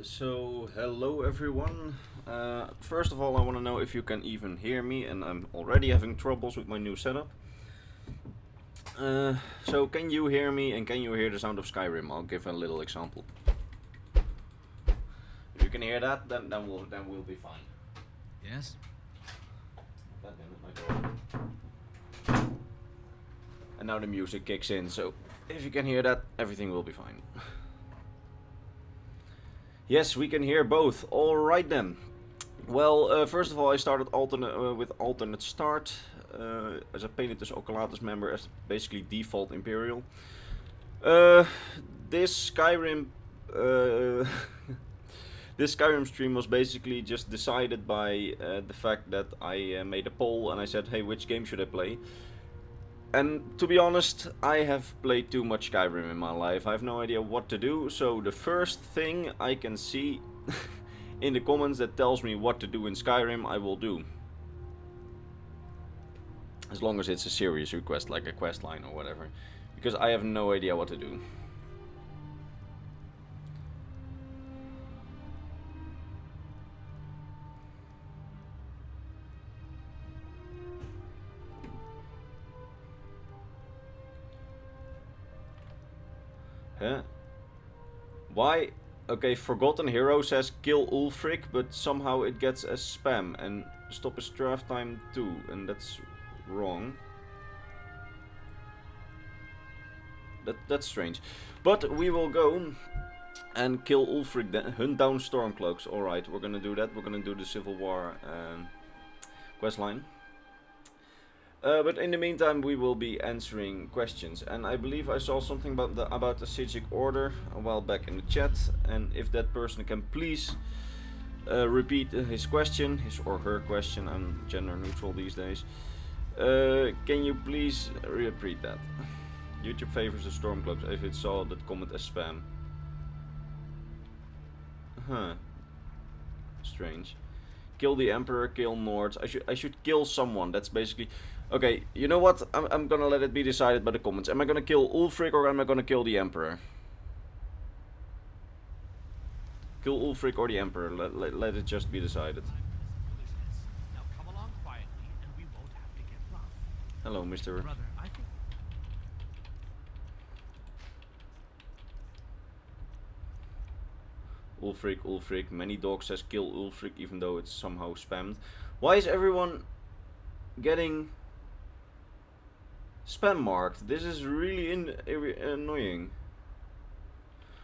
So hello everyone. First of all, I want to know if you can even hear me, and I'm already having troubles with my new setup. So can you hear me, and can you hear the sound of Skyrim? I'll give a little example. If you can hear that, then we'll be fine. Yes? God damn it, my door. And now the music kicks in, so if you can hear that, everything will be fine. Yes, we can hear both. Alright then. Well, first of all, I started with alternate start, as I painted this Oculatus member as basically default Imperial. This Skyrim, this Skyrim stream was basically just decided by the fact that I made a poll and I said, hey, which game should I play? And to be honest, I have played too much Skyrim in my life. I have no idea what to do, so the first thing I can see in the comments that tells me what to do in Skyrim, I will do. As long as it's a serious request, like a quest line or whatever. Because I have no idea what to do. Huh? Why? Okay, Forgotten Hero says kill Ulfric, but somehow it gets as spam and stop his draft time too, and that's wrong. That's strange. But we will go and kill Ulfric then, hunt down Stormcloaks. Alright, we're gonna do that. We're gonna do the Civil War questline. But in the meantime, we will be answering questions, and I believe I saw something about the Sijic order a while back in the chat. And if that person can please repeat his question, his or her question. I'm gender neutral these days. Can you please repeat that? YouTube favors the Stormcloaks if it saw that comment as spam. Huh. Strange. Kill the Emperor, kill Nords. I should kill someone. That's basically. Okay, you know what? I'm gonna let it be decided by the comments. Am I gonna kill Ulfric or am I gonna kill the Emperor? Kill Ulfric or the Emperor. Let it just be decided. Now come along quietly and we won't have to get rough. Hello, Mr. Brother, I think Ulfric. Many dogs says kill Ulfric even though it's somehow spammed. Why is everyone getting spam marked? This is really annoying.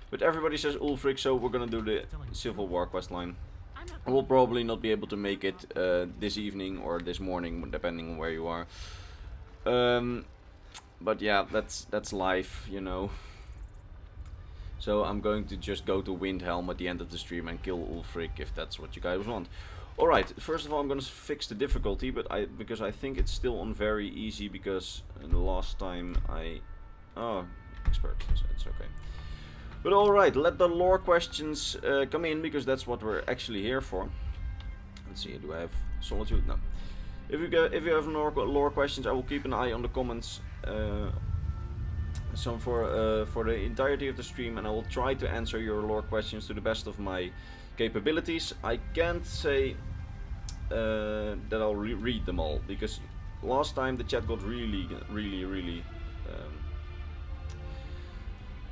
But everybody says Ulfric, so we're gonna do the Civil War questline. I will probably not be able to make it this evening or this morning, depending on where you are. But yeah, that's life, you know. So I'm going to just go to Windhelm at the end of the stream and kill Ulfric if that's what you guys want. Alright, first of all I'm gonna fix the difficulty, but because I think it's still on very easy, because the last time oh, expert, so it's okay. But alright, let the lore questions come in, because that's what we're actually here for. Let's see, do I have Solitude? No. If you have lore questions, I will keep an eye on the comments for the entirety of the stream, and I will try to answer your lore questions to the best of my capabilities. I can't say that I'll read them all, because last time the chat got really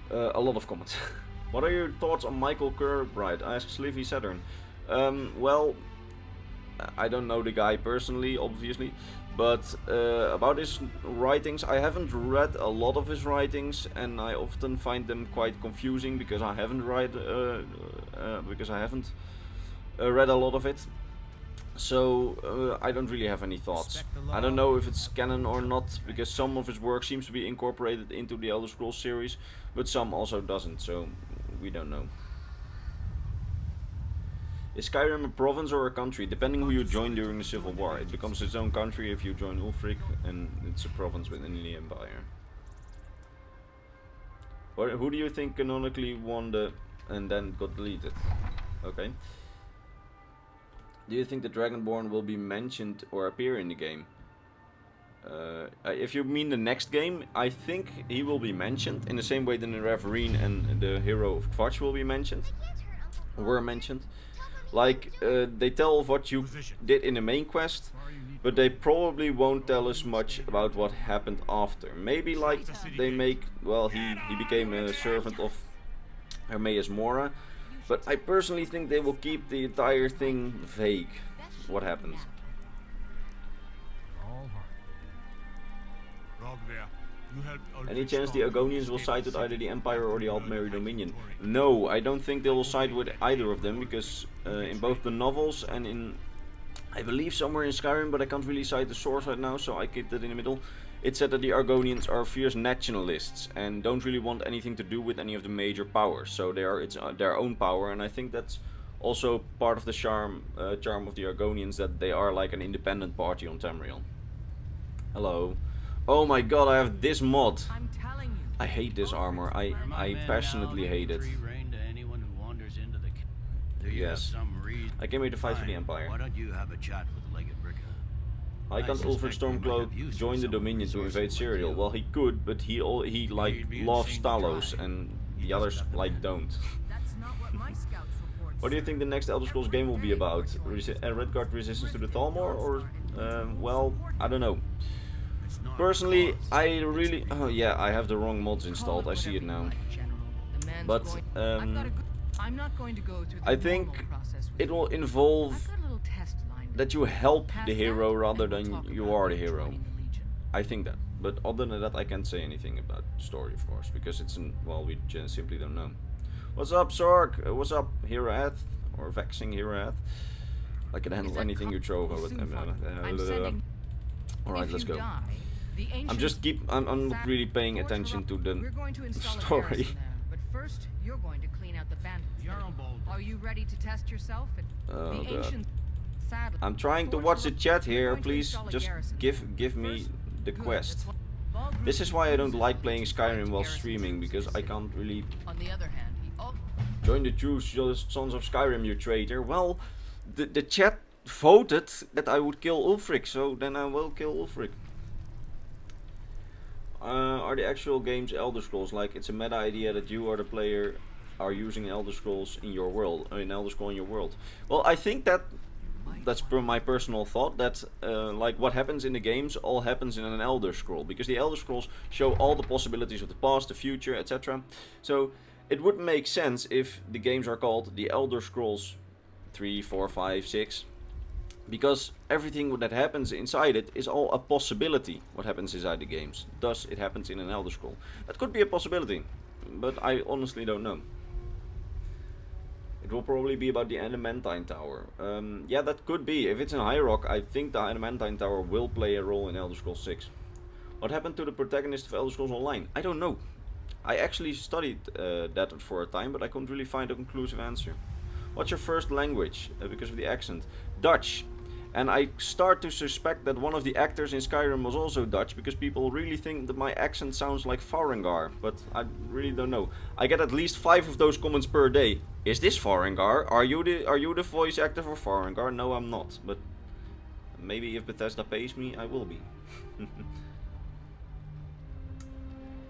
a lot of comments. What are your thoughts on Michael Kirkbride? Asks Livy Saturn. Well, I don't know the guy personally, obviously, but about his writings, I haven't read a lot of his writings, and I often find them quite confusing because I haven't read a lot of it. So I don't really have any thoughts. I don't know if it's canon or not, because some of his work seems to be incorporated into the Elder Scrolls series, but some also doesn't, so we don't know. Is Skyrim a province or a country? Depending who you join during the Civil War. It becomes its own country if you join Ulfric, and it's a province within the Empire. Who do you think canonically won and then got deleted? Okay. Do you think the Dragonborn will be mentioned or appear in the game? If you mean the next game, I think he will be mentioned in the same way that the Reverine and the Hero of Kvatch will be mentioned. were mentioned. Like, they tell of what you did in the main quest, but they probably won't tell us much about what happened after. Maybe like they make, well, he became a servant of Hermaeus Mora, but I personally think they will keep the entire thing vague. What happened? Any chance the Argonians will side with either the Empire or the Altmeri Dominion? No, I don't think they will side with either of them, because in both the novels and in, I believe somewhere in Skyrim, but I can't really cite the source right now, so I keep that in the middle. It said that the Argonians are fierce nationalists and don't really want anything to do with any of the major powers. So they are their own power, and I think that's also part of the charm of the Argonians, that they are like an independent party on Tamriel. Hello. Oh my god, I have this mod. I'm telling you. I hate this armor. I passionately hate it. Yes. I came here to fight for the Empire. Why don't you have a chat with Legate Ricka? Why can't Ulfric Stormcloak join the Dominion to invade Cyril? Well, he could, but he like loves Talos, and the others like don't. That's not what my scouts report. What do you think the next Elder Scrolls game will be about? Redguard resistance to the Talmor, or well, I don't know. Personally, I really, oh yeah, I have the wrong mods installed. I see it now. But I'm not going to go through the I think it will involve that you help the hero rather than you are the hero. I think that. But other than that, I can't say anything about the story, of course, because it's well, we just simply don't know. What's up, Sork? What's up, Heroath? Or Vexing Heroath? I can handle anything you throw over with. Alright, let's go. I'm not really paying attention to the story. But first, you're going to clean out the bandits. Are you ready to test yourself? Oh god. I'm trying to watch the chat here. Please just give me the quest. This is why I don't like playing Skyrim while streaming, because I can't really join the true Sons of Skyrim, you traitor. Well, the chat voted that I would kill Ulfric, so then I will kill Ulfric. Are the actual games Elder Scrolls? Like, it's a meta idea that you or the player are using Elder Scrolls in your world, or in Elder Scroll in your world. Well, I think that's my personal thought, that like what happens in the games all happens in an Elder Scroll, because the Elder Scrolls show all the possibilities of the past, the future, etc. So it would make sense if the games are called the Elder Scrolls 3, 4, 5, 6. Because everything that happens inside it is all a possibility, what happens inside the games. Thus, it happens in an Elder Scroll. That could be a possibility, but I honestly don't know. It will probably be about the Adamantine Tower. Yeah, that could be. If it's in High Rock, I think the Adamantine Tower will play a role in Elder Scrolls 6. What happened to the protagonist of Elder Scrolls Online? I don't know. I actually studied that for a time, but I couldn't really find a conclusive answer. What's your first language? Because of the accent. Dutch. And I start to suspect that one of the actors in Skyrim was also Dutch, because people really think that my accent sounds like Farengar, but I really don't know. I get at least 5 of those comments per day. Is this Farengar? Are you the voice actor for Farengar? No, I'm not, but maybe if Bethesda pays me, I will be.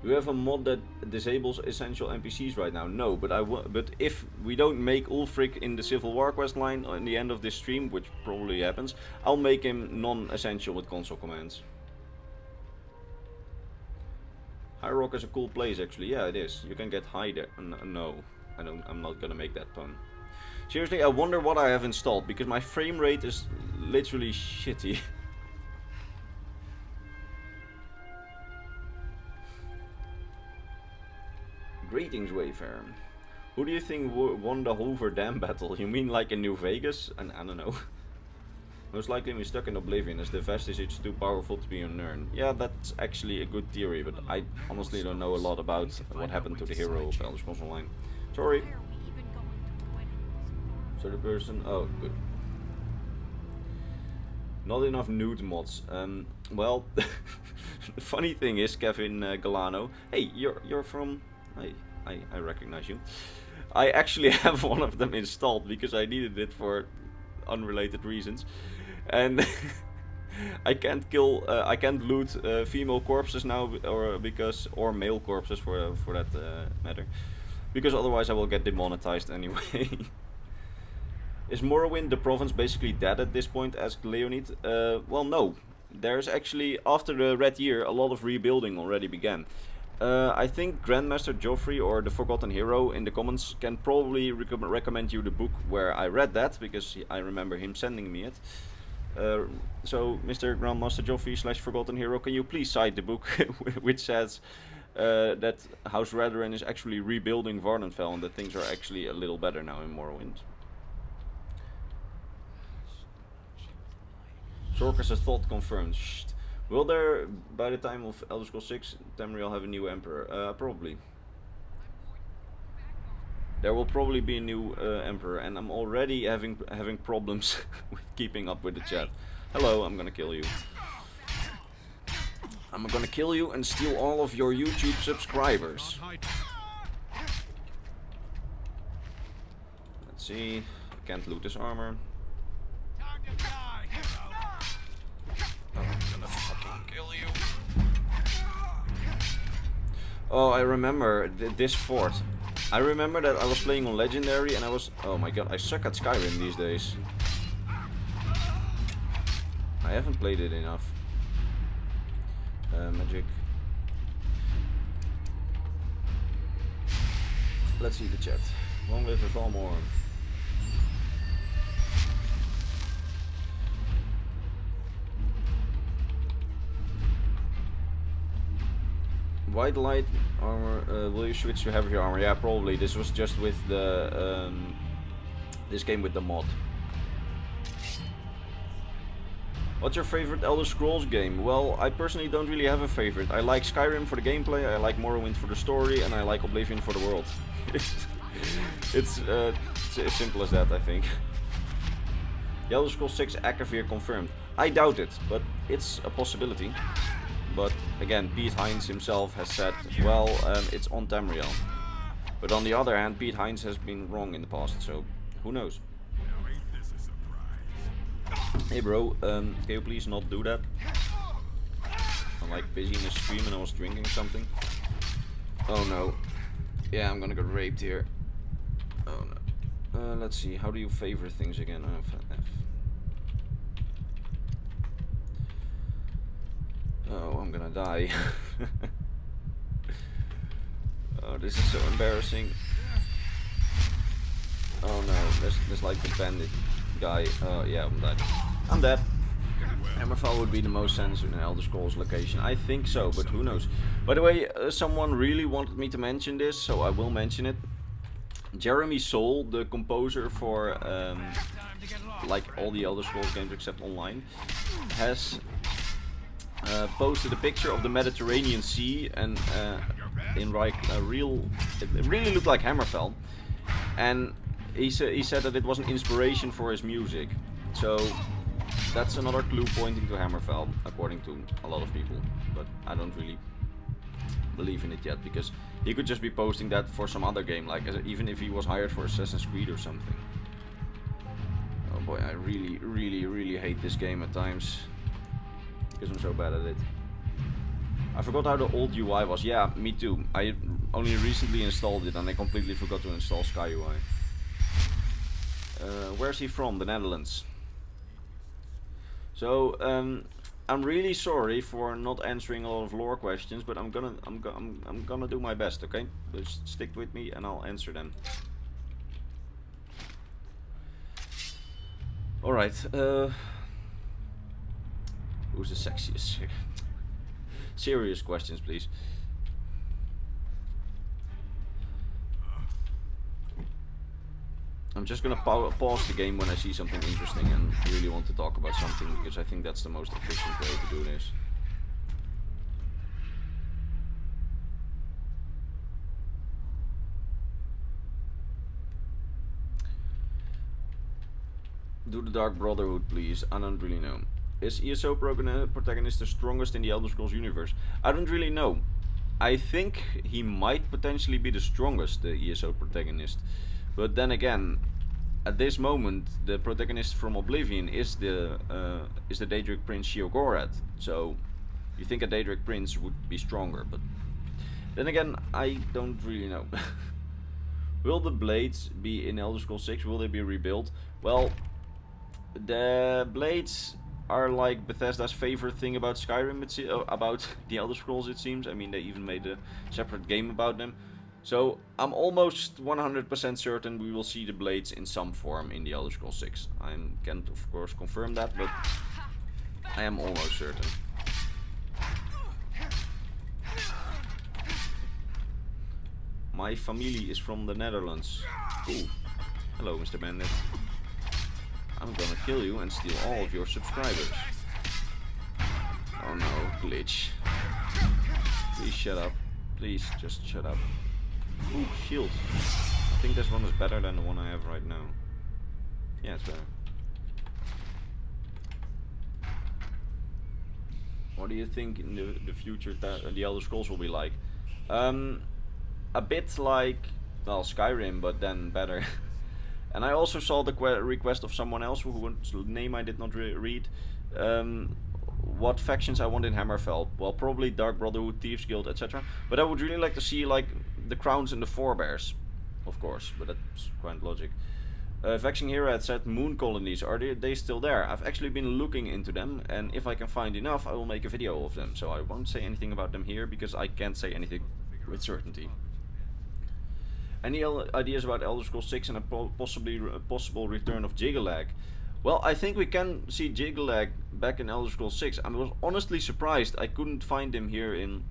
Do you have a mod that disables essential NPCs right now? No, but but if we don't make Ulfric in the Civil War quest line in the end of this stream, which probably happens, I'll make him non-essential with console commands. High Rock is a cool place, actually. Yeah, it is. You can get high there. No, I'm not gonna make that pun. Seriously, I wonder what I have installed, because my frame rate is literally shitty. Greetings, Wayfarer. Who do you think won the Hoover Dam battle? You mean like in New Vegas? And I don't know. Most likely we're stuck in Oblivion, as the Vestige is too powerful to be unknown. Yeah, that's actually a good theory, but I honestly don't know a lot about what happened to the hero of Elder Scrolls Online. Sorry. So the person... Oh, good. Not enough nude mods. Well, the funny thing is, Kevin Galano... Hey, you're from... I recognize you. I actually have one of them installed because I needed it for unrelated reasons, and I can't loot female corpses now, or male corpses for that matter, because otherwise I will get demonetized anyway. Is Morrowind the province basically dead at this point? Asked Leonid. Well, no. There's actually, after the Red Year, a lot of rebuilding already began. I think Grandmaster Joffrey or the Forgotten Hero in the comments can probably recommend you the book where I read that, because I remember him sending me it. So, Mr. Grandmaster Joffrey / Forgotten Hero, can you please cite the book which says that House Redoran is actually rebuilding Vardenfell and that things are actually a little better now in Morrowind? Sorcerer's thought confirmed. Shh. Will there, by the time of Elder Scrolls 6, Tamriel have a new emperor? Probably. There will probably be a new emperor, and I'm already having problems with keeping up with the chat. Hello, I'm gonna kill you. I'm gonna kill you and steal all of your YouTube subscribers. Let's see. I can't loot this armor. I'm gonna fucking kill you. Oh, I remember this fort. I remember that I was playing on Legendary and I was... Oh my god, I suck at Skyrim these days. I haven't played it enough. Magic. Let's see the chat. Long live the Valmore. White light armor, will you switch to heavier armor? Yeah, probably. This was just with the this game with the mod. What's your favorite Elder Scrolls game? Well, I personally don't really have a favorite. I like Skyrim for the gameplay, I like Morrowind for the story, and I like Oblivion for the world. It's as simple as that, I think. The Elder Scrolls 6 Akavir confirmed. I doubt it, but it's a possibility. But again, Pete Hines himself has said, well, it's on Tamriel. But on the other hand, Pete Hines has been wrong in the past, so who knows? Hey bro, can you please not do that? I'm like busy in a stream and I was drinking something. Oh no. Yeah, I'm gonna get raped here. Oh no. Let's see, how do you favor things again? F. Oh, I'm gonna die. Oh, this is so embarrassing. Oh no, there's like the bandit guy. Oh yeah, I'm dead. I'm dead. Hammerfell would be the most censored in Elder Scrolls location. I think so, but who knows. By the way, someone really wanted me to mention this, so I will mention it. Jeremy Soule, the composer for like all the Elder Scrolls games except online, has posted a picture of the Mediterranean Sea and in like a real, it really looked like Hammerfell, and he said that it was an inspiration for his music. So that's another clue pointing to Hammerfell, according to a lot of people. But I don't really believe in it yet, because he could just be posting that for some other game, like even if he was hired for Assassin's Creed or something. Oh boy, I really hate this game at times, because I'm so bad at it. I forgot how the old UI was. Yeah, me too. I only recently installed it and I completely forgot to install Sky UI. Where's he from? The Netherlands. So I'm really sorry for not answering a lot of lore questions, but I'm gonna do my best. Okay, just stick with me and I'll answer them. All right. Who's the sexiest? Serious questions, please. I'm just gonna pause the game when I see something interesting and really want to talk about something, because I think that's the most efficient way to do this. Do the Dark Brotherhood, please. I don't really know. Is ESO protagonist the strongest in the Elder Scrolls universe? I don't really know. I think he might potentially be the strongest, the ESO protagonist. But then again, at this moment, the protagonist from Oblivion is the Daedric Prince Sheogorath. So you think a Daedric Prince would be stronger, but then again, I don't really know. Will the blades be in Elder Scrolls 6? Will they be rebuilt? Well, the blades are like Bethesda's favorite thing about Skyrim, about the Elder Scrolls, it seems. I mean, they even made a separate game about them. So I'm almost 100% certain we will see the blades in some form in the Elder Scrolls 6. I can't of course confirm that, but I am almost certain. My family is from the Netherlands. Cool. Hello, Mr. Bandit. I'm gonna kill you and steal all of your subscribers. Oh no, glitch. Please shut up. Please just shut up. Ooh, shield. I think this one is better than the one I have right now. Yeah, it's better. What do you think in the future the Elder Scrolls will be like? A bit like, well, Skyrim, but then better. And I also saw the request of someone else whose name I did not read. What factions I want in Hammerfell? Well, probably Dark Brotherhood, Thieves Guild, etc. But I would really like to see like the Crowns and the Forebears, of course. But that's quite logic. Faction Hero had said moon colonies. Are they still there? I've actually been looking into them, and if I can find enough, I will make a video of them. So I won't say anything about them here because I can't say anything with certainty. Any ideas about Elder Scrolls 6 and a possible return of Jiggelag? Well, I think we can see Jiggelag back in Elder Scrolls 6. I was honestly surprised I couldn't find him here in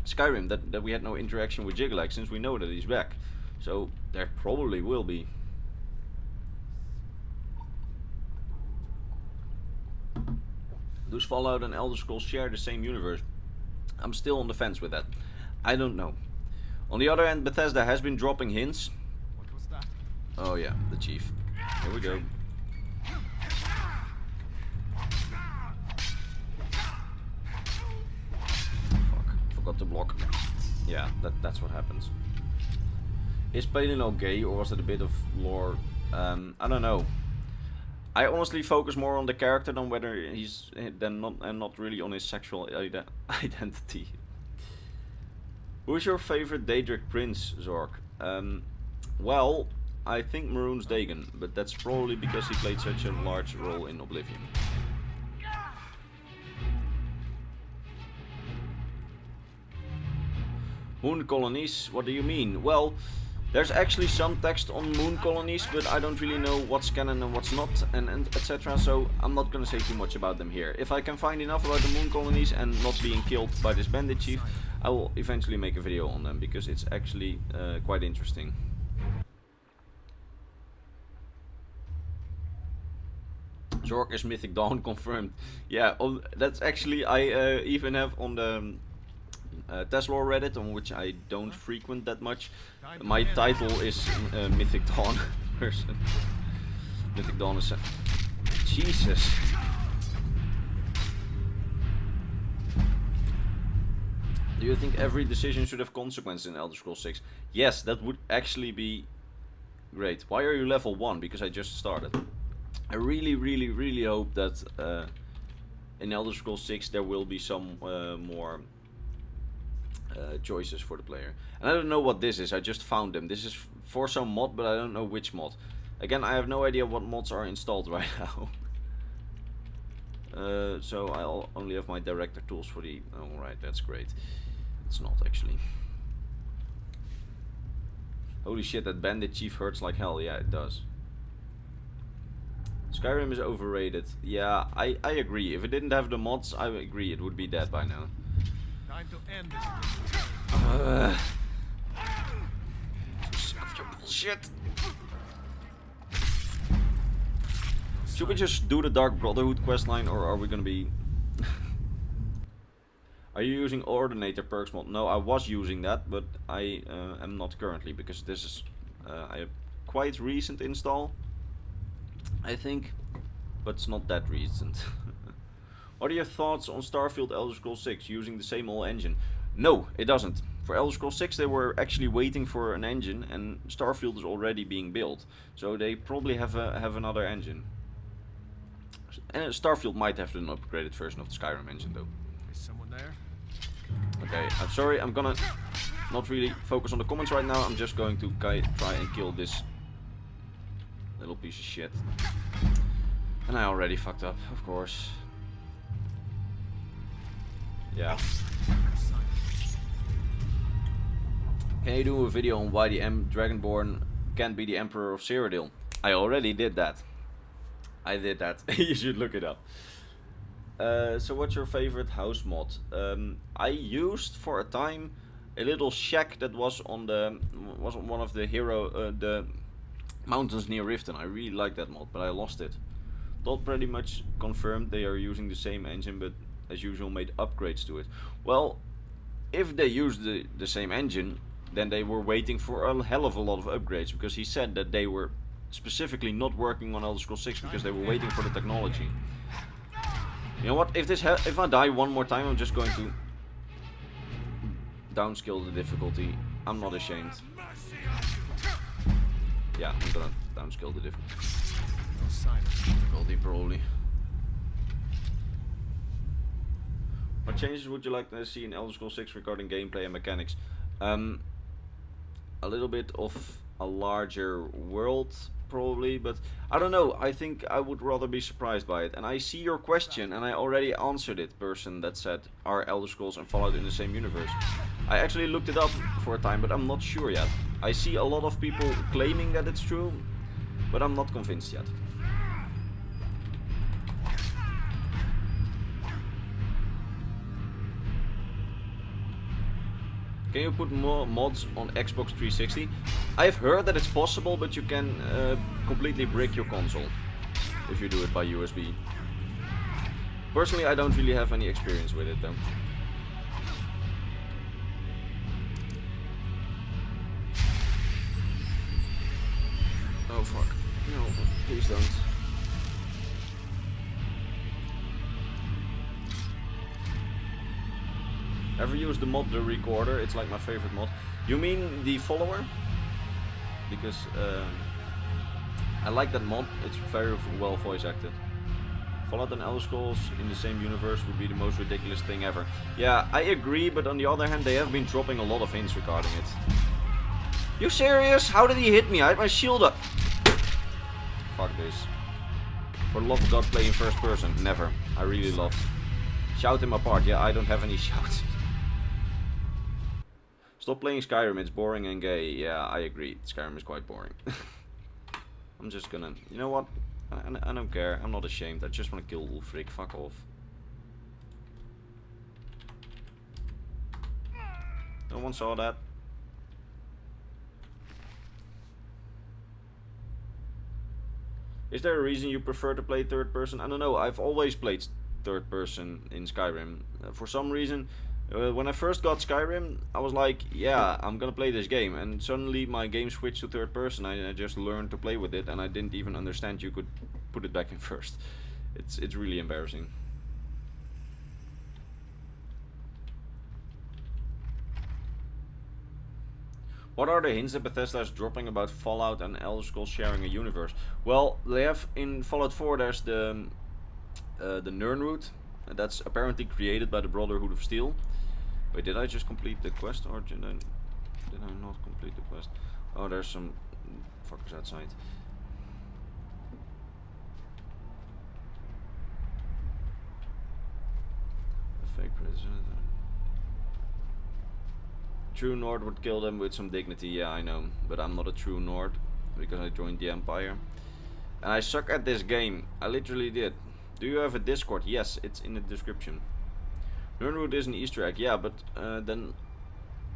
Skyrim, that we had no interaction with Jiggelag, since we know that he's back. So there probably will be. Does Fallout and Elder Scrolls share the same universe? I'm still on the fence with that. I don't know. On the other hand, Bethesda has been dropping hints. What was that? Oh yeah, the chief. Here we go. Fuck, forgot to block. Yeah, that's what happens. Is Pelino gay, or was it a bit of lore? I don't know. I honestly focus more on the character than whether he's not really on his sexual identity. Who's your favorite Daedric prince, Zork? Well, I think Maroon's Dagon, but that's probably because he played such a large role in Oblivion. Moon colonies, what do you mean? Well, there's actually some text on moon colonies, but I don't really know what's canon and what's not, and etc. So I'm not gonna say too much about them here. If I can find enough about the moon colonies and not being killed by this bandit chief, I will eventually make a video on them, because it's actually quite interesting. Zork is Mythic Dawn confirmed. Yeah, that's actually, I even have on the teslore Reddit, on which I don't frequent that much. My title is Mythic Dawn person. Mythic Dawn is Jesus. Do you think every decision should have consequences in Elder Scrolls 6? Yes, that would actually be great. Why are you level 1? Because I just started. I really hope that in Elder Scrolls 6 there will be some more choices for the player. And I don't know what this is, I just found them. This is for some mod, but I don't know which mod. Again, I have no idea what mods are installed right now. So I'll only have my director tools for the... Alright, that's great. It's not actually. Holy shit, that bandit chief hurts like hell. Yeah, it does. Skyrim is overrated. Yeah, I agree. If it didn't have the mods, I agree it would be dead by now. Time to end this. Too sick of your bullshit. Should we just do the Dark Brotherhood questline, or are we gonna be... Are you using Ordinator perks mod? No, I was using that, but I am not currently, because this is a quite recent install, I think, but it's not that recent. What are your thoughts on Starfield Elder Scrolls 6 using the same old engine? No, it doesn't. For Elder Scrolls 6 they were actually waiting for an engine, and Starfield is already being built, so they probably have another engine. And Starfield might have an upgraded version of the Skyrim engine though. Is someone there? Okay, I'm sorry, I'm gonna not really focus on the comments right now. I'm just going to try and kill this little piece of shit. And I already fucked up, of course. Yeah. Can you do a video on why the Dragonborn can't be the Emperor of Cyrodiil? I already did that. I did that. You should look it up. So what's your favorite house mod? I used for a time a little shack that was on one of the the mountains near Riften. I really liked that mod, but I lost it. Dot pretty much confirmed they are using the same engine, but as usual made upgrades to it. Well, if they used the same engine, then they were waiting for a hell of a lot of upgrades, because he said that they were specifically not working on Elder Scrolls 6 because they were waiting for the technology. You know what? If I die one more time, I'm just going to downscale the difficulty. I'm not ashamed. Yeah, I'm gonna downscale the difficulty probably. What changes would you like to see in Elder Scrolls 6 regarding gameplay and mechanics? A little bit of a larger world, probably, but I don't know. I think I would rather be surprised by it. And I see your question, and I already answered it. Person that said, are Elder Scrolls and Fallout in the same universe? I actually looked it up for a time, but I'm not sure yet. I see a lot of people claiming that it's true, but I'm not convinced yet. Can you put more mods on Xbox 360? I've heard that it's possible, but you can completely brick your console if you do it by USB. Personally, I don't really have any experience with it though. Oh fuck. No, please don't. Ever use the mod The Recorder? It's like my favorite mod. You mean the follower? Because I like that mod. It's very well voice acted. Fallout and Elder Scrolls in the same universe would be the most ridiculous thing ever. Yeah, I agree, but on the other hand, they have been dropping a lot of hints regarding it. You serious? How did he hit me? I had my shield up. Fuck this. For the love of God, playing first person. Never. I really love. Shout him apart. Yeah, I don't have any shouts. Stop playing Skyrim, it's boring and gay. Yeah, I agree. Skyrim is quite boring. I'm just gonna... You know what? I don't care. I'm not ashamed. I just want to kill Ulfric. Fuck off. No one saw that. Is there a reason you prefer to play third person? I don't know. I've always played third person in Skyrim. For some reason... when I first got Skyrim, I was like, yeah, I'm gonna play this game, and suddenly my game switched to third person. I just learned to play with it, and I didn't even understand you could put it back in first. It's really embarrassing. What are the hints that Bethesda is dropping about Fallout and Elder Scrolls sharing a universe? Well, they have in Fallout 4. There's the Nirnroot. That's apparently created by the Brotherhood of Steel. Wait, did I just complete the quest, or did I not complete the quest? Oh, there's some fuckers outside. A fake president. True Nord would kill them with some dignity, yeah, I know. But I'm not a true Nord, because I joined the Empire. And I suck at this game. I literally did. Do you have a Discord? Yes, it's in the description. Nirnroot is an Easter egg, yeah, but then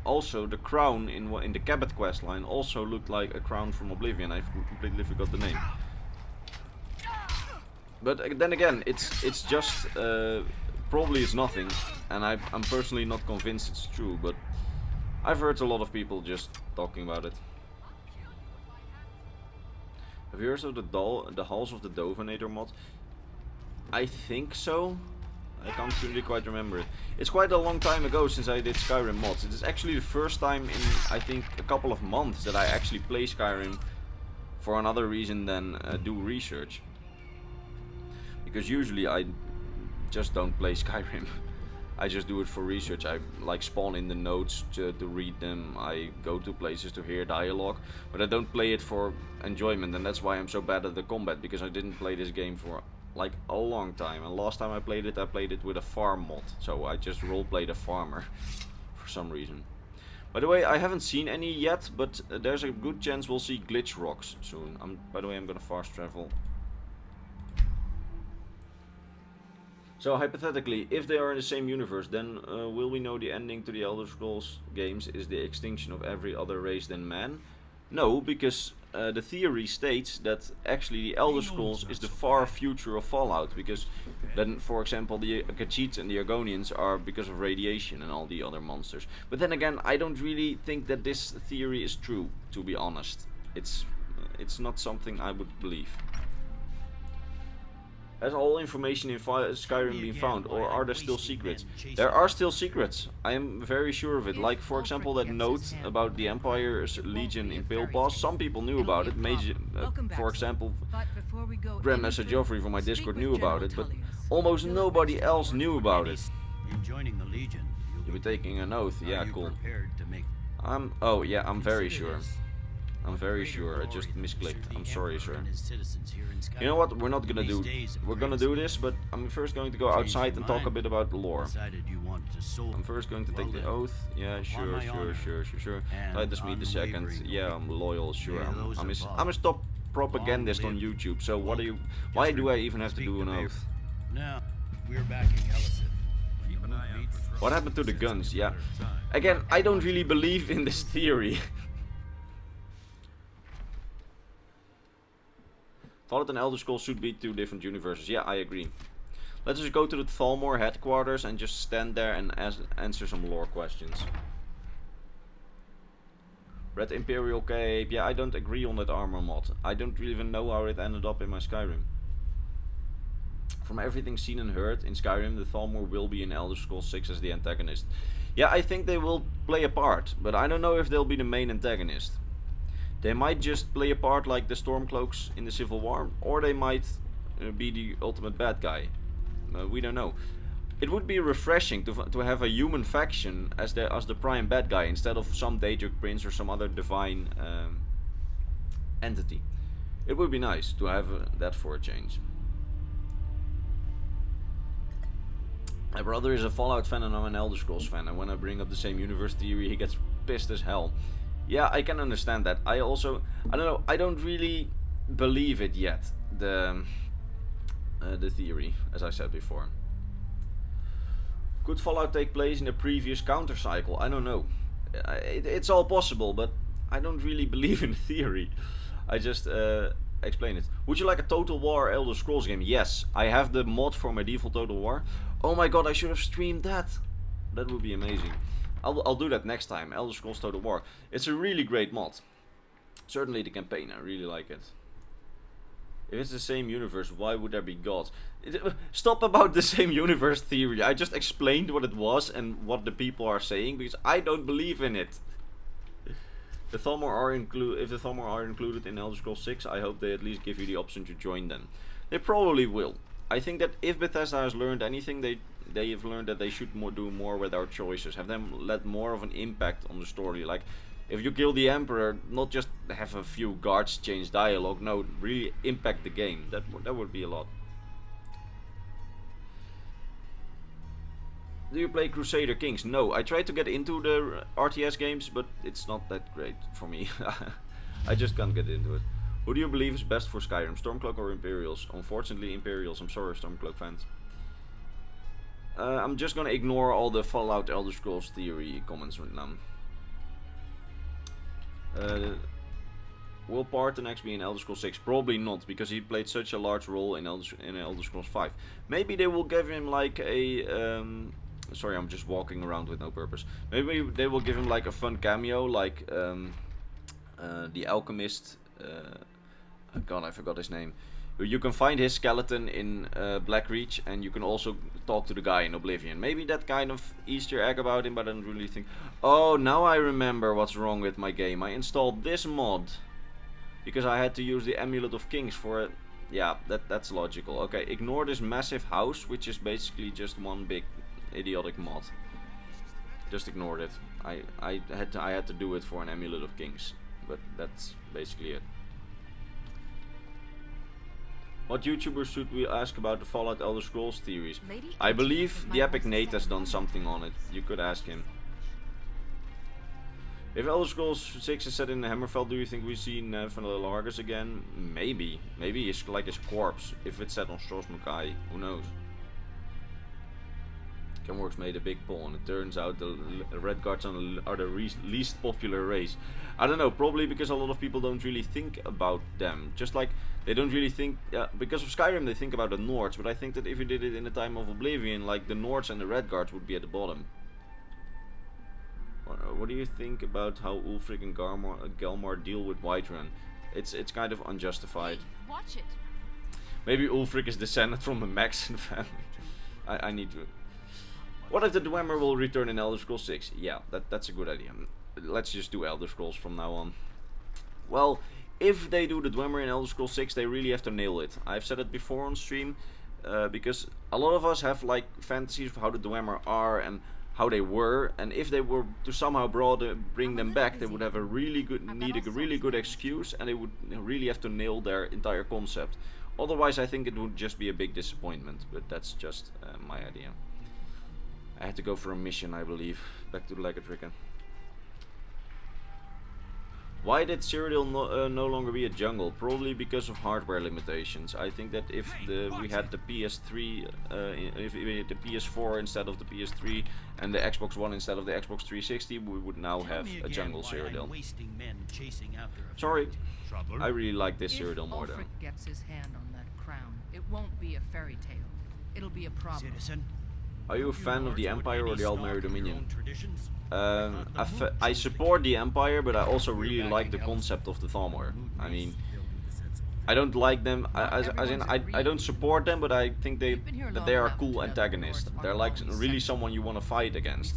also the crown in the Cabot quest line also looked like a crown from Oblivion. I completely forgot the name. But then again, it's just probably it's nothing, and I'm personally not convinced it's true. But I've heard a lot of people just talking about it. Have you heard of the Halls of the Dovanator mod? I think so. I can't really quite remember it. It's quite a long time ago since I did Skyrim mods. It is actually the first time in, I think, a couple of months that I actually play Skyrim for another reason than do research. Because usually I just don't play Skyrim. I just do it for research. I like spawn in the notes to read them. I go to places to hear dialogue, but I don't play it for enjoyment, and that's why I'm so bad at the combat, because I didn't play this game for like a long time. And last time I played it with a farm mod, so I just roleplayed a farmer for some reason. By the way, I haven't seen any yet, but there's a good chance we'll see glitch rocks soon. By the way, I'm gonna fast travel. So hypothetically, if they are in the same universe, then will we know the ending to the Elder Scrolls games is the extinction of every other race than man? No, because the theory states that actually the Elder Scrolls is the far future of Fallout, because then, for example, the Khajiits and the Argonians are because of radiation and all the other monsters. But then again, I don't really think that this theory is true, to be honest. It's not something I would believe. Has all information in Skyrim been found, or are there still secrets? There are still secrets. I am very sure of it. Like, for example, that note about the Empire's Legion in Pale Pass. Some people knew about it. For example, Grandmaster Joffrey from my Discord knew about it, but almost nobody else knew about it. In joining the Legion, You'll be taking an oath. Yeah, cool. To make Oh yeah, I'm very sure. I'm very sure. I just misclicked. I'm sorry, sir. You know what? We're not gonna do. We're gonna do this, but I'm first going to go outside and talk a bit about the lore. I'm first going to take the oath. Yeah, sure. Let us meet the second. Yeah, I'm loyal. Sure. I'm a top propagandist on YouTube. So what are you? Why do I even have to do an oath? Now we're backing Elisif. What happened to the guns? Yeah. Again, I don't really believe in this theory. Fallout and Elder Scrolls should be two different universes. Yeah, I agree. Let's just go to the Thalmor headquarters and just stand there and answer some lore questions. Red Imperial Cape. Yeah, I don't agree on that armor mod. I don't really even know how it ended up in my Skyrim. From everything seen and heard in Skyrim, the Thalmor will be in Elder Scrolls 6 as the antagonist. Yeah, I think they will play a part, but I don't know if they'll be the main antagonist. They might just play a part like the Stormcloaks in the Civil War, or they might be the ultimate bad guy. We don't know. It would be refreshing to have a human faction as the prime bad guy instead of some Daedric prince or some other divine entity. It would be nice to have that for a change. My brother is a Fallout fan and I'm an Elder Scrolls fan, and when I bring up the same universe theory, he gets pissed as hell. Yeah, I can understand that. I don't know, I don't really believe it yet, the theory, as I said before. Could Fallout take place in the previous counter cycle? I don't know. It's all possible, but I don't really believe in the theory. I just explain it. Would you like a Total War Elder Scrolls game? Yes, I have the mod for Medieval Total War. Oh my god, I should have streamed that. That would be amazing. I'll do that next time. Elder Scrolls Total War. It's a really great mod. Certainly the campaign, I really like it. If it's the same universe, why would there be gods? Stop about the same universe theory. I just explained what it was and what the people are saying, because I don't believe in it. If the Thalmor are included in Elder Scrolls 6, I hope they at least give you the option to join them. They probably will. I think that if Bethesda has learned anything, they have learned that they should do more with our choices. Have them let more of an impact on the story. Like, if you kill the Emperor, not just have a few guards change dialogue. No, really impact the game. That would be a lot. Do you play Crusader Kings? No, I tried to get into the RTS games, but it's not that great for me. I just can't get into it. Who do you believe is best for Skyrim, Stormcloak or Imperials? Unfortunately, Imperials. I'm sorry, Stormcloak fans. I'm just gonna ignore all the Fallout Elder Scrolls theory comments right now. Will Parthenax be in Elder Scrolls 6? Probably not, because he played such a large role in Elder Scrolls 5. Maybe they will give him like a... sorry, I'm just walking around with no purpose. Maybe they will give him like a fun cameo, like the Alchemist... God, I forgot his name. You can find his skeleton in Blackreach, and you can also talk to the guy in Oblivion. Maybe that kind of Easter egg about him, but I don't really think... Oh, now I remember what's wrong with my game. I installed this mod because I had to use the Amulet of Kings for it. Yeah, that's logical. Okay, ignore this massive house, which is basically just one big idiotic mod. Just ignored it. I had to do it for an Amulet of Kings, but that's basically it. What YouTubers should we ask about the Fallout Elder Scrolls theories? I believe the Epic Nate has done something on it. You could ask him. If Elder Scrolls 6 is set in Hammerfell, do you think we see Nev and Largus again? Maybe. Maybe it's like his corpse. If it's set on Stros Mackay, who knows? Camworks made a big poll and it turns out the Redguards are the least popular race. I don't know, probably because a lot of people don't really think about them. Just like they don't really think, because of Skyrim they think about the Nords, but I think that if you did it in the time of Oblivion, like the Nords and the Redguards would be at the bottom. What do you think about how Ulfric and Gelmar deal with Whiterun? It's kind of unjustified. Hey, watch it. Maybe Ulfric is descended from the Maxon family. I need to... What if the Dwemer will return in Elder Scrolls 6? Yeah, that's a good idea. Let's just do Elder Scrolls from now on. Well, if they do the Dwemer in Elder Scrolls 6, they really have to nail it. I've said it before on stream, because a lot of us have like fantasies of how the Dwemer are and how they were, and if they were to somehow bring them back, they would have a really good excuse, and they would really have to nail their entire concept. Otherwise, I think it would just be a big disappointment. But that's just my idea. I had to go for a mission, I believe. Back to the Legatrica. Why did Cyrodiil no longer be a jungle? Probably because of hardware limitations. I think that if we had the PS3, if we had the PS4 instead of the PS3 and the Xbox One instead of the Xbox 360, we would now have a jungle Cyrodiil. Sorry, I really like this Cyrodiil more though. If Ulfric gets his hand on that crown, it won't be a fairy tale. It'll be a problem. Citizen, are you a fan of the Empire or the Aldmeri Dominion? I support the Empire, but I also really like the concept of the Thalmor. I mean, I don't like them, I don't support them, but I think that they are cool antagonists. They're like really someone you want to fight against.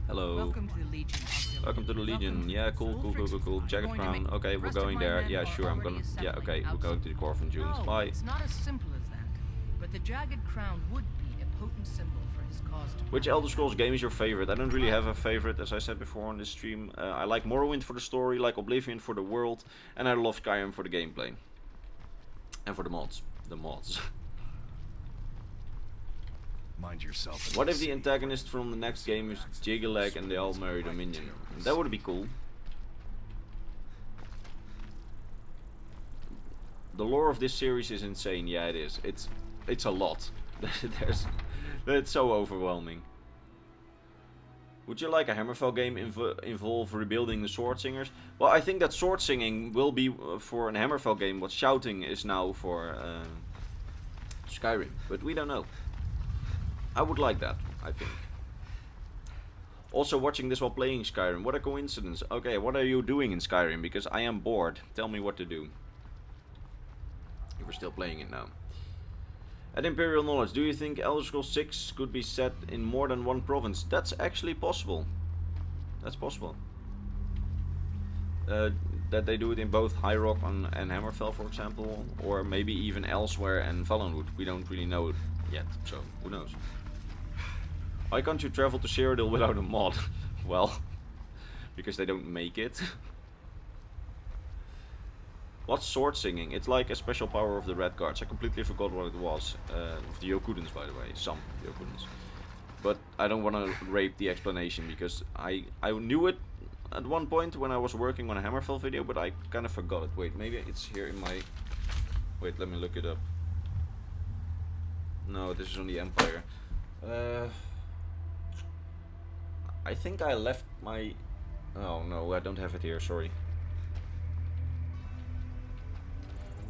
Hello. Welcome to the Legion. Welcome to the Legion. Yeah, cool. Jagged Crown. Okay, we're going there. Yeah, sure, I'm gonna... Yeah, okay, we're going to the Corvin Dunes. Bye. It's not as simple as that, but the Jagged Crown would be a potent symbol for his cause. Which Elder Scrolls game is your favorite? I don't really have a favorite, as I said before on this stream. I like Morrowind for the story, like Oblivion for the world, and I love Skyrim for the gameplay. And for the mods. The mods. Mind yourself. What if the antagonist from the next game is Jiggelag and the Aldmeri Dominion? That would be cool. The lore of this series is insane. Yeah, it is. It's a lot. It's so overwhelming. Would you like a Hammerfell game involve rebuilding the Sword Singers? Well, I think that sword singing will be for an Hammerfell game what shouting is now for Skyrim, but we don't know. I would like that, I think. Also watching this while playing Skyrim, what a coincidence. Okay, what are you doing in Skyrim? Because I am bored. Tell me what to do. If we're still playing it now. At Imperial Knowledge, do you think Elder Scrolls 6 could be set in more than one province? That's actually possible. That's possible. That they do it in both High Rock and Hammerfell, for example, or maybe even elsewhere and Valenwood. We don't really know it yet, so who knows. Why can't you travel to Cyrodiil without a mod? Well, because they don't make it. What's sword singing? It's like a special power of the Redguards. I completely forgot what it was. Of the Yokudans, by the way. Some Yokudans. But I don't want to rape the explanation because I knew it at one point when I was working on a Hammerfell video, but I kind of forgot it. Wait, maybe it's here in my... Wait, let me look it up. No, this is on the Empire. I think I left my... Oh no, I don't have it here, sorry.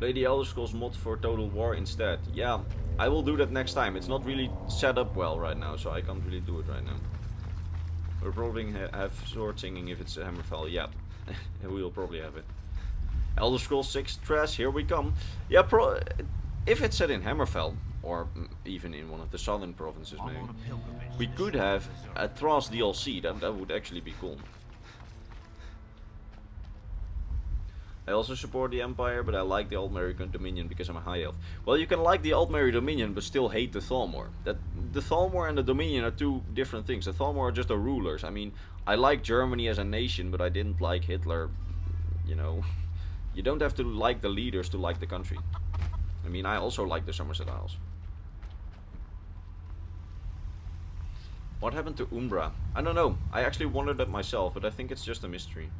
Play the Elder Scrolls mod for Total War instead. Yeah, I will do that next time. It's not really set up well right now, so I can't really do it right now. We'll probably have sword singing if it's a Hammerfell. Yeah, we'll probably have it. Elder Scrolls 6 trash, here we come. Yeah, if it's set in Hammerfell, or even in one of the southern provinces maybe, we could have a Thras DLC. That would actually be cool. I also support the Empire, but I like the Altmeri Dominion because I'm a high elf. Well, you can like the Altmeri Dominion, but still hate the Thalmor. The Thalmor and the Dominion are two different things. The Thalmor are just the rulers. I mean, I like Germany as a nation, but I didn't like Hitler. You know, you don't have to like the leaders to like the country. I mean, I also like the Somerset Isles. What happened to Umbra? I don't know. I actually wondered that myself, but I think it's just a mystery.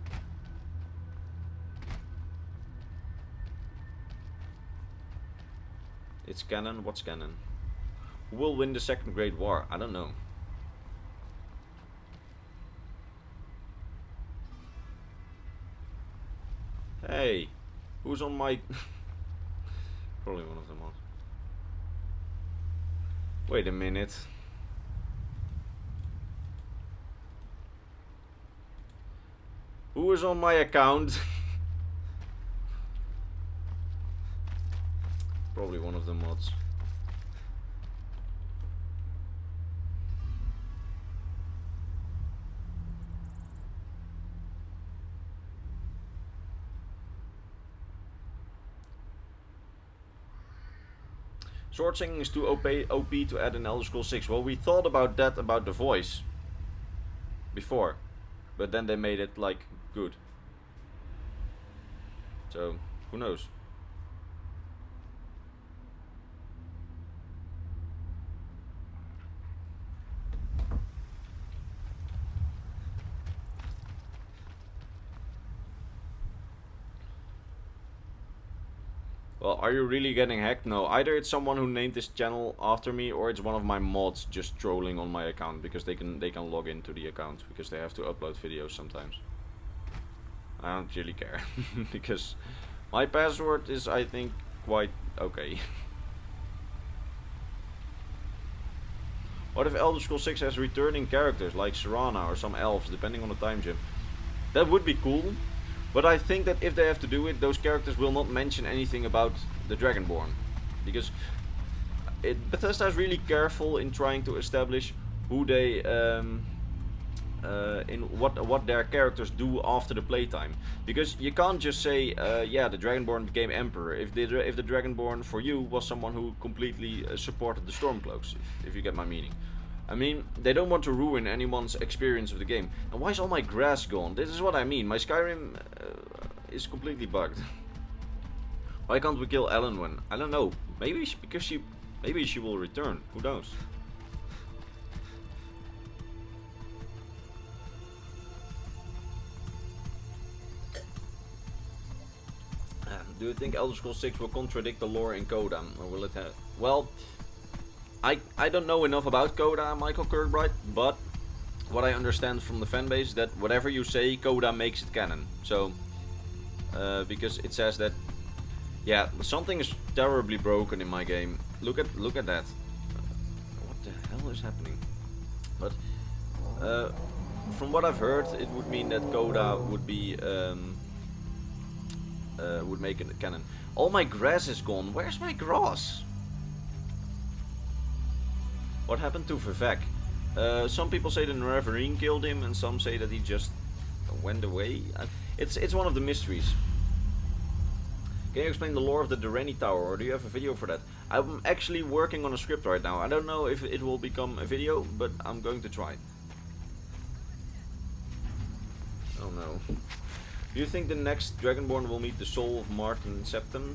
It's canon. What's canon? Who will win the Second Great War? I don't know. Hey, who's on my... Probably one of them. Wait a minute. Who is on my account? Probably one of the mods. Sword singing is too OP to add in Elder Scrolls 6. Well, we thought about that about the voice before, but then they made it like good. So who knows? Well, are you really getting hacked? No, either it's someone who named this channel after me, or it's one of my mods just trolling on my account because they can log into the account because they have to upload videos sometimes. I don't really care because my password is, I think, quite okay. What if Elder Scrolls 6 has returning characters like Serana or some elves, depending on the time jump? That would be cool. But I think that if they have to do it, those characters will not mention anything about the Dragonborn. Because Bethesda is really careful in trying to establish who they, in what their characters do after the playtime. Because you can't just say, yeah, the Dragonborn became Emperor, if the Dragonborn for you was someone who completely supported the Stormcloaks, if you get my meaning. I mean, they don't want to ruin anyone's experience of the game. And why is all my grass gone? This is what I mean. My Skyrim is completely bugged. Why can't we kill Elenwen? I don't know. Maybe maybe she will return. Who knows? Do you think Elder Scrolls 6 will contradict the lore in Coda, or will it have? Well, I don't know enough about Coda, Michael Kirkbride, but what I understand from the fanbase is that whatever you say, Coda makes it canon. So, because it says that, yeah, something is terribly broken in my game. Look at that. What the hell is happening? But from what I've heard, it would mean that Coda would be would make it canon. All my grass is gone. Where's my grass? What happened to Vivek? Some people say that Reverine killed him, and some say that he just went away. It's one of the mysteries. Can you explain the lore of the Durrani Tower, or do you have a video for that? I'm actually working on a script right now. I don't know if it will become a video, but I'm going to try. Oh no. Do you think the next Dragonborn will meet the soul of Martin Septon?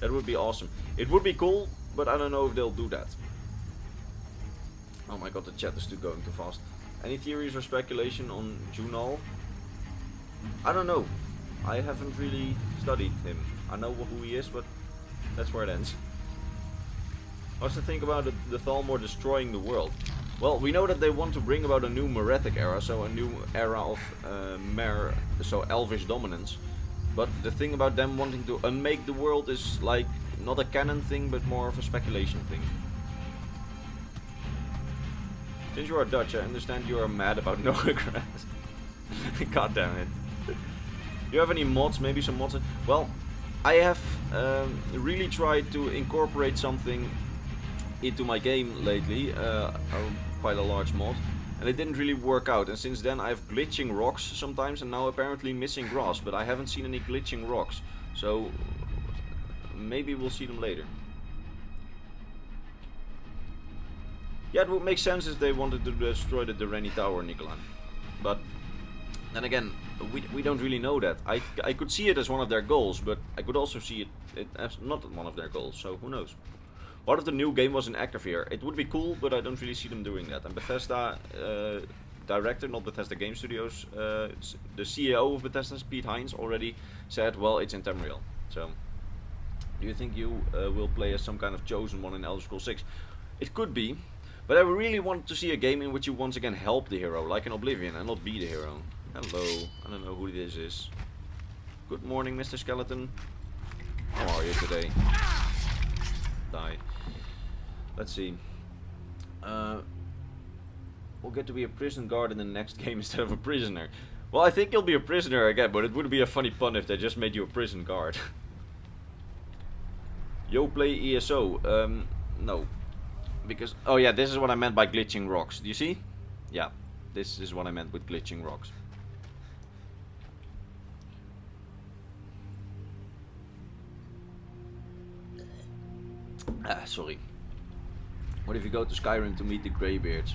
That would be awesome. It would be cool, but I don't know if they'll do that. Oh my god, the chat is still going too fast. Any theories or speculation on Junal? I don't know. I haven't really studied him. I know who he is, but that's where it ends. What's to think about the Thalmor destroying the world? Well, we know that they want to bring about a new Meretic era, so a new era of so elvish dominance. But the thing about them wanting to unmake the world is like not a canon thing, but more of a speculation thing. Since you are Dutch, I understand you are mad about no grass. God damn it. Do you have any mods? Maybe some mods? Well, I have really tried to incorporate something into my game lately. Quite a large mod. and it didn't really work out. And since then I have glitching rocks sometimes, and now apparently missing grass, but I haven't seen any glitching rocks. So maybe we'll see them later. Yeah, it would make sense if they wanted to destroy the Durrani Tower, Nicola. But then again, we don't really know that. I could see it as one of their goals, but I could also see it as not one of their goals, so who knows. What if the new game was in Akavir? It would be cool, but I don't really see them doing that. And Bethesda director, not Bethesda Game Studios, the CEO of Bethesda, Pete Hines, already said, well, it's in Tamriel. So, do you think you will play as some kind of chosen one in Elder Scrolls 6? It could be, but I really want to see a game in which you once again help the hero, like in Oblivion, and not be the hero. Hello, I don't know who this is. Good morning, Mr. Skeleton. How are you today? Die. Let's see. We'll get to be a prison guard in the next game instead of a prisoner. Well, I think you'll be a prisoner again, but it would be a funny pun if they just made you a prison guard. Yo, play ESO. No. Because, oh yeah, this is what I meant by glitching rocks. Do you see? Yeah, this is what I meant with glitching rocks. Sorry. What if you go to Skyrim to meet the Greybeards?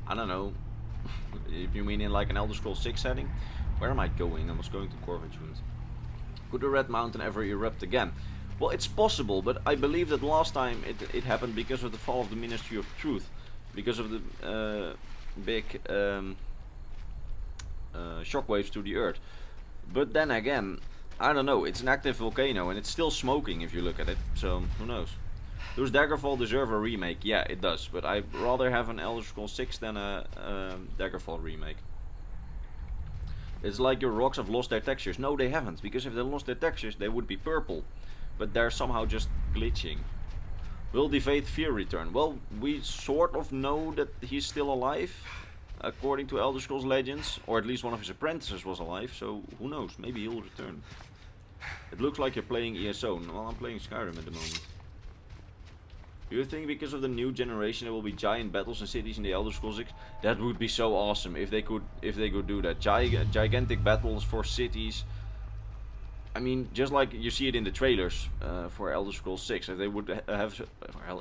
I don't know. If you mean in like an Elder Scrolls 6 setting? Where am I going? I was going to Corvin's Ruins. Could the Red Mountain ever erupt again? Well, it's possible, but I believe that last time it happened because of the fall of the Ministry of Truth. Because of the big shockwaves to the earth. But then again, I don't know, it's an active volcano and it's still smoking if you look at it, so who knows. Does Daggerfall deserve a remake? Yeah, it does, but I'd rather have an Elder Scrolls 6 than a Daggerfall remake. It's like your rocks have lost their textures. No, they haven't, because if they lost their textures, they would be purple. But they're somehow just glitching. Will the Faith Fear return? Well, we sort of know that he's still alive, according to Elder Scrolls Legends, or at least one of his apprentices was alive, so who knows, maybe he'll return. It looks like you're playing ESO. Well, I'm playing Skyrim at the moment. Do you think because of the new generation there will be giant battles in cities in the Elder Scrolls 6? That would be so awesome if they could do that. Gigantic battles for cities. I mean, just like you see it in the trailers for Elder Scrolls 6, if they would have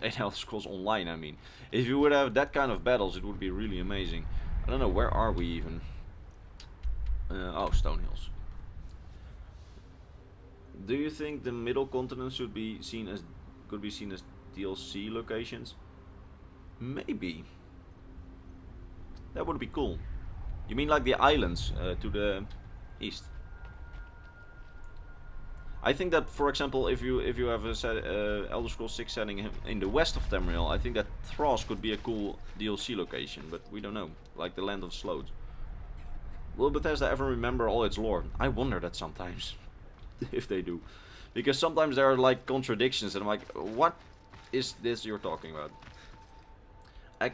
in Elder Scrolls Online, I mean, if you would have that kind of battles, it would be really amazing. I don't know, where are we even? Oh, Stonehills. Do you think the Middle Continent could be seen as DLC locations? Maybe. That would be cool. You mean like the islands to the east? I think that, for example, if you have a Elder Scrolls 6 setting in the west of Tamriel, I think that Thras could be a cool DLC location, but we don't know. Like the Land of Sloth. Will Bethesda ever remember all its lore? I wonder that sometimes. If they do. Because sometimes there are like contradictions and I'm like, what is this you're talking about?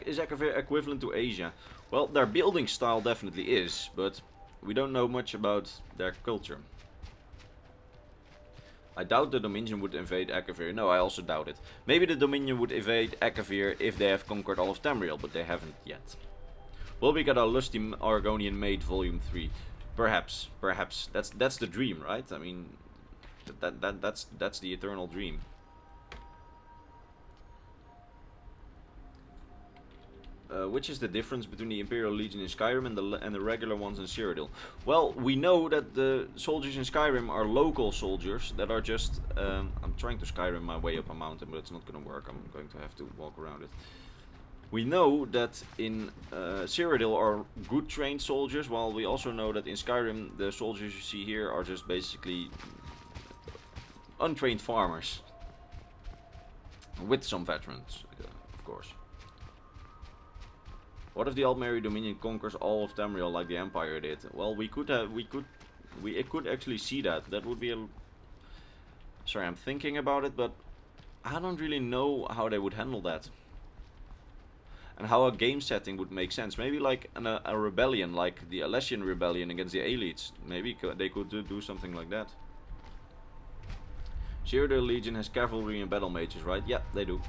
Is Akavir equivalent to Asia? Well, their building style definitely is, but we don't know much about their culture. I doubt the Dominion would invade Akavir. No, I also doubt it. Maybe the Dominion would invade Akavir if they have conquered all of Tamriel, but they haven't yet. Will we get a lusty Argonian Maid Volume 3? Perhaps, perhaps. That's the dream, right? I mean, that's the eternal dream. Which is the difference between the Imperial Legion in Skyrim and the regular ones in Cyrodiil? Well, we know that the soldiers in Skyrim are local soldiers that are just... I'm trying to Skyrim my way up a mountain, but it's not going to work. I'm going to have to walk around it. We know that in Cyrodiil are good trained soldiers, while we also know that in Skyrim the soldiers you see here are just basically untrained farmers. With some veterans, of course. What if the Altmeri Dominion conquers all of Tamriel like the Empire did? Well, it could actually see that. That would be a... Sorry, I'm thinking about it, but I don't really know how they would handle that. And how a game setting would make sense. Maybe like a rebellion, like the Alessian rebellion against the elites. Maybe they could do something like that. Cyrodiil Legion has cavalry and battle mages, right? Yeah, they do.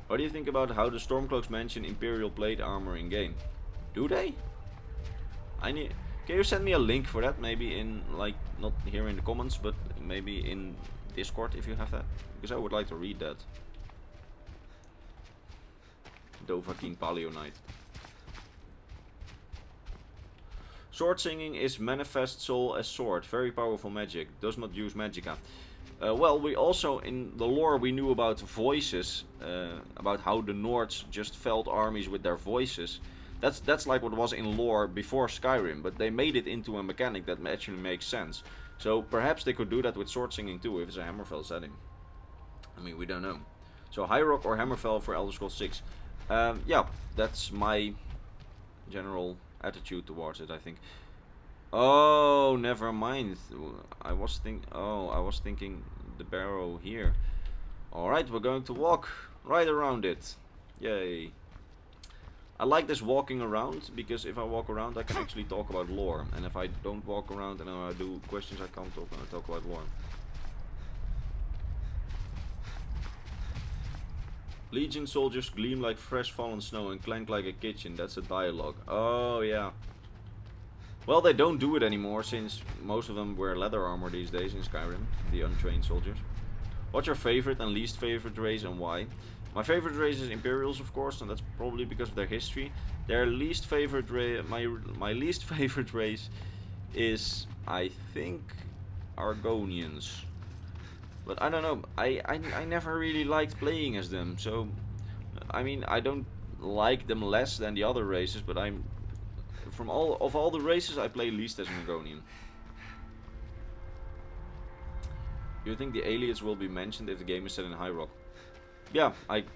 What do you think about how the Stormcloaks mention Imperial plate armor in game? Do they? Can you send me a link for that? Maybe in, like, not here in the comments, but maybe in Discord if you have that. Because I would like to read that. Dovahkiin Paleo Knight. Sword singing is manifest soul as sword. Very powerful magic. Does not use magicka. Well, we also, in the lore, we knew about voices. About how the Nords just felt armies with their voices. That's like what was in lore before Skyrim. But they made it into a mechanic that actually makes sense. So perhaps they could do that with sword singing too, if it's a Hammerfell setting. I mean, we don't know. So High Rock or Hammerfell for Elder Scrolls 6. Yeah, that's my general attitude towards it, I think. Oh, never mind. I was thinking the barrow here. Alright, we're going to walk right around it. Yay. I like this walking around, because if I walk around I can actually talk about lore. And if I don't walk around and I do questions, I can't talk about lore. Legion soldiers gleam like fresh fallen snow and clank like a kitchen. That's a dialogue. Oh, yeah. Well, they don't do it anymore, since most of them wear leather armor these days in Skyrim, the untrained soldiers. What's your favorite and least favorite race and why? My favorite race is Imperials, of course, and that's probably because of their history. Their least favorite my least favorite race is, I think, Argonians. But I don't know, I never really liked playing as them, so I mean, I don't like them less than the other races, but from all the races I play least as an Argonian. Do you think the aliens will be mentioned if the game is set in High Rock? Yeah,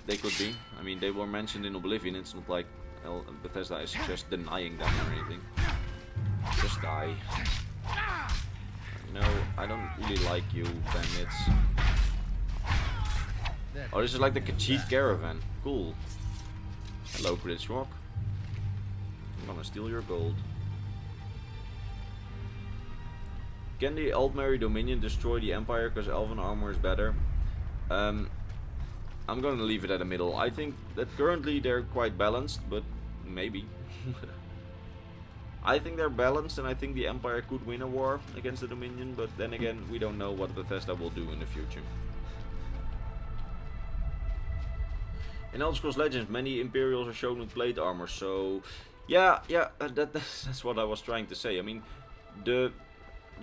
they could be. I mean, they were mentioned in Oblivion. It's not like Bethesda is just denying them or anything. Just die. No, I don't really like you, bandits. Oh, this is like the Khajiit caravan. Cool. Hello, British Rock. I'm gonna steal your gold. Can the Altmeri Dominion destroy the Empire because Elven armor is better? I'm gonna leave it at the middle. I think that currently they're quite balanced, but maybe. I think they're balanced, and I think the Empire could win a war against the Dominion, but then again, we don't know what Bethesda will do in the future. In Elder Scrolls Legends, many Imperials are shown with plate armor, so yeah, that's what I was trying to say. I mean, the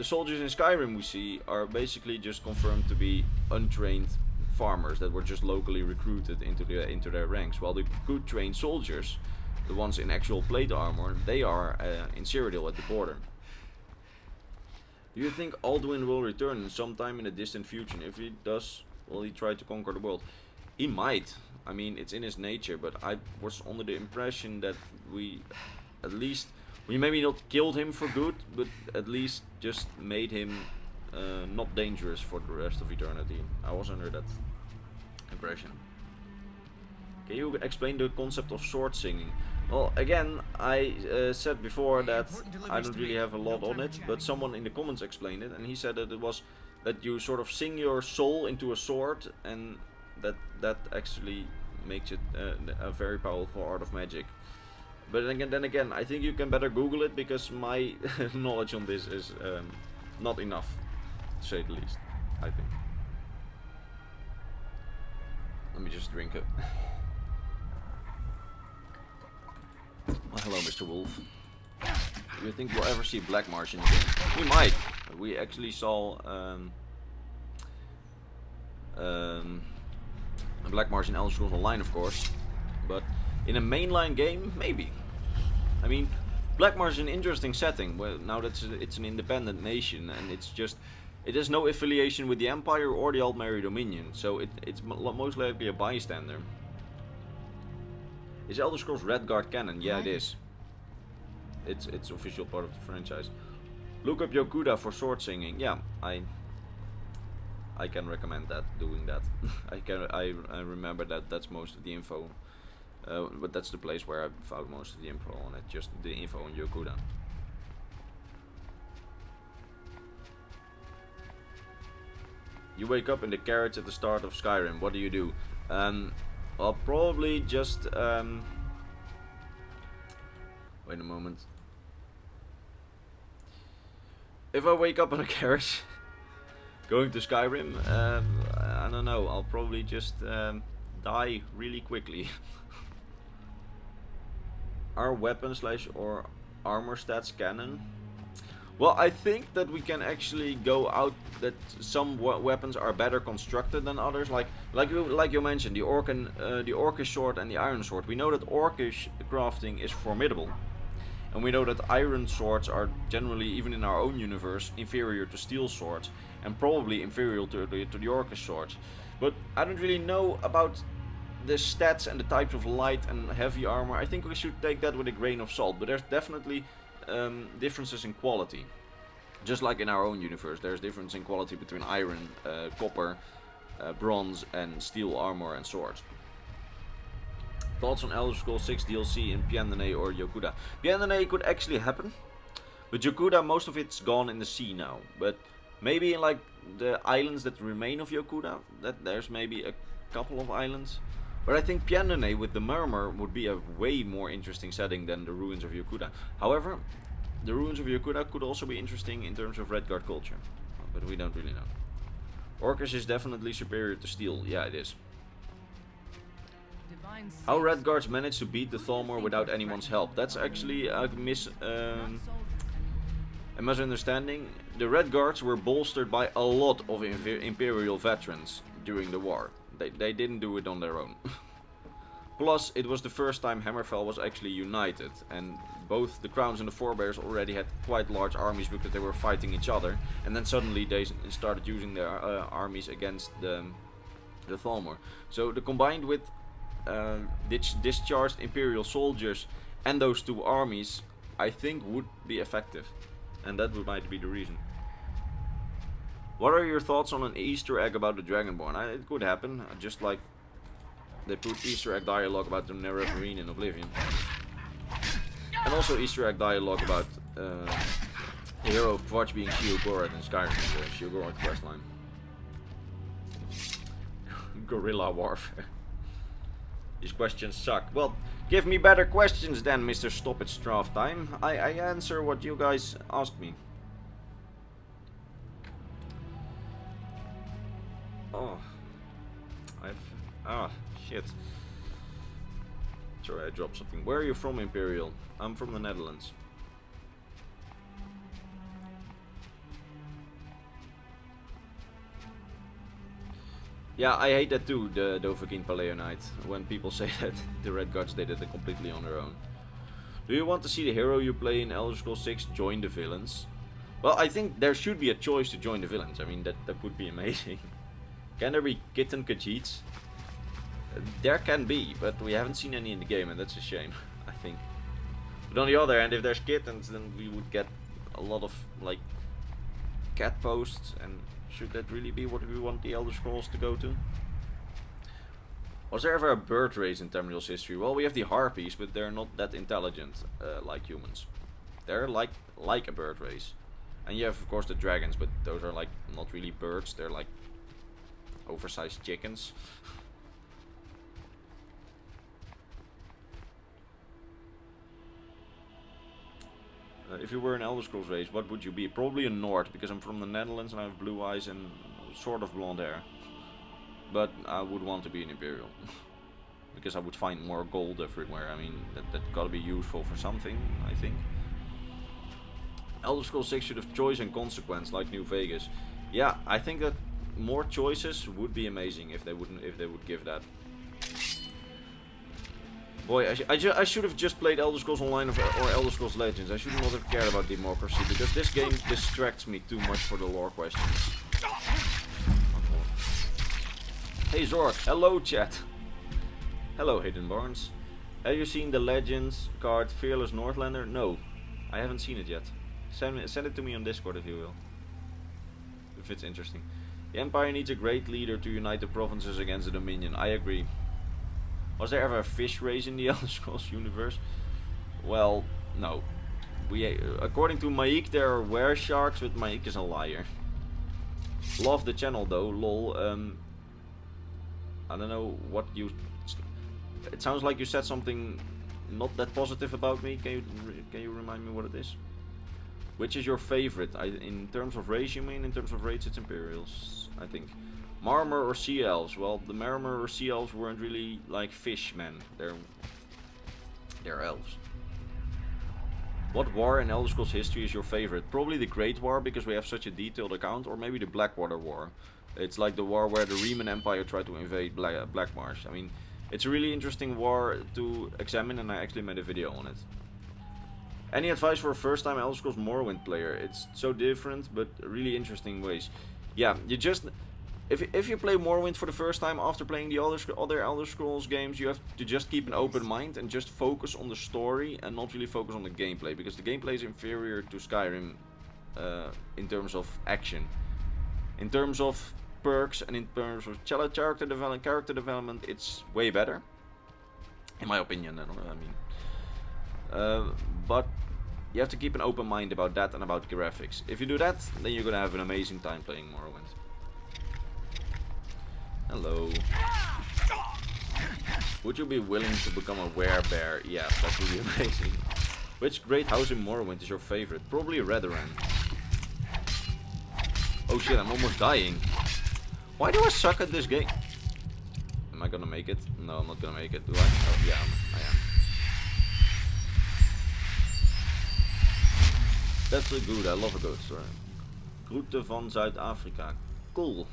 soldiers in Skyrim we see are basically just confirmed to be untrained farmers that were just locally recruited into their ranks, while the good trained soldiers, the ones in actual plate armor, they are in Cyrodiil at the border. Do you think Alduin will return sometime in the distant future? If he does, will he try to conquer the world? He might. I mean, it's in his nature, but I was under the impression that we maybe not killed him for good, but at least just made him not dangerous for the rest of eternity. I was under that impression. Can you explain the concept of sword singing? Well, again, I said before that I don't really have a lot on it, but someone in the comments explained it, and he said that it was that you sort of sing your soul into a sword, and that actually makes it a very powerful art of magic. But then again, I think you can better Google it, because my knowledge on this is not enough, to say the least, I think. Let me just drink it. Well, hello, Mr. Wolf. Do you think we'll ever see Black Marsh in the game? We might. We actually saw Black Marsh in Elder Scrolls Online, of course. But in a mainline game, maybe. I mean, Black Marsh is an interesting setting. Well, now that it's an independent nation, and it has no affiliation with the Empire or the Altmeri Dominion, so it's most likely a bystander. Is Elder Scrolls Redguard canon? Yeah, it is. It's official part of the franchise. Look up Yokuda for sword singing. Yeah, I can recommend that, doing that. I remember that that's most of the info. But that's the place where I found most of the info on it, just the info on Yokuda. You wake up in the carriage at the start of Skyrim, what do you do? I'll probably just wait a moment. If I wake up in a carriage going to Skyrim, I don't know, I'll probably just die really quickly. Are weapon slash or armor stats canon? Well, I think that we can actually go out that some weapons are better constructed than others. Like you mentioned, the orcish sword and the iron sword. We know that orcish crafting is formidable, and we know that iron swords are generally, even in our own universe, inferior to steel swords, and probably inferior to the orcish swords. But I don't really know about the stats and the types of light and heavy armor. I think we should take that with a grain of salt. But there's definitely differences in quality. Just like in our own universe, there's difference in quality between iron, copper, bronze, and steel armor and swords. Thoughts on Elder Scrolls 6 DLC in Piandene or Yokuda? Piandene could actually happen, but Yokuda, most of it's gone in the sea now. But maybe in like the islands that remain of Yokuda, that there's maybe a couple of islands. But I think Piandene with the Murmur would be a way more interesting setting than the ruins of Yokuda. However, the ruins of Yokuda could also be interesting in terms of Redguard culture, but we don't really know. Orcish is definitely superior to steel. Yeah, it is. How Redguards managed to beat the Thalmor without anyone's help? That's actually a misunderstanding. The Redguards were bolstered by a lot of Imperial veterans during the war. They didn't do it on their own. Plus, it was the first time Hammerfell was actually united, and both the Crowns and the Forebears already had quite large armies because they were fighting each other, and then suddenly they started using their armies against the Thalmor. So the combined with discharged Imperial soldiers and those two armies, I think would be effective, and that might be the reason. What are your thoughts on an Easter egg about the Dragonborn? It could happen, just like they put Easter egg dialogue about the Nerevarine in Oblivion. And also Easter egg dialogue about the hero of Kvarch being Sheogorath in Skyrim, the Sheogorath questline. Guerrilla warfare. These questions suck. Well, give me better questions then, Mr. Stop It Strafe Time. I answer what you guys asked me. Oh. Shit. Sorry, I dropped something. Where are you from, Imperial? I'm from the Netherlands. Yeah, I hate that too, the Dovahkiin Paleonite, when people say that the Redguards did it completely on their own. Do you want to see the hero you play in Elder Scrolls 6 join the villains? Well, I think there should be a choice to join the villains. I mean, that would be amazing. Can there be Kitten Khajiits? There can be, but we haven't seen any in the game, and that's a shame, I think. But on the other hand, if there's kittens, then we would get a lot of, like, cat posts, and should that really be what we want the Elder Scrolls to go to? Was there ever a bird race in Tamriel's history? Well, we have the Harpies, but they're not that intelligent like humans. They're like a bird race. And you have, of course, the dragons, but those are like not really birds. They're like oversized chickens. If you were an Elder Scrolls race, what would you be? Probably a Nord, because I'm from the Netherlands and I have blue eyes and sort of blonde hair. But I would want to be an Imperial. Because I would find more gold everywhere. I mean, that gotta be useful for something, I think. Elder Scrolls 6 should have choice and consequence, like New Vegas. Yeah, I think that more choices would be amazing if they would give that. Boy, I should have just played Elder Scrolls Online or Elder Scrolls Legends. I should not have cared about democracy, because this game distracts me too much for the lore questions. Hey Zork, hello chat. Hello Hayden Barnes. Have you seen the Legends card Fearless Northlander? No, I haven't seen it yet. Send it to me on Discord if you will. If it's interesting. The Empire needs a great leader to unite the provinces against the Dominion. I agree. Was there ever a fish race in the Elder Scrolls universe? Well, no. According to Maik, there are were sharks, but Maik is a liar. Love the channel though, lol. I don't know what you It sounds like you said something not that positive about me. Can you remind me what it is? Which is your favorite? In terms of race, you mean? In terms of race, it's Imperials, I think. Marmor or Sea Elves? Well, the Marmor or Sea Elves weren't really like fishmen. They're elves. What war in Elder Scrolls history is your favorite? Probably the Great War, because we have such a detailed account, or maybe the Blackwater War. It's like the war where the Riemann Empire tried to invade Blackmarsh. I mean, it's a really interesting war to examine, and I actually made a video on it. Any advice for a first-time Elder Scrolls Morrowind player? It's so different, but really interesting ways. Yeah, you just... If you play Morrowind for the first time after playing the other Elder Scrolls games, you have to just keep an open mind and just focus on the story and not really focus on the gameplay, because the gameplay is inferior to Skyrim in terms of action. In terms of perks and in terms of character development, it's way better, in my opinion. But you have to keep an open mind about that and about graphics. If you do that, then you're gonna have an amazing time playing Morrowind. Hello. Would you be willing to become a werebear? Yeah, that would be amazing. Which great house in Morrowind is your favorite? Probably Redoran. Oh shit, I'm almost dying. Why do I suck at this game? Am I gonna make it? No, I'm not gonna make it, do I? Oh yeah, I am. That's a good, I love a good story. Groeten van Zuid-Afrika. Cool.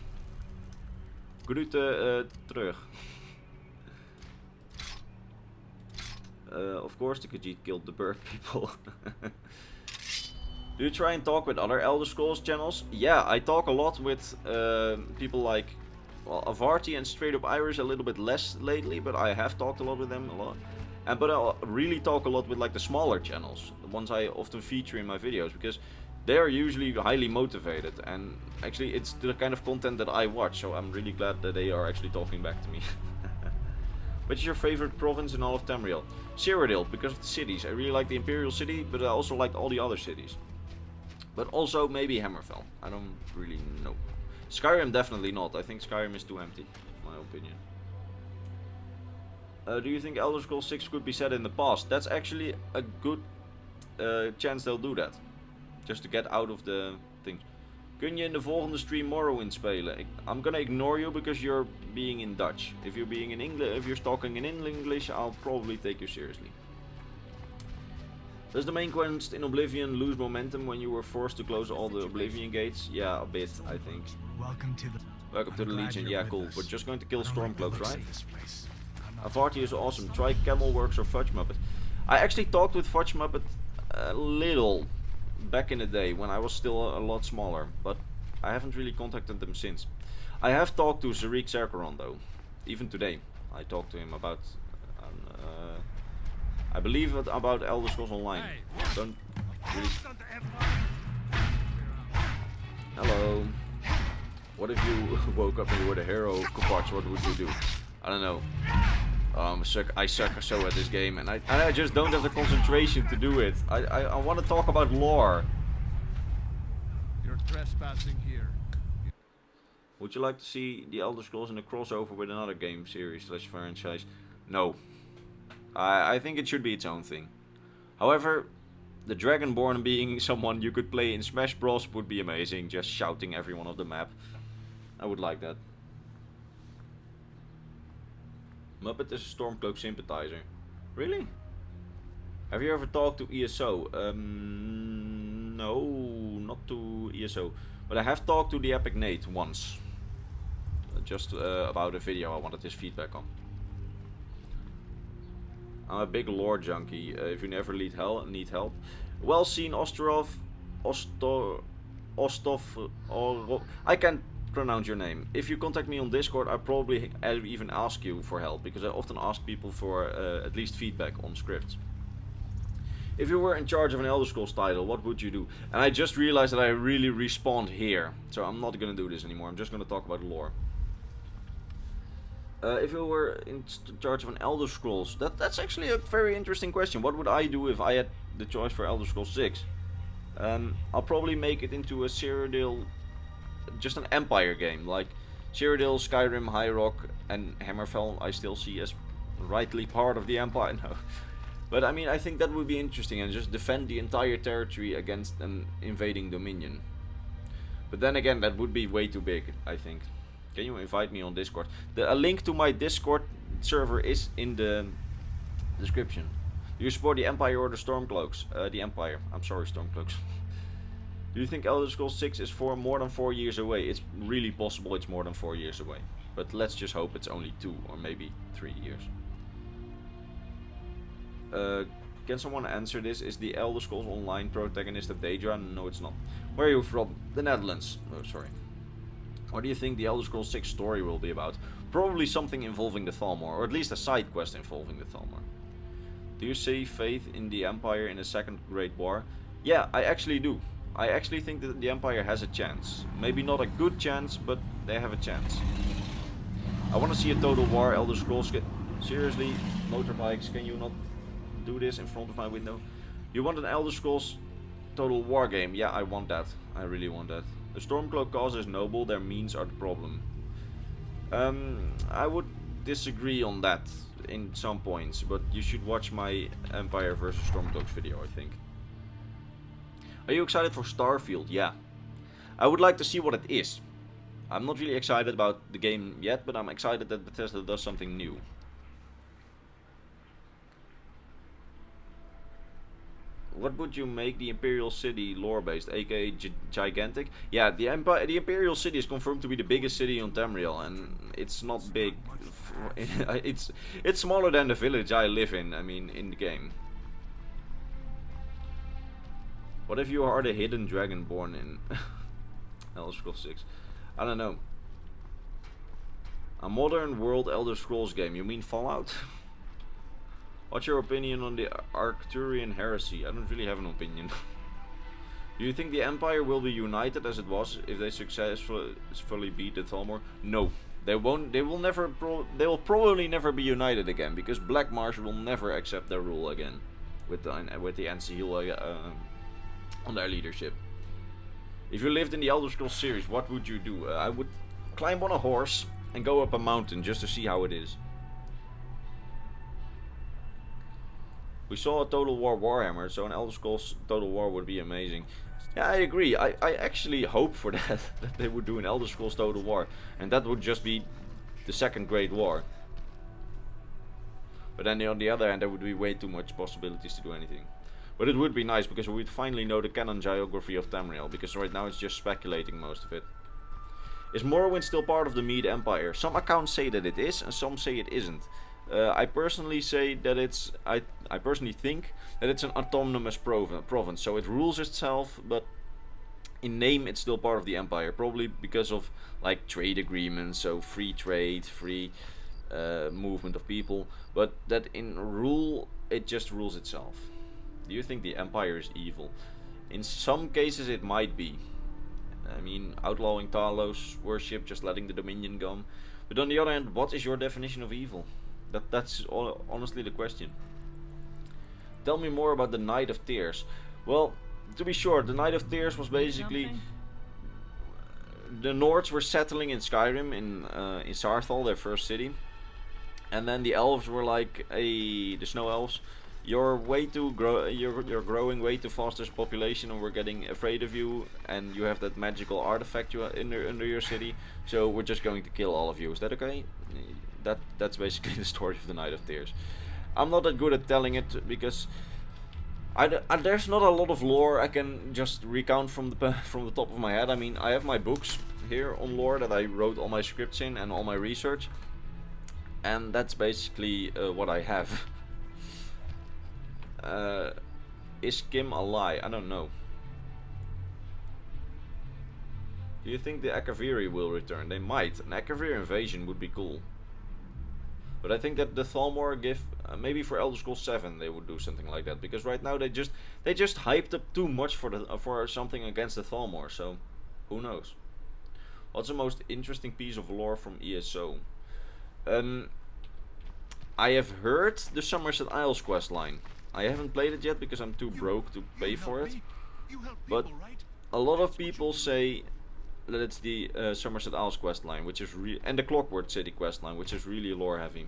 Groeten terug. Of course the Khajiit killed the bird people. Do you try and talk with other Elder Scrolls channels? Yeah, I talk a lot with people like, well, Avarti and Straight Up Irish a little bit less lately, but I have talked a lot with them a lot. But I really talk a lot with like the smaller channels, the ones I often feature in my videos, because they are usually highly motivated, and actually it's the kind of content that I watch, so I'm really glad that they are actually talking back to me. Which is your favorite province in all of Tamriel? Cyrodiil, because of the cities. I really like the Imperial City, but I also like all the other cities. But also maybe Hammerfell. I don't really know. Skyrim definitely not. I think Skyrim is too empty, in my opinion. Do you think Elder Scrolls 6 could be set in the past? That's actually a good chance they'll do that. Just to get out of the things. Kun je in de volgende stream Morrowind spelen? I'm gonna ignore you because you're being in Dutch. If you're being in English, if you're talking in English, I'll probably take you seriously. Does the main quest in Oblivion lose momentum when you were forced to close all the Oblivion gates? Yeah, a bit, I think. Welcome to the Legion. Yeah, cool. We're just going to kill Stormcloaks, right? Avarti is awesome. Try Camelworks or Fudge Muppet. I actually talked with Fudge Muppet a little back in the day when I was still a lot smaller, but I haven't really contacted them since. I have talked to Zarik Serkeron though. Even today, I talked to him about, I believe about Elder Scrolls Online. Don't really... Hello. What if you woke up and you were the hero of Kovacs? What would you do? I don't know. I suck so at this game, and I just don't have the concentration to do it. I want to talk about lore. You're trespassing here. Would you like to see the Elder Scrolls in a crossover with another game series / franchise? No. I think it should be its own thing. However, the Dragonborn being someone you could play in Smash Bros would be amazing, just shouting everyone off the map. I would like that. Muppet is a Stormcloak sympathizer. Really? Have you ever talked to ESO? No, not to ESO. But I have talked to the Epic Nate once. Just about a video I wanted his feedback on. I'm a big lore junkie. If you never need help. Well seen, Ostrov. I can't pronounce your name. If you contact me on Discord, I'll probably even ask you for help, because I often ask people for at least feedback on scripts. If you were in charge of an Elder Scrolls title, what would you do? And I just realized that I really respawned here, so I'm not gonna do this anymore. I'm just gonna talk about lore. If you were in charge of an Elder Scrolls, that's actually a very interesting question. What would I do if I had the choice for Elder Scrolls 6? I'll probably make it into a Cyrodiil, just an Empire game, like Cyrodiil, Skyrim, High Rock, and Hammerfell I still see as rightly part of the Empire. No. But I mean, I think that would be interesting, and just defend the entire territory against an invading Dominion. But then again, that would be way too big, I think. Can you invite me on Discord? A link to my Discord server is in the description. Do you support the Empire or the Stormcloaks? The Empire. I'm sorry, Stormcloaks. Do you think Elder Scrolls 6 is more than 4 years away? It's really possible it's more than 4 years away. But let's just hope it's only 2 or maybe 3 years. Can someone answer this? Is the Elder Scrolls Online protagonist of Daedra? No, it's not. Where are you from? The Netherlands. Oh, sorry. What do you think the Elder Scrolls 6 story will be about? Probably something involving the Thalmor, or at least a side quest involving the Thalmor. Do you see faith in the Empire in the Second Great War? Yeah, I actually do. I actually think that the Empire has a chance. Maybe not a good chance, but they have a chance. I want to see a Total War Elder Scrolls. Seriously, motorbikes, can you not do this in front of my window? You want an Elder Scrolls Total War game? Yeah, I want that. I really want that. The Stormcloak cause is noble, their means are the problem. I would disagree on that in some points, but you should watch my Empire versus Stormcloaks video, I think. Are you excited for Starfield? Yeah. I would like to see what it is. I'm not really excited about the game yet, but I'm excited that Bethesda does something new. What would you make the Imperial City lore based, aka gigantic? Yeah, the Imperial City is confirmed to be the biggest city on Tamriel, and it's not big. It's smaller than the village I live in. I mean, in the game. What if you are the hidden dragon born in Elder Scrolls 6? I don't know. A modern world Elder Scrolls game. You mean Fallout? What's your opinion on the Arcturian heresy? I don't really have an opinion. Do you think the Empire will be united as it was if they successfully beat the Thalmor? No, they won't. They will never. They will probably never be united again because Black Marsh will never accept their rule again, with the Ancihil on their leadership. If you lived in the Elder Scrolls series, what would you do? I would climb on a horse and go up a mountain just to see how it is. We saw a Total War Warhammer, so an Elder Scrolls Total War would be amazing. Yeah, I agree. I actually hope for that, that they would do an Elder Scrolls Total War. And that would just be the Second Great War. But then on the other hand, there would be way too much possibilities to do anything. But it would be nice, because we would finally know the canon geography of Tamriel, because right now it's just speculating most of it. Is Morrowind still part of the Mead Empire? Some accounts say that it is, and some say it isn't. I personally say that it's. I personally think that it's an autonomous province, so it rules itself, but in name it's still part of the Empire, probably because of like trade agreements, so free trade, free movement of people, but that in rule it just rules itself. Do you think the Empire is evil? In some cases it might be. I mean, outlawing Talos worship, just letting the Dominion go. But on the other hand, what is your definition of evil? That's honestly the question. Tell me more about the Night of Tears. Well, to be short, the Night of Tears was basically the Nords were settling in Skyrim, in Sarthal, their first city, and then the elves were like, "Hey, the snow elves, you're growing way too fast as a population, and we're getting afraid of you, and you have that magical artifact under your city, so we're just going to kill all of you. Is that okay?" That's basically the story of the Night of Tears. I'm not that good at telling it because there's not a lot of lore I can just recount from the top of my head. I mean, I have my books here on lore that I wrote all my scripts in and all my research, and that's basically what I have. Is Kim a lie? I don't know. Do you think the Akaviri will return? They might. An Akaviri invasion would be cool. But I think that the Thalmor maybe for Elder Scrolls 7 they would do something like that, because right now they just hyped up too much for something against the Thalmor. So who knows? What's the most interesting piece of lore from ESO? I have heard the Somerset Isles questline. I haven't played it yet because I'm too broke to pay for it. But a lot of people say that it's the Somerset Isles questline, which is and the Clockwork City questline, which is really lore heavy.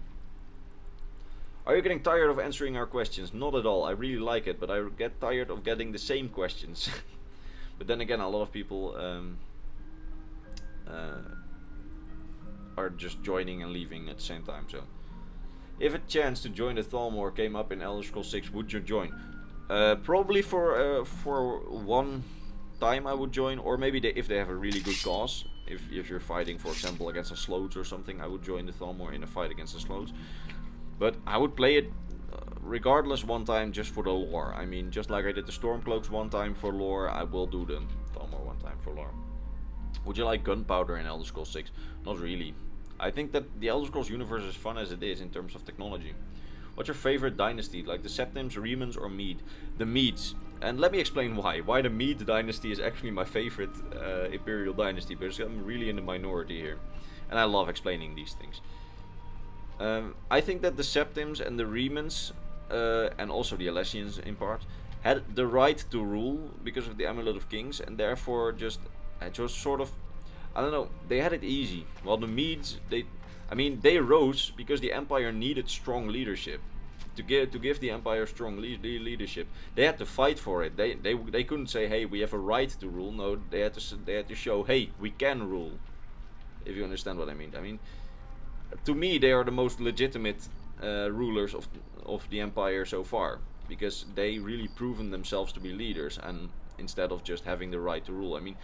Are you getting tired of answering our questions? Not at all. I really like it, but I get tired of getting the same questions. But then again, a lot of people are just joining and leaving at the same time. So, if a chance to join the Thalmor came up in Elder Scrolls 6, would you join? Probably for one time I would join, or maybe if they have a really good cause. If you're fighting, for example, against the Sloats or something, I would join the Thalmor in a fight against the Sloats. But I would play it regardless one time just for the lore. I mean, just like I did the Stormcloaks one time for lore, I will do the Thalmor one time for lore. Would you like gunpowder in Elder Scrolls 6? Not really. I think that the Elder Scrolls universe is as fun as it is in terms of technology. What's your favorite dynasty? Like the Septims, Remans, or Mead? The Meads. And let me explain why. Why the Mead dynasty is actually my favorite Imperial dynasty, because I'm really in the minority here. And I love explaining these things. I think that the Septims and the Remans, and also the Alessians in part, had the right to rule because of the Amulet of Kings, and therefore just sort of, I don't know, they had it easy. While the Meads, they rose because the Empire needed strong leadership. To give the Empire strong leadership, they had to fight for it. They couldn't say, hey, we have a right to rule. No, they had to show, hey, we can rule. If you understand what I mean. I mean, to me, they are the most legitimate rulers of the Empire so far, because they really proven themselves to be leaders, and instead of just having the right to rule. I mean,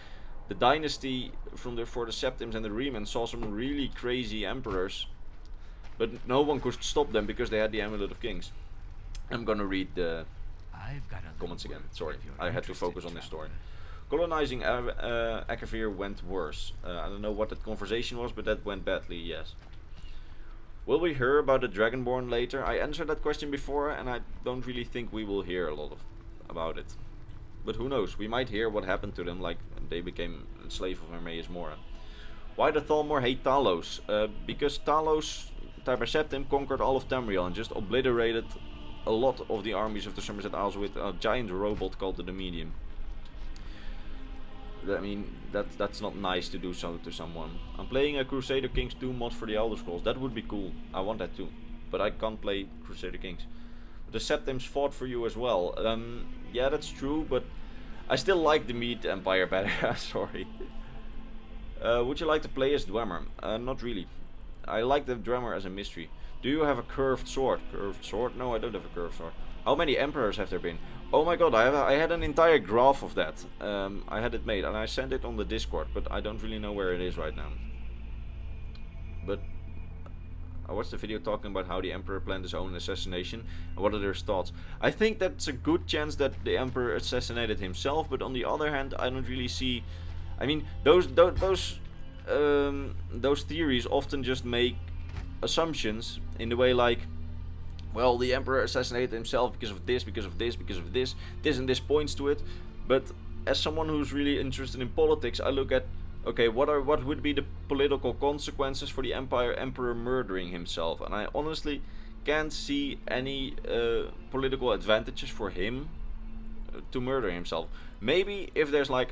the dynasty for the Septims and the Remans saw some really crazy emperors, but no one could stop them because they had the Amulet of Kings. I'm gonna read the comments again. Sorry, I had to focus on this story. Colonizing Akavir went worse. I don't know what that conversation was, but that went badly, yes. Will we hear about the Dragonborn later? I answered that question before, and I don't really think we will hear a lot about it. But who knows, we might hear what happened to them, like they became a slave of Hermaeus Mora. Why the Thalmor hate Talos? Because Talos, Tiber Septim, conquered all of Tamriel and just obliterated a lot of the armies of the Somerset Isles with a giant robot called the Medium. I mean, that's not nice to do so to someone. I'm playing a Crusader Kings 2 mod for the Elder Scrolls. That would be cool. I want that too. But I can't play Crusader Kings. The Septims fought for you as well. Yeah, that's true, but I still like the Mead Empire better. Sorry. Would you like to play as Dwemer? Not really. I like the Dwemer as a mystery. Do you have a curved sword? Curved sword? No, I don't have a curved sword. How many emperors have there been? Oh my god, I had an entire graph of that. I had it made and I sent it on the Discord, but I don't really know where it is right now. But I watched the video talking about how the Emperor planned his own assassination and what are their thoughts. I think that's a good chance that the Emperor assassinated himself, but on the other hand, I don't really see. I mean, those theories often just make assumptions in the way like, well, the Emperor assassinated himself because of this, because of this, because of this. This and this points to it. But as someone who's really interested in politics, I look at, okay, what would be the political consequences for the Emperor murdering himself? And I honestly can't see any political advantages for him to murder himself. Maybe if there's like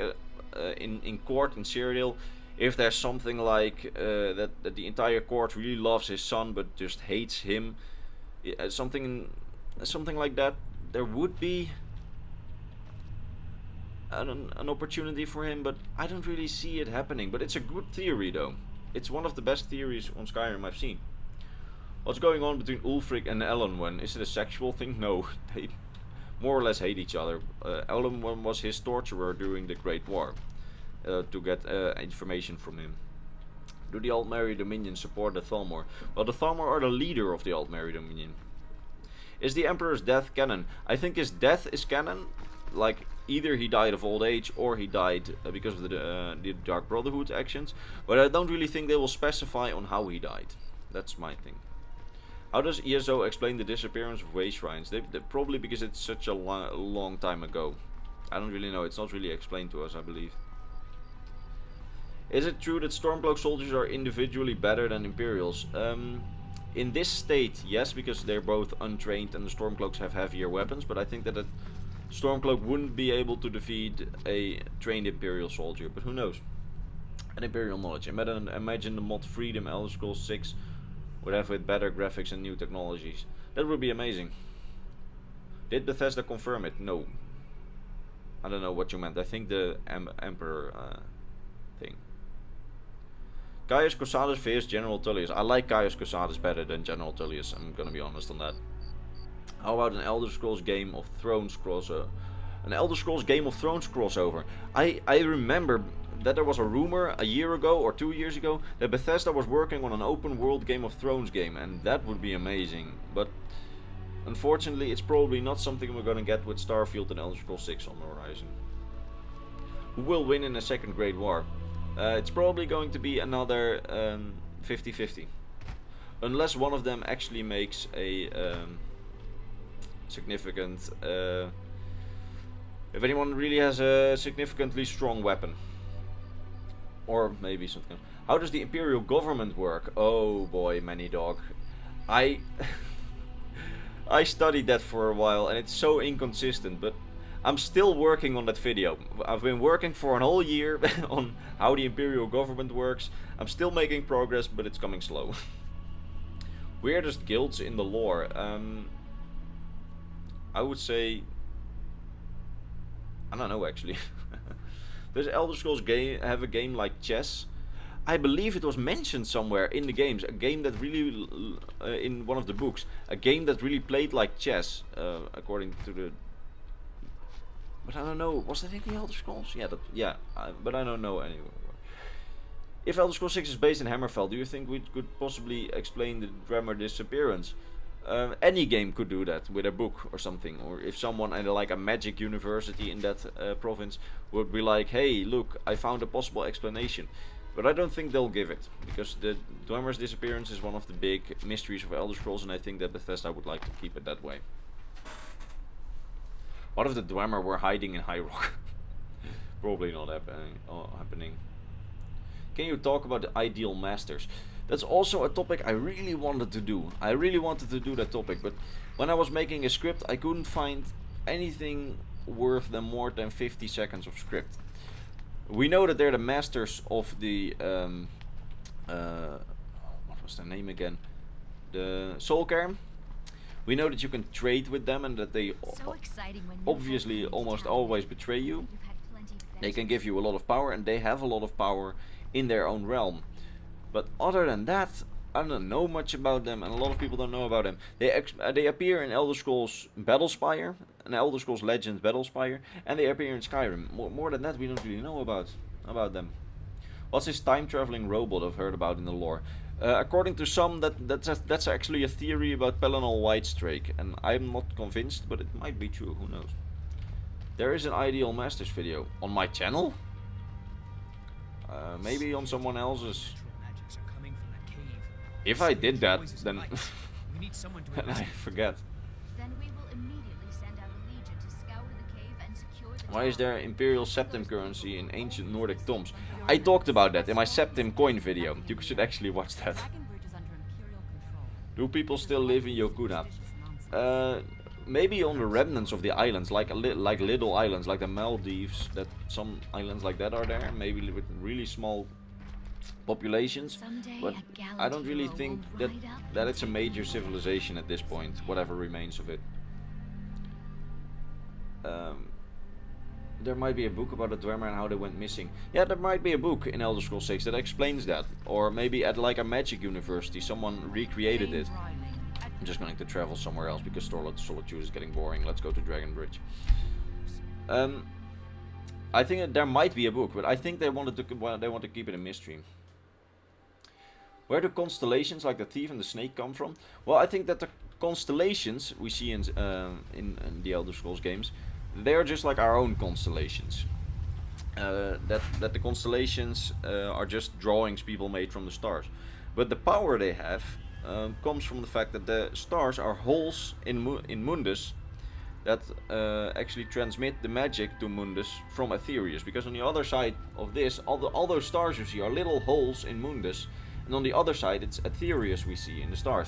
in court in Cyrodiil, if there's something like that the entire court really loves his son but just hates him. Something like that, there would be an opportunity for him, but I don't really see it happening. But it's a good theory though. It's one of the best theories on Skyrim I've seen. What's going on between Ulfric and Elenwen? Is it a sexual thing? No, they more or less hate each other. Elenwen was his torturer during the Great War to get information from him. Do the Altmerry Dominion support the Thalmor? Well, the Thalmor are the leader of the Altmerry Dominion. Is the Emperor's death canon? I think his death is canon. Like, either he died of old age or he died because of the Dark Brotherhood actions. But I don't really think they will specify on how he died. That's my thing. How does ESO explain the disappearance of way shrines? They probably because it's such a long time ago. I don't really know. It's not really explained to us, I believe. Is it true that Stormcloak soldiers are individually better than Imperials? In this state, yes, because they're both untrained and the Stormcloaks have heavier weapons, but I think that a Stormcloak wouldn't be able to defeat a trained Imperial soldier, but who knows? An Imperial knowledge. Imagine the mod Freedom Elder Scrolls 6 would have with better graphics and new technologies. That would be amazing. Did Bethesda confirm it? No. I don't know what you meant. I think the Emperor thing. Gaius Cosades vs General Tullius. I like Gaius Cosades better than General Tullius. I'm gonna be honest on that. How about an Elder Scrolls Game of Thrones crossover? An Elder Scrolls Game of Thrones crossover. I remember that there was a rumor a year ago or 2 years ago that Bethesda was working on an open world Game of Thrones game, and that would be amazing. But unfortunately, it's probably not something we're gonna get with Starfield and Elder Scrolls 6 on the horizon. Who will win in a second Great War? It's probably going to be another 50-50. Unless one of them actually makes a significant... if anyone really has a significantly strong weapon. Or maybe something. How does the Imperial government work? Oh boy, Manny Dog. I studied that for a while and it's so inconsistent, but I'm still working on that video. I've been working for a whole year on how the Imperial government works. I'm still making progress, but it's coming slow. Weirdest guilds in the lore. I would say... I don't know actually. Does Elder Scrolls have a game like chess? I believe it was mentioned somewhere in the games. A game that really... in one of the books. A game that really played like chess. According to the... But I don't know. Was that in the Elder Scrolls? Yeah, but I don't know anyway. If Elder Scrolls 6 is based in Hammerfell, do you think we could possibly explain the Dwemer disappearance? Any game could do that with a book or something. Or if someone at like a magic university in that province would be like, hey, look, I found a possible explanation. But I don't think they'll give it. Because the Dwemer's disappearance is one of the big mysteries of Elder Scrolls, and I think that Bethesda would like to keep it that way. What if the Dwemer were hiding in High Rock? Probably not happening. Can you talk about the ideal masters? That's also a topic I really wanted to do. I really wanted to do that topic, but when I was making a script, I couldn't find anything worth than more than 50 seconds of script. We know that they're the masters of the... what was their name again? The Soul Care. We know that you can trade with them and that they obviously almost always betray you. They can give you a lot of power and they have a lot of power in their own realm. But other than that, I don't know much about them and a lot of people don't know about them. They appear in Elder Scrolls Battlespire, and Elder Scrolls Legends Battlespire, and they appear in Skyrim. More than that we don't really know about them. What's this time traveling robot I've heard about in the lore? According to some, that's actually a theory about Pelennor Whitestrake, and I'm not convinced, but it might be true, who knows. There is an Ideal Masters video on my channel? Maybe on someone else's. If I did that, then I forget. Then we will immediately send out a legion to scour the cave and secure the Why is there Imperial Septim currency in ancient Nordic tombs? I talked about that in my Septim coin video. You should actually watch that. Do people still live in Yokuna? Maybe on the remnants of the islands, like little islands, like the Maldives. That some islands like that are there. Maybe with really small populations, but I don't really think that it's a major civilization at this point, whatever remains of it. There might be a book about the Dwemer and how they went missing. Yeah, there might be a book in Elder Scrolls 6 that explains that, or maybe at like a magic university someone recreated it. I'm just going to travel somewhere else because Solitude is getting boring. Let's go to Dragon Bridge. I think that there might be a book, but I think they want to keep it a mystery. Where do constellations like the Thief and the Snake come from? Well, I think that the constellations we see in the Elder Scrolls games, they're just like our own constellations. That the constellations are just drawings people made from the stars. But the power they have comes from the fact that the stars are holes in Mundus that actually transmit the magic to Mundus from Aetherius. Because on the other side of this, all those stars you see are little holes in Mundus. And on the other side, it's Aetherius we see in the stars.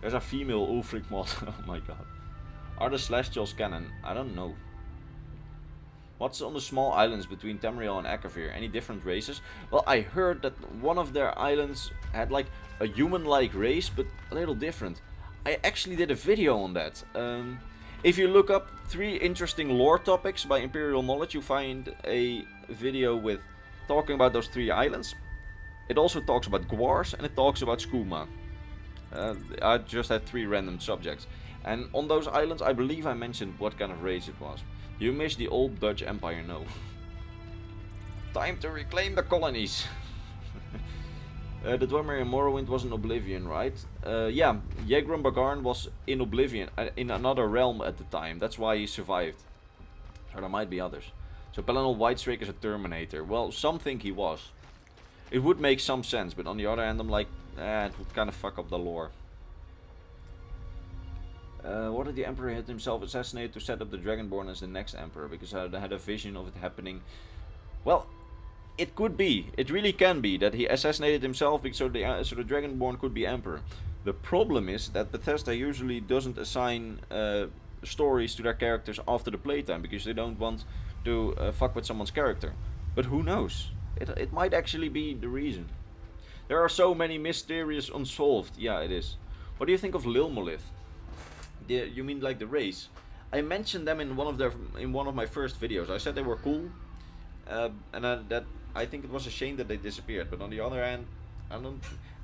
There's a female Ulfric mod. Oh my god. Are the Celestials canon? I don't know. What's on the small islands between Tamriel and Akavir? Any different races? Well, I heard that one of their islands had like a human-like race, but a little different. I actually did a video on that. If you look up 3 interesting lore topics by Imperial Knowledge, you find a video with talking about those 3 islands. It also talks about Gwars and it talks about Skooma. I just had 3 random subjects. And on those islands, I believe I mentioned what kind of race it was. Do you miss the old Dutch Empire? No. Time to reclaim the colonies. The Dwemer in Morrowind was in Oblivion, right? Yeah, Yegron Bagarn was in Oblivion, in another realm at the time. That's why he survived. Or there might be others. So Pelennor Whitestrake is a Terminator. Well, some think he was. It would make some sense, but on the other hand, I'm like, it would kind of fuck up the lore. What did the Emperor hit himself assassinated to set up the Dragonborn as the next Emperor? Because I had a vision of it happening. Well, it could be. It really can be that he assassinated himself so the Dragonborn could be Emperor. The problem is that Bethesda usually doesn't assign stories to their characters after the playtime because they don't want to fuck with someone's character. But who knows? It might actually be the reason. There are so many mysteries unsolved. Yeah, it is. What do you think of Lilmolith? You mean like the race? I mentioned them in one of my first videos. I said they were cool, that I think it was a shame that they disappeared. But on the other hand,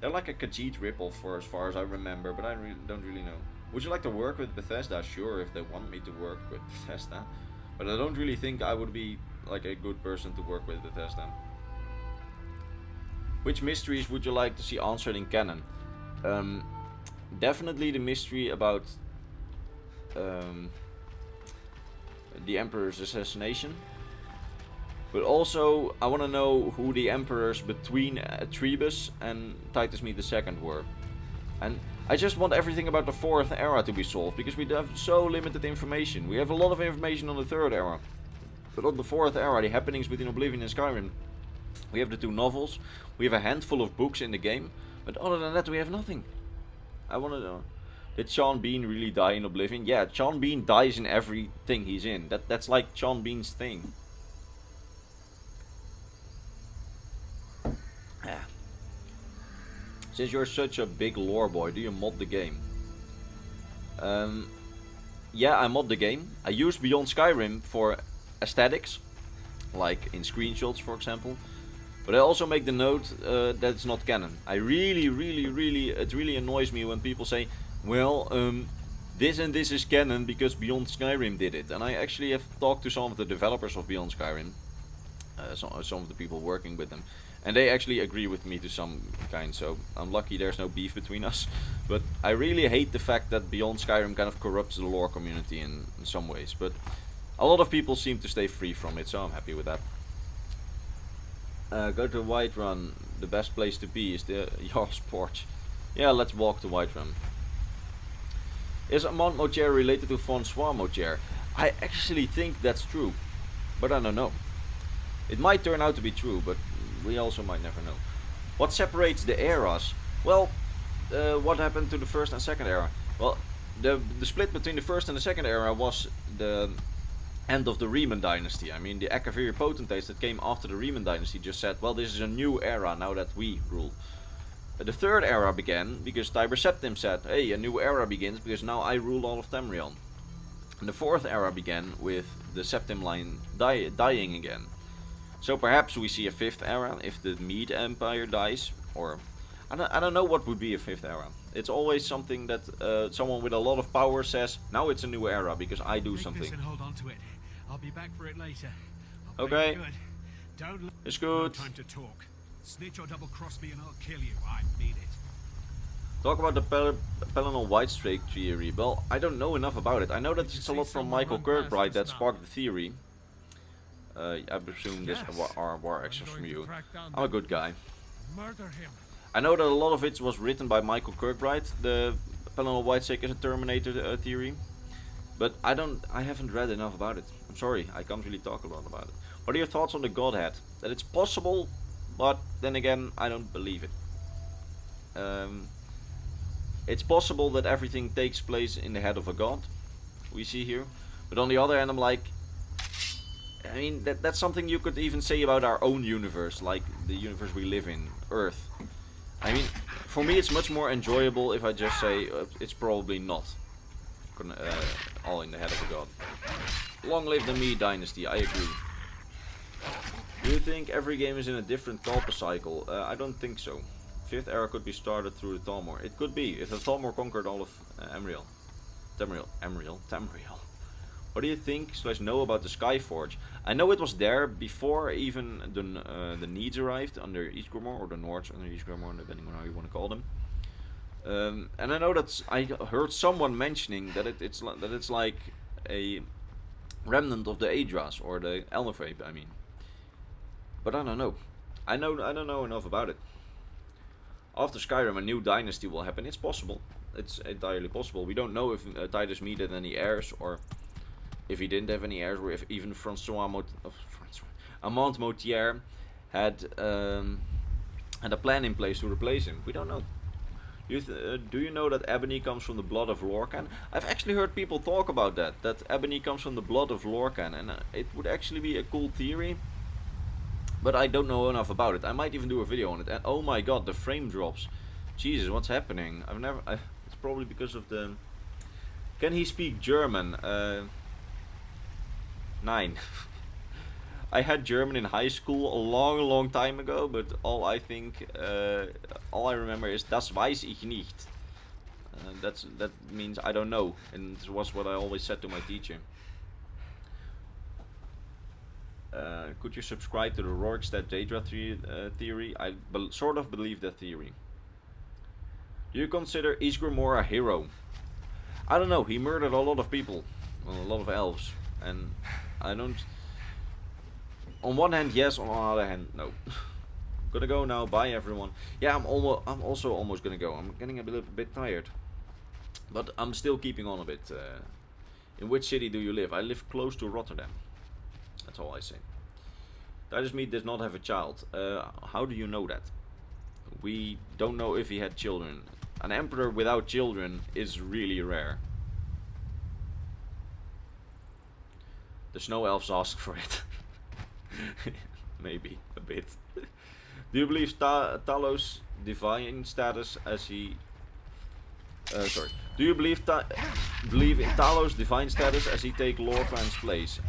they're like a Khajiit ripoff for as far as I remember. But I don't really know. Would you like to work with Bethesda? Sure, if they want me to work with Bethesda. But I don't really think I would be like a good person to work with Bethesda. Which mysteries would you like to see answered in canon? Definitely the mystery about the Emperor's assassination. But also, I want to know who the emperors between Trebus and Titus Mead II were. And I just want everything about the 4th era to be solved, because we have so limited information. We have a lot of information on the 3rd era. But on the 4th era, the happenings between Oblivion and Skyrim, we have the 2 novels, we have a handful of books in the game, but other than that we have nothing. I want to know, did Sean Bean really die in Oblivion? Yeah, Sean Bean dies in everything he's in. That's like Sean Bean's thing. Yeah. Since you're such a big lore boy, do you mod the game? Yeah, I mod the game. I use Beyond Skyrim for aesthetics, like in screenshots for example. But I also make the note that it's not canon. It really annoys me when people say, well, this and this is canon because Beyond Skyrim did it. And I actually have talked to some of the developers of Beyond Skyrim, some of the people working with them, and they actually agree with me to some kind, so I'm lucky there's no beef between us. But I really hate the fact that Beyond Skyrim kind of corrupts the lore community in some ways. But a lot of people seem to stay free from it, so I'm happy with that. Go to Whiterun. The best place to be is the Jarl's Porch. Yeah, let's walk to Whiterun. Is Amant Mocher related to Francois Mocher? I actually think that's true, but I don't know. It might turn out to be true, but we also might never know. What separates the eras? Well, what happened to the 1st and 2nd era? Well, the split between the 1st and the 2nd era was the end of the Riemann dynasty. I mean, the Akaviri potentates that came after the Riemann dynasty just said, well, this is a new era now that we rule. The 3rd era began because Tiber Septim said, hey, a new era begins because now I rule all of Tamriel. And the 4th era began with the Septim line dying again. So perhaps we see a 5th era if the Mead Empire dies, or I don't know what would be a 5th era. It's always something that someone with a lot of power says, now it's a new era because I do something. Hold on to it. I'll be back for it later. Okay. Good. Don't it's good. Time to talk. Snitch or double cross me and I'll kill you. I mean it. Talk about the Pelennor Whitestrake theory. Well, I don't know enough about it. I know that it's a lot from Michael Kirkbride that sparked the theory. I presume this are war extras from you. I'm a good guy. Murder him. I know that a lot of it was written by Michael Kirkbride, the Pelennor Whitestrake is a Terminator theory. But I haven't read enough about it. I'm sorry, I can't really talk a lot about it. What are your thoughts on the Godhead? That it's possible, but then again, I don't believe it. It's possible that everything takes place in the head of a god, we see here. But on the other hand, I'm like, I mean, that's something you could even say about our own universe, like the universe we live in, Earth. I mean, For me, it's much more enjoyable if I just say it's probably not. All in the head of a god. Long live the Me Dynasty, I agree. Do you think every game is in a different Talpa cycle? I don't think so. 5th era could be started through the Talmor. It could be, if the Talmor conquered all of Tamriel. Tamriel. What do you think / know about the Skyforge? I know it was there before even the Needs arrived under Eastgrimor, or the Nords under Eastgrimor, depending on how you want to call them. And I know that I heard someone mentioning that it's like a remnant of the Aedras, or the Elnathrave, I mean. But I don't know. I don't know enough about it. After Skyrim, a new dynasty will happen. It's possible. It's entirely possible. We don't know if Titus Mede had any heirs, or if he didn't have any heirs, or if even Amand Motier had a plan in place to replace him. We don't know. Do you know that Ebony comes from the blood of Lorcan? I've actually heard people talk about that. That Ebony comes from the blood of Lorcan, and it would actually be a cool theory. But I don't know enough about it. I might even do a video on it. And oh my god, the frame drops. Jesus, what's happening? It's probably because of the... Can he speak German? 9. I had German in high school a long time ago, but all I remember is Das weiß ich nicht. That means I don't know, and it was what I always said to my teacher. Could you subscribe to the Rorikstead Daedra theory? I sort of believe that theory. Do you consider Ysgramor a hero? I don't know, he murdered a lot of people, a lot of elves, and I don't... On one hand yes, on the other hand no. Gonna go now, bye everyone. Yeah, I'm also almost gonna go. I'm getting a little bit tired, but I'm still keeping on a bit. In which city do you live? I live close to Rotterdam. That's all I say. Titus Mede does not have a child. How do you know that? We don't know if he had children. An emperor without children is really rare. The snow elves ask for it. Maybe a bit. Do you believe Talos' divine status as he... Do you believe in Talos' divine status as he take Lorcan's place?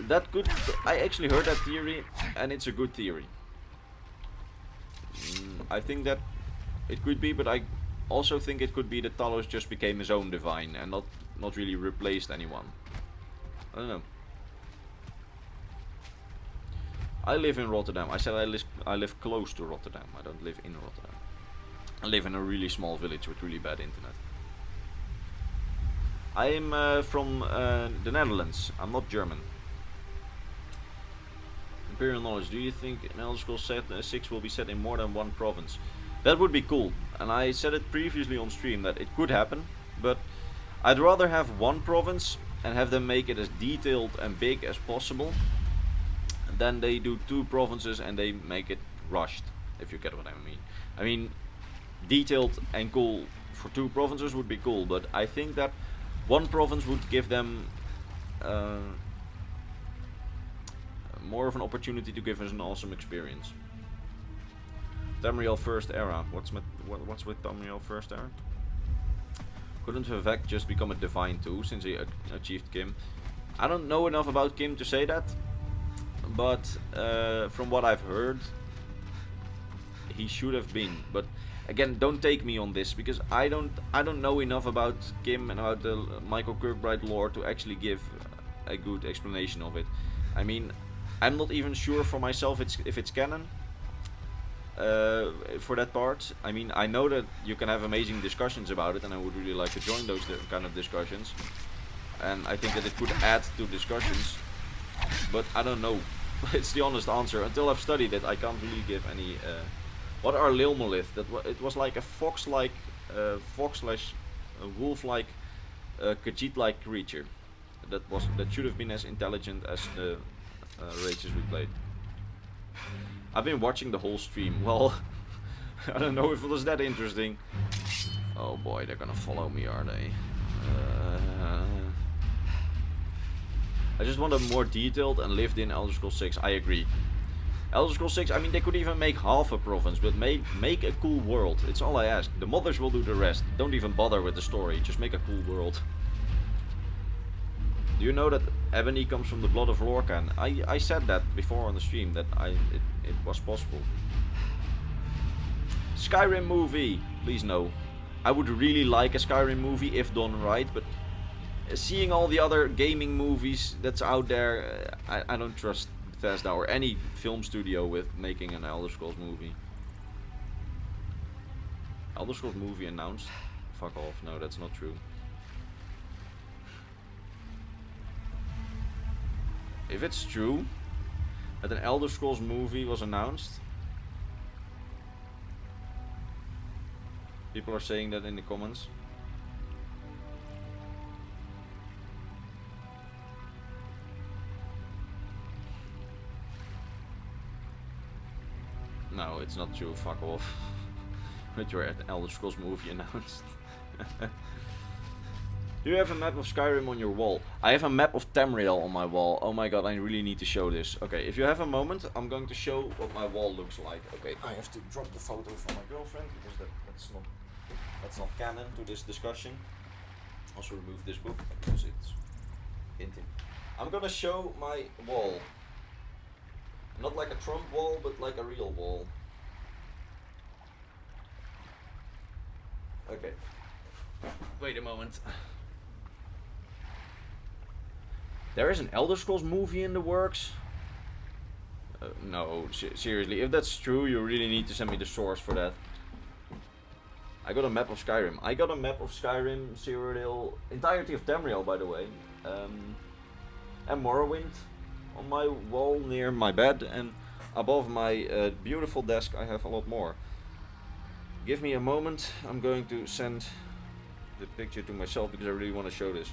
That could... I actually heard that theory, and it's a good theory. I think that it could be, but I also think it could be that Talos just became his own divine and not really replaced anyone. I don't know. I live in Rotterdam. I said I live close to Rotterdam. I don't live in Rotterdam. I live in a really small village with really bad internet. I am from the Netherlands. I'm not German. Imperial knowledge. Do you think an Elder Scrolls 6 will be set in more than one province? That would be cool. And I said it previously on stream that it could happen. But I'd rather have one province and have them make it as detailed and big as possible. Then they do 2 provinces and they make it rushed, if you get what I mean. I mean, detailed and cool for 2 provinces would be cool, but I think that one province would give them more of an opportunity to give us an awesome experience. Tamriel First Era. What's with Tamriel First Era? Couldn't Vivek just become a divine too, since he achieved Kim? I don't know enough about Kim to say that. But from what I've heard, he should have been. But again, don't take me on this because I don't know enough about Kim and about the Michael Kirkbride lore to actually give a good explanation of it. I mean, I'm not even sure for myself if it's canon for that part. I mean, I know that you can have amazing discussions about it, and I would really like to join those kind of discussions. And I think that it could add to discussions. But I don't know. It's the honest answer. Until I've studied it, I can't really give any... What are Lilmolith? It was like a fox-like, wolf-like, Khajiit-like creature. That should have been as intelligent as the races we played. I've been watching the whole stream. Well, I don't know if it was that interesting. Oh boy, they're gonna follow me, are they? I just want a more detailed and lived-in Elder Scrolls 6. I agree. Elder Scrolls 6, I mean, they could even make half a province, but make a cool world. It's all I ask. The modders will do the rest. Don't even bother with the story. Just make a cool world. Do you know that Ebony comes from the blood of Lorcan? I said that before on the stream, that it was possible. Skyrim movie, please no. I would really like a Skyrim movie if done right, but seeing all the other gaming movies that's out there, I don't trust Bethesda or any film studio with making an Elder Scrolls movie. Elder Scrolls movie announced? Fuck off, no, that's not true. If it's true that an Elder Scrolls movie was announced, people are saying that in the comments. No, it's not true, fuck off. But you're at the Elder Scrolls movie announced. Do you have a map of Skyrim on your wall? I have a map of Tamriel on my wall. Oh my god, I really need to show this. Okay, if you have a moment, I'm going to show what my wall looks like. Okay, I have to drop the photo from my girlfriend because that's not canon to this discussion. Also remove this book because it's hinting. I'm gonna show my wall. Not like a Trump wall, but like a real wall. Okay. Wait a moment. There is an Elder Scrolls movie in the works? No, seriously, if that's true, you really need to send me the source for that. I got a map of Skyrim. I got a map of Skyrim, Cyrodiil, entirety of Tamriel, by the way. And Morrowind on my wall near my bed, and above my beautiful desk I have a lot more. Give me a moment, I'm going to send the picture to myself because I really want to show this.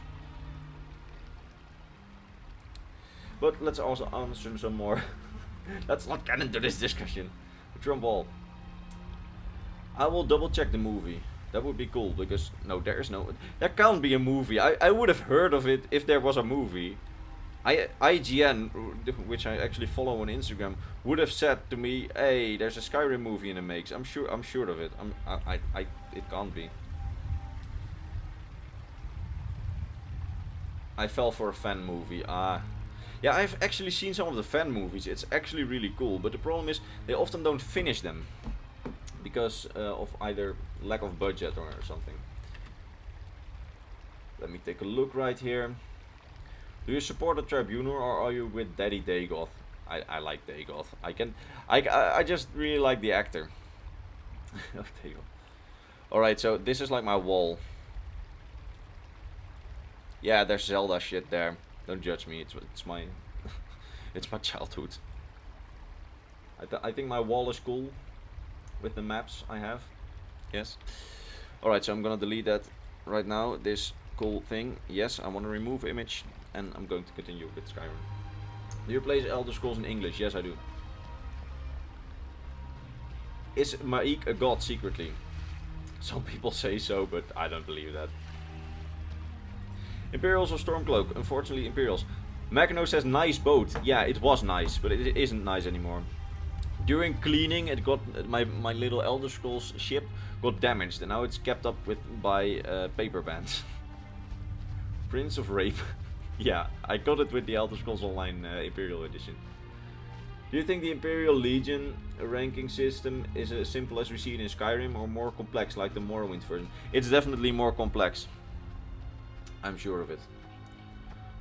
But let's also answer some more. Let's not get into this discussion. Trump wall. I will double check the movie. That would be cool because no, there can't be a movie. I would have heard of it if there was a movie. IGN, which I actually follow on Instagram, would have said to me, "Hey, there's a Skyrim movie in the makes." I'm sure of it. It can't be. I fell for a fan movie. Yeah, I've actually seen some of the fan movies. It's actually really cool, but the problem is they often don't finish them because of either lack of budget or something. Let me take a look right here. Do you support the Tribunal or are you with Daddy Dagoth? I like Dagoth. I just really like the actor. Of Dagoth. Alright, so this is like my wall. Yeah, there's Zelda shit there. Don't judge me. It's my it's my childhood. I think my wall is cool with the maps I have. Yes. Alright, so I'm gonna delete that right now. This cool thing. Yes, I want to remove image. And I'm going to continue with Skyrim. Do you play Elder Scrolls in English? Yes, I do. Is Maik a god secretly? Some people say so, but I don't believe that. Imperials or Stormcloak? Unfortunately, Imperials. Magno says nice boat. Yeah, it was nice, but it isn't nice anymore. During cleaning, it got my little Elder Scrolls ship got damaged, and now it's kept up by paper bands. Prince of Rape. Yeah, I got it with the Elder Scrolls Online Imperial Edition. Do you think the Imperial Legion ranking system is as simple as we see it in Skyrim or more complex like the Morrowind version? It's definitely more complex. I'm sure of it.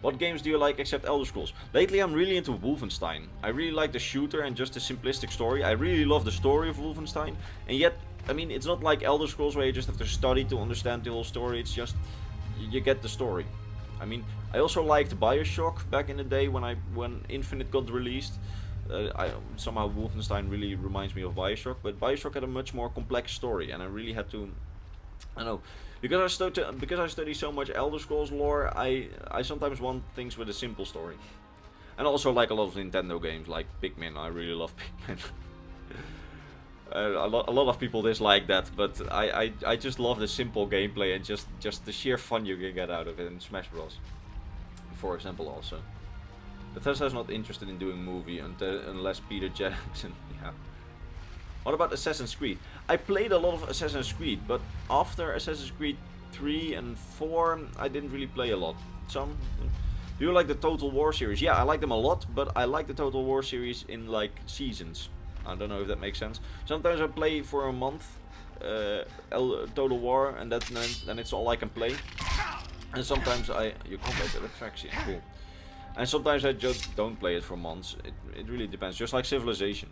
What games do you like except Elder Scrolls? Lately I'm really into Wolfenstein. I really like the shooter and just the simplistic story. I really love the story of Wolfenstein. And yet, I mean, it's not like Elder Scrolls where you just have to study to understand the whole story. It's just, you get the story. I mean, I also liked BioShock back in the day when Infinite got released. Somehow Wolfenstein really reminds me of BioShock, but BioShock had a much more complex story, and I really had to, I don't know, because I study so much Elder Scrolls lore, I sometimes want things with a simple story. And also like a lot of Nintendo games, like Pikmin. I really love Pikmin. A lot of people dislike that, but I just love the simple gameplay and just the sheer fun you can get out of it in Smash Bros. For example, also. Bethesda's not interested in doing movie unless Peter Jackson. Yeah. What about Assassin's Creed? I played a lot of Assassin's Creed, but after Assassin's Creed 3 and 4, I didn't really play a lot. Some. Do you like the Total War series? Yeah, I like them a lot, but I like the Total War series in like seasons. I don't know if that makes sense. Sometimes I play for a month Total War, and then it's all I can play. And sometimes you combat attraction, cool. And sometimes I just don't play it for months. It really depends. Just like Civilization.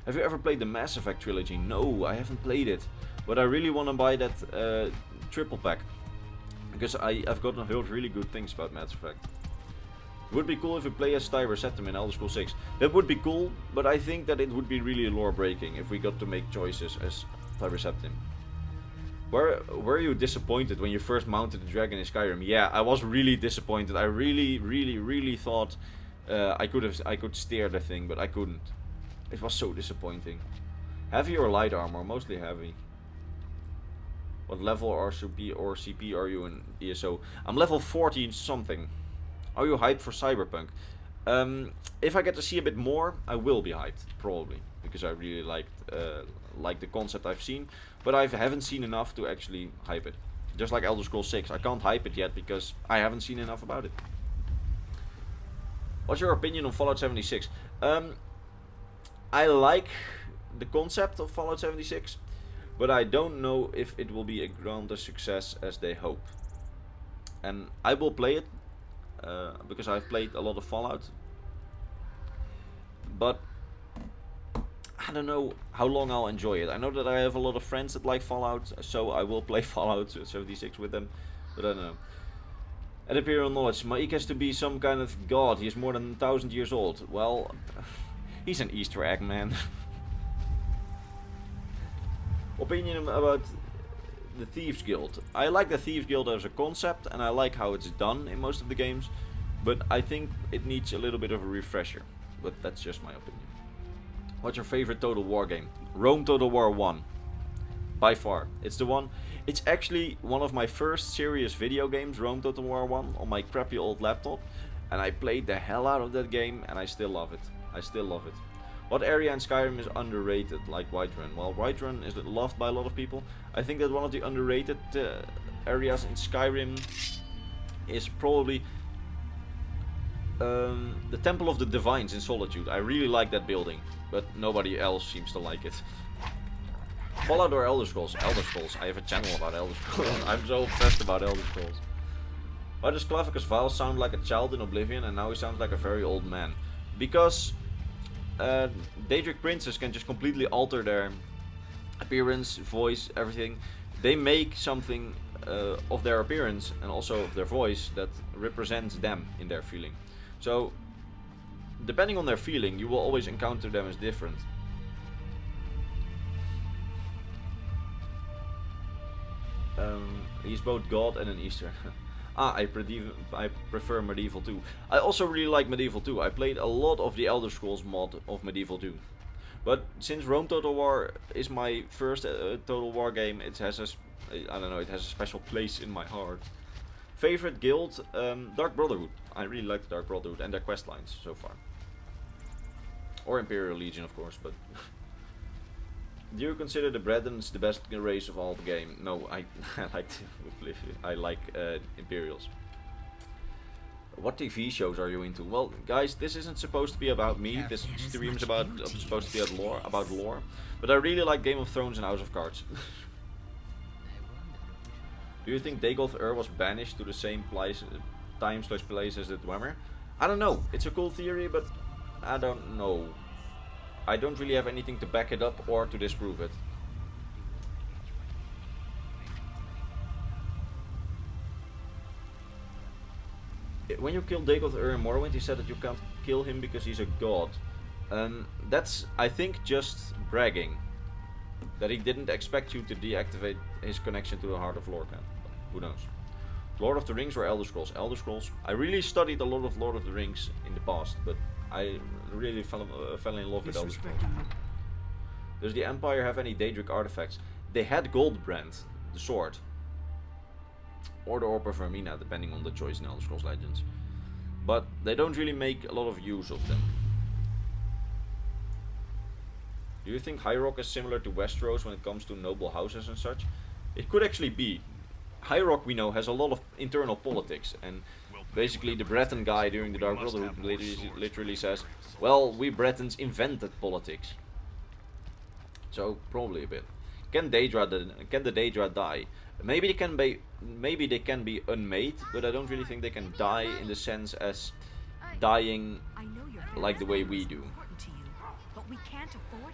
Have you ever played the Mass Effect trilogy? No, I haven't played it. But I really want to buy that triple pack. Because I've gotten heard really good things about Mass Effect. It would be cool if we play as Tyler Septim in Elder Scrolls 6. That would be cool, but I think that it would be really lore breaking if we got to make choices as Tyler Septim. Were you disappointed when you first mounted the dragon in Skyrim? Yeah, I was really disappointed. I really thought I could steer the thing, but I couldn't. It was so disappointing. Heavy or light armor? Mostly heavy. What level RCP or CP are you in ESO? I'm level 40 something. Are you hyped for Cyberpunk? If I get to see a bit more, I will be hyped, probably, because I really like the concept I've seen, but I haven't seen enough to actually hype it. Just like Elder Scrolls 6, I can't hype it yet because I haven't seen enough about it. What's your opinion on Fallout 76? I like the concept of Fallout 76, but I don't know if it will be a grander success as they hope. And I will play it because I've played a lot of Fallout, but I don't know how long I'll enjoy it. I know that I have a lot of friends that like Fallout, so I will play Fallout 76 with them, but I don't know. At Imperial Knowledge, Maik has to be some kind of god. He is more than 1,000 years old. Well, he's an Easter egg, man. Opinion about the Thieves Guild. I like the Thieves Guild as a concept, and I like how it's done in most of the games, but I think it needs a little bit of a refresher. But that's just my opinion. What's your favorite Total War game? Rome Total War 1. By far. It's the one. It's actually one of my first serious video games, Rome Total War 1, on my crappy old laptop. And I played the hell out of that game, and I still love it. I still love it. What area in Skyrim is underrated, like Whiterun? Well, Whiterun is loved by a lot of people. I think that one of the underrated areas in Skyrim is probably the Temple of the Divines in Solitude. I really like that building, but nobody else seems to like it. Fallout or Elder Scrolls? Elder Scrolls. I have a channel about Elder Scrolls. I'm so obsessed about Elder Scrolls. Why does Clavicus Vile sound like a child in Oblivion and now he sounds like a very old man? Because Daedric princes can just completely alter their appearance, voice, everything. They make something of their appearance and also of their voice that represents them in their feeling. So, depending on their feeling, you will always encounter them as different. He's both God and an Easter. I prefer Medieval 2. I also really like Medieval 2. I played a lot of the Elder Scrolls mod of Medieval 2. But since Rome Total War is my first Total War game, it has it has a special place in my heart. Favorite guild? Dark Brotherhood. I really like the Dark Brotherhood and their quest lines so far. Or Imperial Legion, of course, but... Do you consider the Bretons the best race of all the game? No, I like Imperials. What TV shows are you into? Well, guys, this isn't supposed to be about me. This stream is supposed to be about lore. But I really like Game of Thrones and House of Cards. Do you think Dagolth was banished to the same time/place as the Dwemer? I don't know. It's a cool theory, but I don't know. I don't really have anything to back it up or to disprove it. When you kill Dagolth in Morrowind, he said that you can't kill him because he's a god. That's, I think, just bragging. That he didn't expect you to deactivate his connection to the Heart of Lorkhan. Who knows? Lord of the Rings or Elder Scrolls? Elder Scrolls. I really studied a lot of Lord of the Rings in the past, but I really fell in love with Elder Scrolls. Does the Empire have any Daedric artifacts? They had Goldbrand, the sword. Or the Orb of Vermina, depending on the choice in Elder Scrolls Legends. but they don't really make a lot of use of them. Do you think High Rock is similar to Westeros when it comes to noble houses and such? It could actually be. High Rock, we know, has a lot of internal politics, and basically the Breton guy during the Dark Brotherhood literally says, well, we Bretons invented politics. So probably a bit. Can the Daedra die? Maybe they can be unmade, but I don't really think they can die in the sense as dying like the way we do.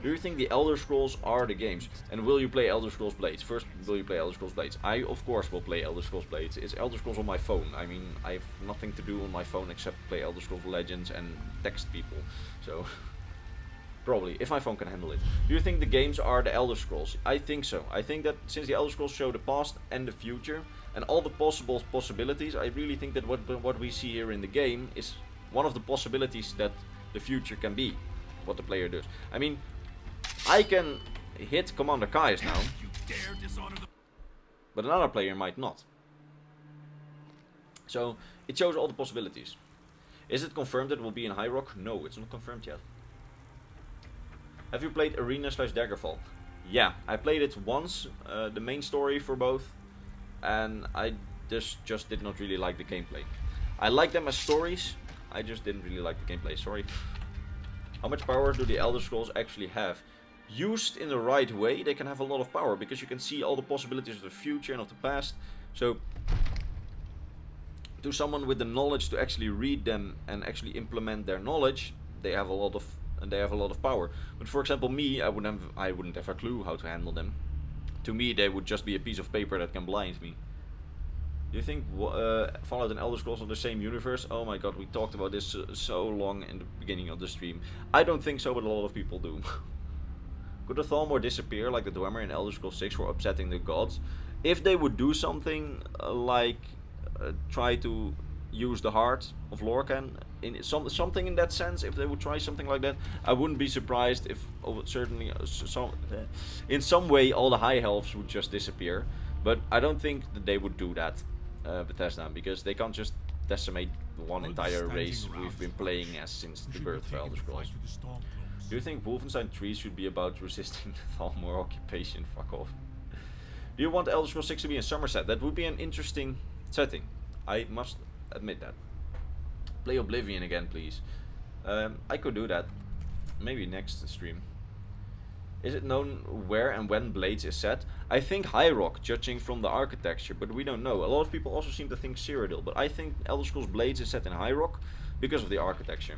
Do you think the Elder Scrolls are the games? And will you play Elder Scrolls Blades? First, will you play Elder Scrolls Blades? I, of course, will play Elder Scrolls Blades. It's Elder Scrolls on my phone. I mean, I have nothing to do on my phone except play Elder Scrolls Legends and text people. So, probably, if my phone can handle it. Do you think the games are the Elder Scrolls? I think so. I think that since the Elder Scrolls show the past and the future, and all the possibilities, I really think that what we see here in the game is one of the possibilities that the future can be. What the player does. I mean, I can hit Commander Caius now, but another player might not. So it shows all the possibilities. Is it confirmed that it will be in High Rock? No, it's not confirmed yet. Have you played Arena/Daggerfall? Yeah, I played it once, the main story for both, and I just did not really like the gameplay. I like them as stories, I just didn't really like the gameplay, sorry. How much power do the Elder Scrolls actually have? Used in the right way, they can have a lot of power, because you can see all the possibilities of the future and of the past. So, to someone with the knowledge to actually read them and actually implement their knowledge, they have a lot of power. But for example, me, I wouldn't have a clue how to handle them. To me, they would just be a piece of paper that can blind me. Do you think Fallout and Elder Scrolls are the same universe? Oh my god, we talked about this so long in the beginning of the stream. I don't think so, but a lot of people do. Could the Thalmor disappear like the Dwemer in Elder Scrolls 6 for upsetting the gods? If they would do something like try to use the heart of Lorcan, in something in that sense, if they would try something like that, I wouldn't be surprised if certainly in some way all the High Elves would just disappear. But I don't think that they would do that. Bethesda, because they can't just decimate one entire race we've been playing as since the birth of Elder Scrolls. Do you think Wolfenstein 3 should be about resisting the Thalmor occupation? Fuck off. Do you want Elder Scrolls 6 to be in Somerset? That would be an interesting setting. I must admit that. Play Oblivion again, please. I could do that. Maybe next stream. Is it known where and when Blades is set? I think High Rock, judging from the architecture, but we don't know. A lot of people also seem to think Cyrodiil, but I think Elder Scrolls Blades is set in High Rock because of the architecture.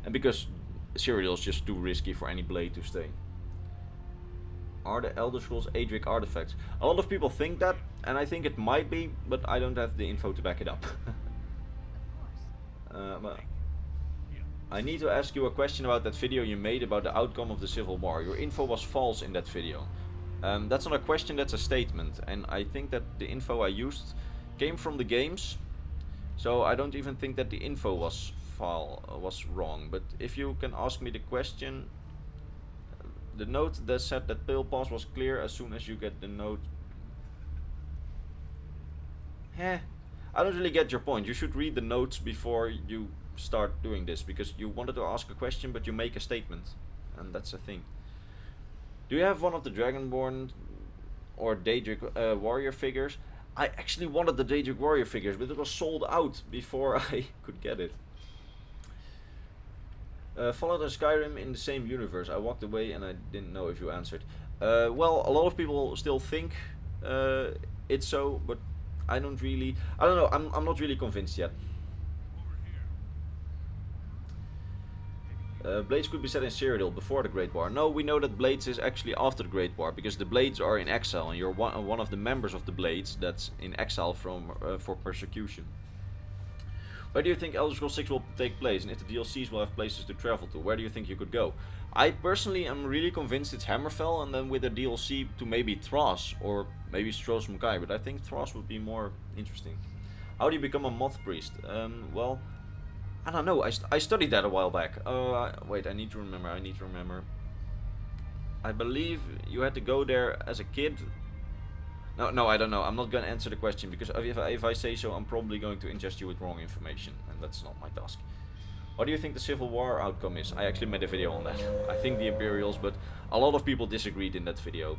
And because Cyrodiil is just too risky for any blade to stay. Are the Elder Scrolls Adric artifacts? A lot of people think that, and I think it might be, but I don't have the info to back it up. But I need to ask you a question about that video you made about the outcome of the Civil War. Your info was false in that video. That's not a question, that's a statement. And I think that the info I used came from the games. So I don't even think that the info was wrong. But if you can ask me the question... The note that said that Pale Pass was clear as soon as you get the note... I don't really get your point. You should read the notes before you start doing this, because you wanted to ask a question but you make a statement, and that's the thing. Do you have one of the Dragonborn or Daedric warrior figures? I actually wanted the Daedric warrior figures, but it was sold out before I could get it. Fallout and Skyrim in the same universe. I walked away and I didn't know if you answered. Well, a lot of people still think it's so, but I don't know, I'm not really convinced yet. Blades could be set in Cyrodiil before the Great War. No, we know that Blades is actually after the Great War, because the Blades are in exile, and you're one of the members of the Blades that's in exile for persecution. Where do you think Elder Scrolls 6 will take place, and if the DLCs will have places to travel to? Where do you think you could go? I personally am really convinced it's Hammerfell, and then with a DLC to maybe Thras, or maybe Stros Mackay, but I think Thras would be more interesting. How do you become a Moth Priest? Well... I don't know, I studied that a while back. Wait, I need to remember. I believe you had to go there as a kid. No, I don't know. I'm not gonna answer the question because if I say so, I'm probably going to ingest you with wrong information, and that's not my task. What do you think the Civil War outcome is? I actually made a video on that. I think the Imperials, but a lot of people disagreed in that video.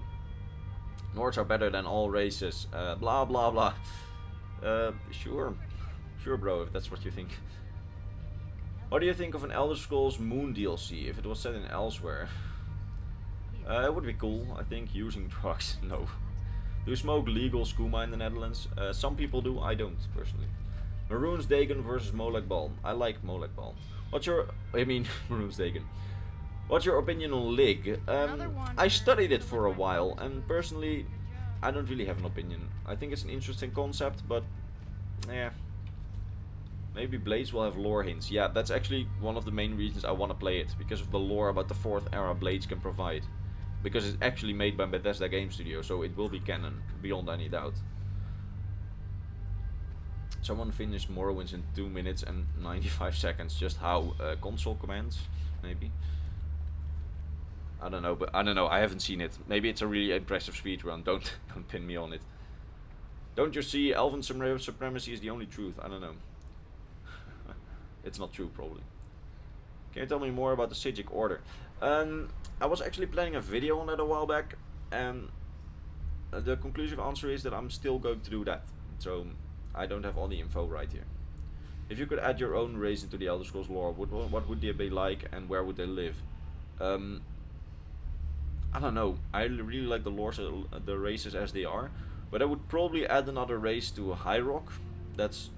Nords are better than all races. Blah blah blah. Sure, bro, if that's what you think. What do you think of an Elder Scrolls Moon DLC if it was set in elsewhere? It would be cool. I think using drugs. No. Do you smoke legal skooma in the Netherlands? Some people do. I don't personally. Maroons Dagon versus Molek Bal. I like Molek Bal. Maroons Dagon. What's your opinion on Lig? I studied it for a while, and personally, I don't really have an opinion. I think it's an interesting concept, but yeah. Maybe Blades will have lore hints. Yeah, that's actually one of the main reasons I want to play it, because of the lore about the 4th era Blades can provide. Because it's actually made by Bethesda Game Studio, so it will be canon, beyond any doubt. Someone finished Morrowind in 2 minutes and 95 seconds. Just how? Console commands? Maybe? I don't know, but I don't know. I haven't seen it. Maybe it's a really impressive speedrun. Don't pin me on it. Don't you see? Elven supremacy is the only truth. I don't know. It's not true, probably. Can you tell me more about the Sijic Order? I was actually planning a video on that a while back, and the conclusive answer is that I'm still going to do that. So I don't have all the info right here. If you could add your own race into the Elder Scrolls lore, what would they be like, and where would they live? I don't know. I really like the races as they are, but I would probably add another race to High Rock. That's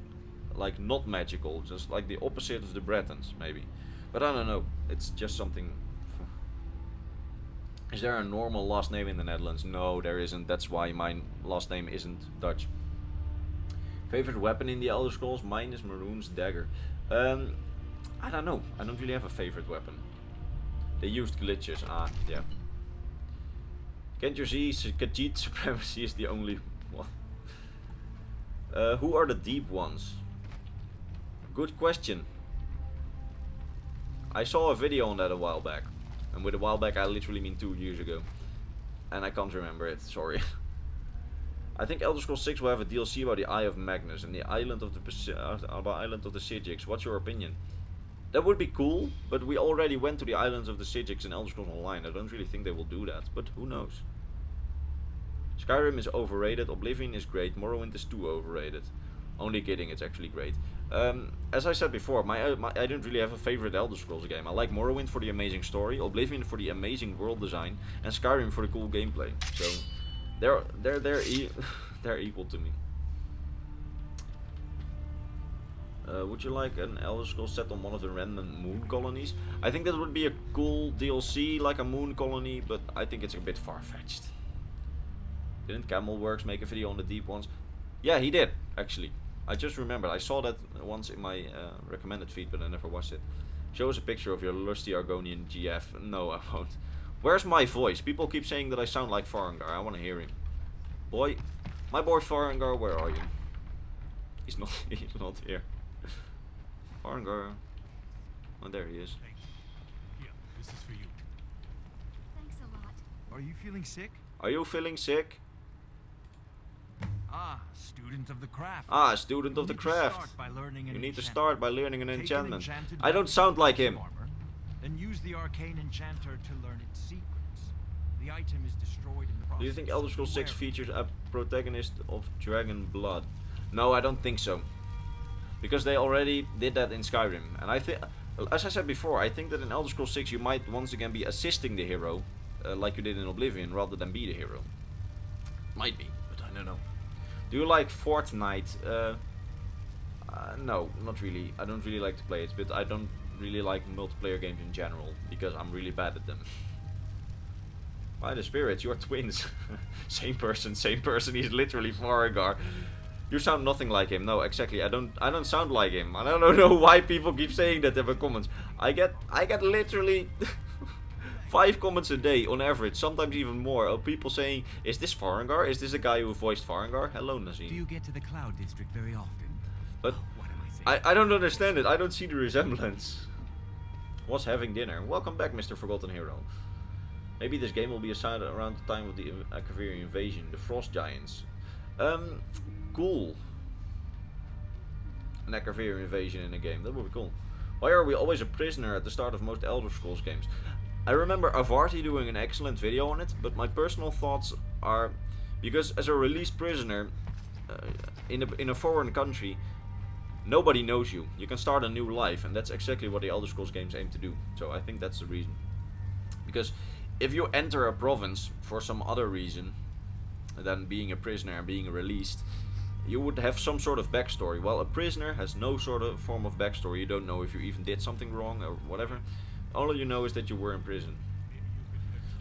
like not magical, just like the opposite of the Bretons, maybe. But I don't know. It's just something. Is there a normal last name in the Netherlands? No, there isn't. That's why my last name isn't Dutch. Favorite weapon in the Elder Scrolls? Mine is Maroon's dagger. I don't know. I don't really have a favorite weapon. They used glitches. Ah, yeah. Can't you see? Khajiit supremacy is the only one. Who are the deep ones? Good question. I saw a video on that a while back. And with a while back I literally mean 2 years ago. And I can't remember it, sorry. I think Elder Scrolls 6 will have a DLC about the Eye of Magnus and the island of the Sijics. What's your opinion? That would be cool, but we already went to the islands of the Sijics in Elder Scrolls Online. I don't really think they will do that, but who knows. Skyrim is overrated, Oblivion is great, Morrowind is too overrated. Only kidding, it's actually great. As I said before, I don't really have a favorite Elder Scrolls game. I like Morrowind for the amazing story, Oblivion for the amazing world design, and Skyrim for the cool gameplay. So they're equal to me. Would you like an Elder Scrolls set on one of the random moon colonies? I think that would be a cool DLC, like a moon colony, but I think it's a bit far-fetched. Didn't Camelworks make a video on the deep ones? Yeah, he did, actually. I just remembered. I saw that once in my recommended feed, but I never watched it. Show us a picture of your lusty Argonian GF. No, I won't. Where's my voice? People keep saying that I sound like Farengar. I want to hear him. Boy, my boy Farengar, where are you? He's not here. Farengar. Oh, there he is. Hey, here, this is for you. Thanks a lot. Are you feeling sick? Are you feeling sick? Ah, student of the craft. Ah, student of the craft. You need to start by learning an enchantment. I don't sound like him. Then use the arcane enchanter to learn its secrets. The item is destroyed in the process. Do you think Elder Scrolls 6 features a protagonist of dragon blood? No, I don't think so. Because they already did that in Skyrim. And I think, as I said before, I think that in Elder Scrolls 6 you might once again be assisting the hero, like you did in Oblivion, rather than be the hero. Might be, but I don't know. Do you like Fortnite? No, not really. I don't really like to play it, but I don't really like multiplayer games in general, because I'm really bad at them. By the spirits, you're twins. Same person, he's literally Farengar. You sound nothing like him. No, exactly. I don't sound like him. I don't know why people keep saying that in the comments. I get literally 5 comments a day on average, sometimes even more, of people saying, "Is this Farengar? Is this a guy who voiced Farengar?" Hello, Nazim. Do you get to the Cloud District very often? But what am I saying? I don't understand it. I don't see the resemblance. Was having dinner. Welcome back, Mr. Forgotten Hero. Maybe this game will be assigned around the time of the Akaviri invasion. The Frost Giants. Cool. An Akavir invasion in a game. That would be cool. Why are we always a prisoner at the start of most Elder Scrolls games? I remember Avarti doing an excellent video on it, but my personal thoughts are because as a released prisoner in a foreign country, nobody knows you. You can start a new life, and that's exactly what the Elder Scrolls games aim to do. So I think that's the reason. Because if you enter a province for some other reason than being a prisoner and being released, you would have some sort of backstory. While a prisoner has no sort of form of backstory. You don't know if you even did something wrong or whatever. All you know is that you were in prison.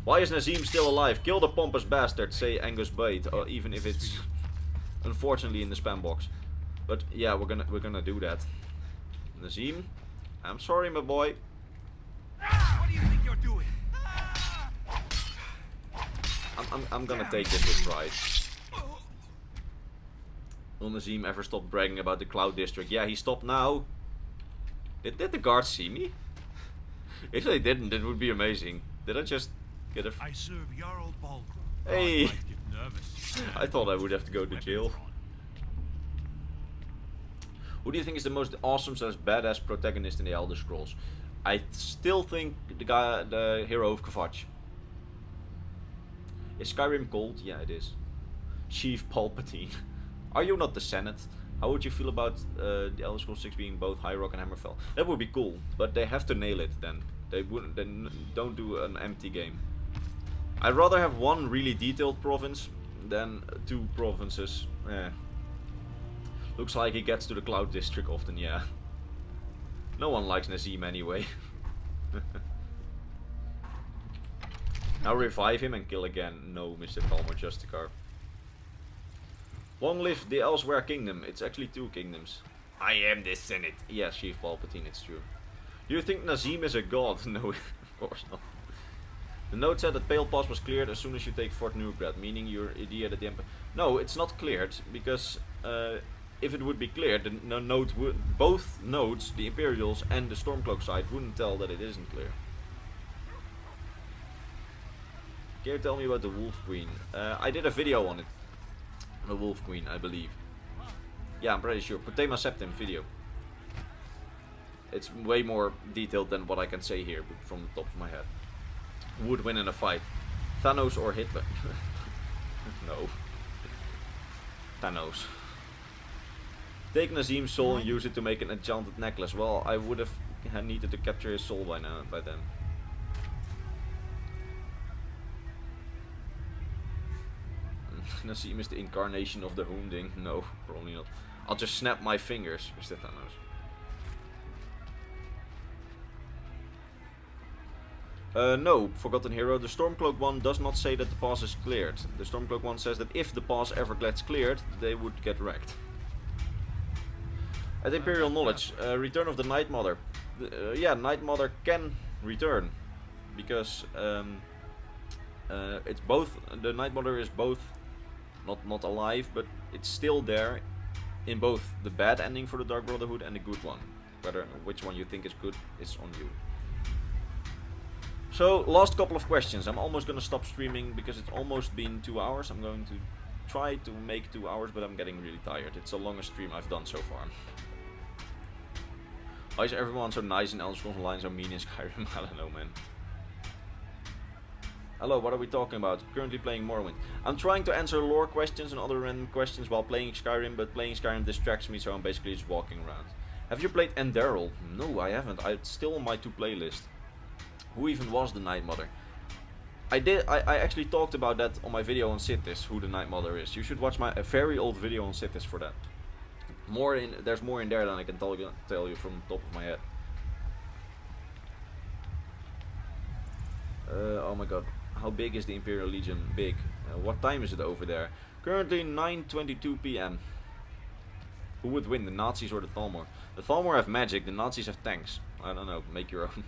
Why is Nazim still alive? Kill the pompous bastard, say Angus Bait, or even if it's unfortunately in the spam box. But yeah, we're gonna do that. Nazim, I'm sorry, my boy. What do you think you're doing? I'm gonna take this with pride. Will Nazim ever stop bragging about the Cloud District? Yeah, he stopped now. Did the guards see me? If they didn't, it would be amazing. Did I just get a... I serve Jarl Balgruuf. Hey! God might get nervous. I thought I would have to go to jail. Who do you think is the most awesome / badass protagonist in the Elder Scrolls? I still think the hero of Kvatch. Is Skyrim cold? Yeah, it is. Chief Palpatine. Are you not the Senate? How would you feel about the Elder Scrolls 6 being both High Rock and Hammerfell? That would be cool, but they have to nail it then. They wouldn't. Then don't do an empty game. I'd rather have one really detailed province than 2 provinces. Looks like he gets to the Cloud District often, yeah. No one likes Nazim anyway. Now revive him and kill again. No, Mr. Palmer Justicar. Long live the Elsewhere Kingdom. It's actually 2 kingdoms. I am the Senate. Yes, Chief Palpatine, it's true. Do you think Nazim is a god? No, of course not. The note said that Pale Pass was cleared as soon as you take Fort Newgrad, meaning your idea that the Empire... No, it's not cleared, because if it would be cleared, the note would... Both nodes, the Imperials and the Stormcloak side, wouldn't tell that it isn't clear. Can you tell me about the Wolf Queen? I did a video on it. The Wolf Queen, I believe. Yeah, I'm pretty sure. Potema Septim video. It's way more detailed than what I can say here, but from the top of my head. Who would win in a fight? Thanos or Hitler? No. Thanos. Take Nazim's soul and use it to make an enchanted necklace. Well, I would have needed to capture his soul by then. Nazim is the incarnation of the Hounding. No, probably not. I'll just snap my fingers, Mr. Thanos. No, Forgotten Hero. The Stormcloak one does not say that the pass is cleared. The Stormcloak one says that if the pass ever gets cleared, they would get wrecked. At Imperial Knowledge, Return of the Night Mother. Yeah, Night Mother can return. Because it's both, the Night Mother is both not alive, but it's still there in both the bad ending for the Dark Brotherhood and the good one. Which one you think is good is on you. So, last couple of questions. I'm almost gonna stop streaming because it's almost been 2 hours. I'm going to try to make 2 hours, but I'm getting really tired. It's the longest stream I've done so far. Why is everyone so nice in Elder Scrolls Online, so mean in Skyrim? I don't know, man. Hello, what are we talking about? Currently playing Morrowind. I'm trying to answer lore questions and other random questions while playing Skyrim, but playing Skyrim distracts me, so I'm basically just walking around. Have you played Enderal? No, I haven't. It's still on my to-play list. Who even was the Night Mother? I actually talked about that on my video on Sithis, who the Night Mother is. You should watch my very old video on Sithis for that. There's more in there than I can tell you from the top of my head. Oh my god. How big is the Imperial Legion? Big. What time is it over there? Currently 9:22 PM. Who would win, the Nazis or the Thalmor? The Thalmor have magic, the Nazis have tanks. I don't know, make your own.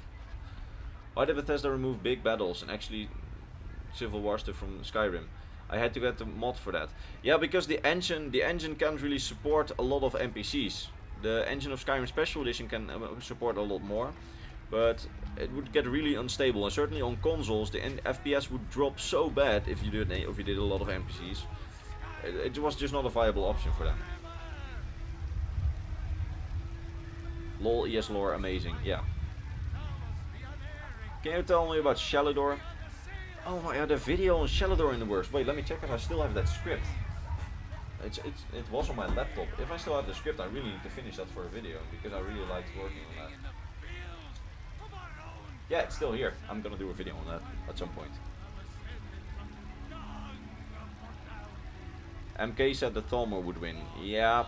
Why did Bethesda remove big battles and actually Civil War stuff from Skyrim? I had to get the mod for that. Yeah, because the engine can't really support a lot of NPCs. The engine of Skyrim Special Edition can support a lot more, but it would get really unstable, and certainly on consoles the FPS would drop so bad if you did a lot of NPCs. It was just not a viable option for them. Lol, yes, lore, amazing, yeah. Can you tell me about Shalidor? Oh my god, the video on Shalidor in the works. Wait, let me check if I still have that script. It was on my laptop. If I still have the script, I really need to finish that for a video because I really liked working on that. Yeah, it's still here. I'm gonna do a video on that at some point. MK said that Thalmor would win. Yeah,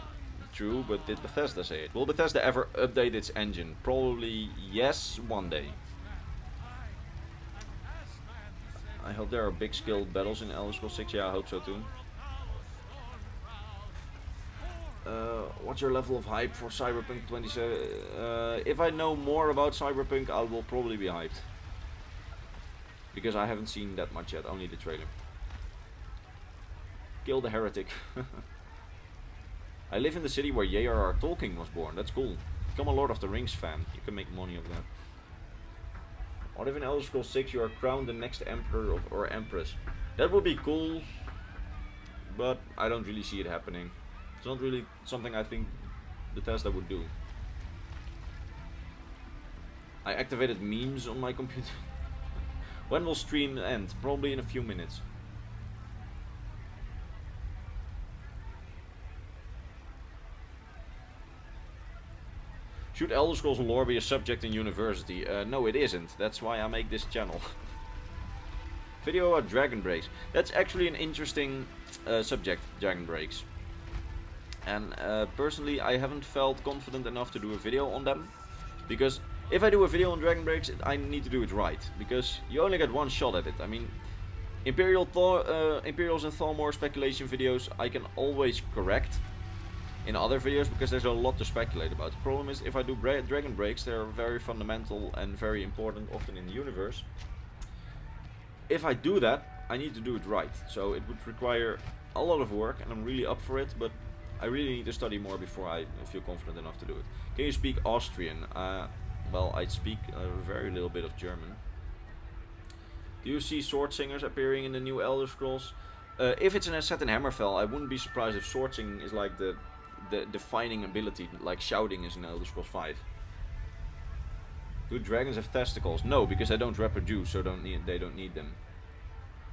true, but did Bethesda say it? Will Bethesda ever update its engine? Probably yes, one day. I hope there are big scale battles in Elder Scrolls 6. Yeah, I hope so too. What's your level of hype for Cyberpunk 27? If I know more about Cyberpunk, I will probably be hyped. Because I haven't seen that much yet, only the trailer. Kill the heretic. I live in the city where J.R.R. Tolkien was born. That's cool. Become a Lord of the Rings fan. You can make money of that. What if in Elder Scrolls 6 you are crowned the next emperor or empress? That would be cool, but I don't really see it happening. It's not really something I think Bethesda would do. I activated memes on my computer. When will stream end? Probably in a few minutes. Should Elder Scrolls lore be a subject in university? No, it isn't. That's why I make this channel. Video about dragon breaks. That's actually an interesting subject, dragon breaks. And personally, I haven't felt confident enough to do a video on them. Because if I do a video on dragon breaks, I need to do it right. Because you only get one shot at it. I mean, Imperials and Thalmor speculation videos, I can always correct in other videos because there's a lot to speculate about. The problem is if I do dragon breaks, they're very fundamental and very important, often in the universe. If I do that, I need to do it right. So it would require a lot of work and I'm really up for it, but I really need to study more before I feel confident enough to do it. Can you speak Austrian? Well, I speak a very little bit of German. Do you see sword singers appearing in the new Elder Scrolls? If it's set in Hammerfell, I wouldn't be surprised if sword singing is like the defining ability, like shouting is in Elder Scrolls 5. Do dragons have testicles? No, because they don't reproduce, so they don't need them.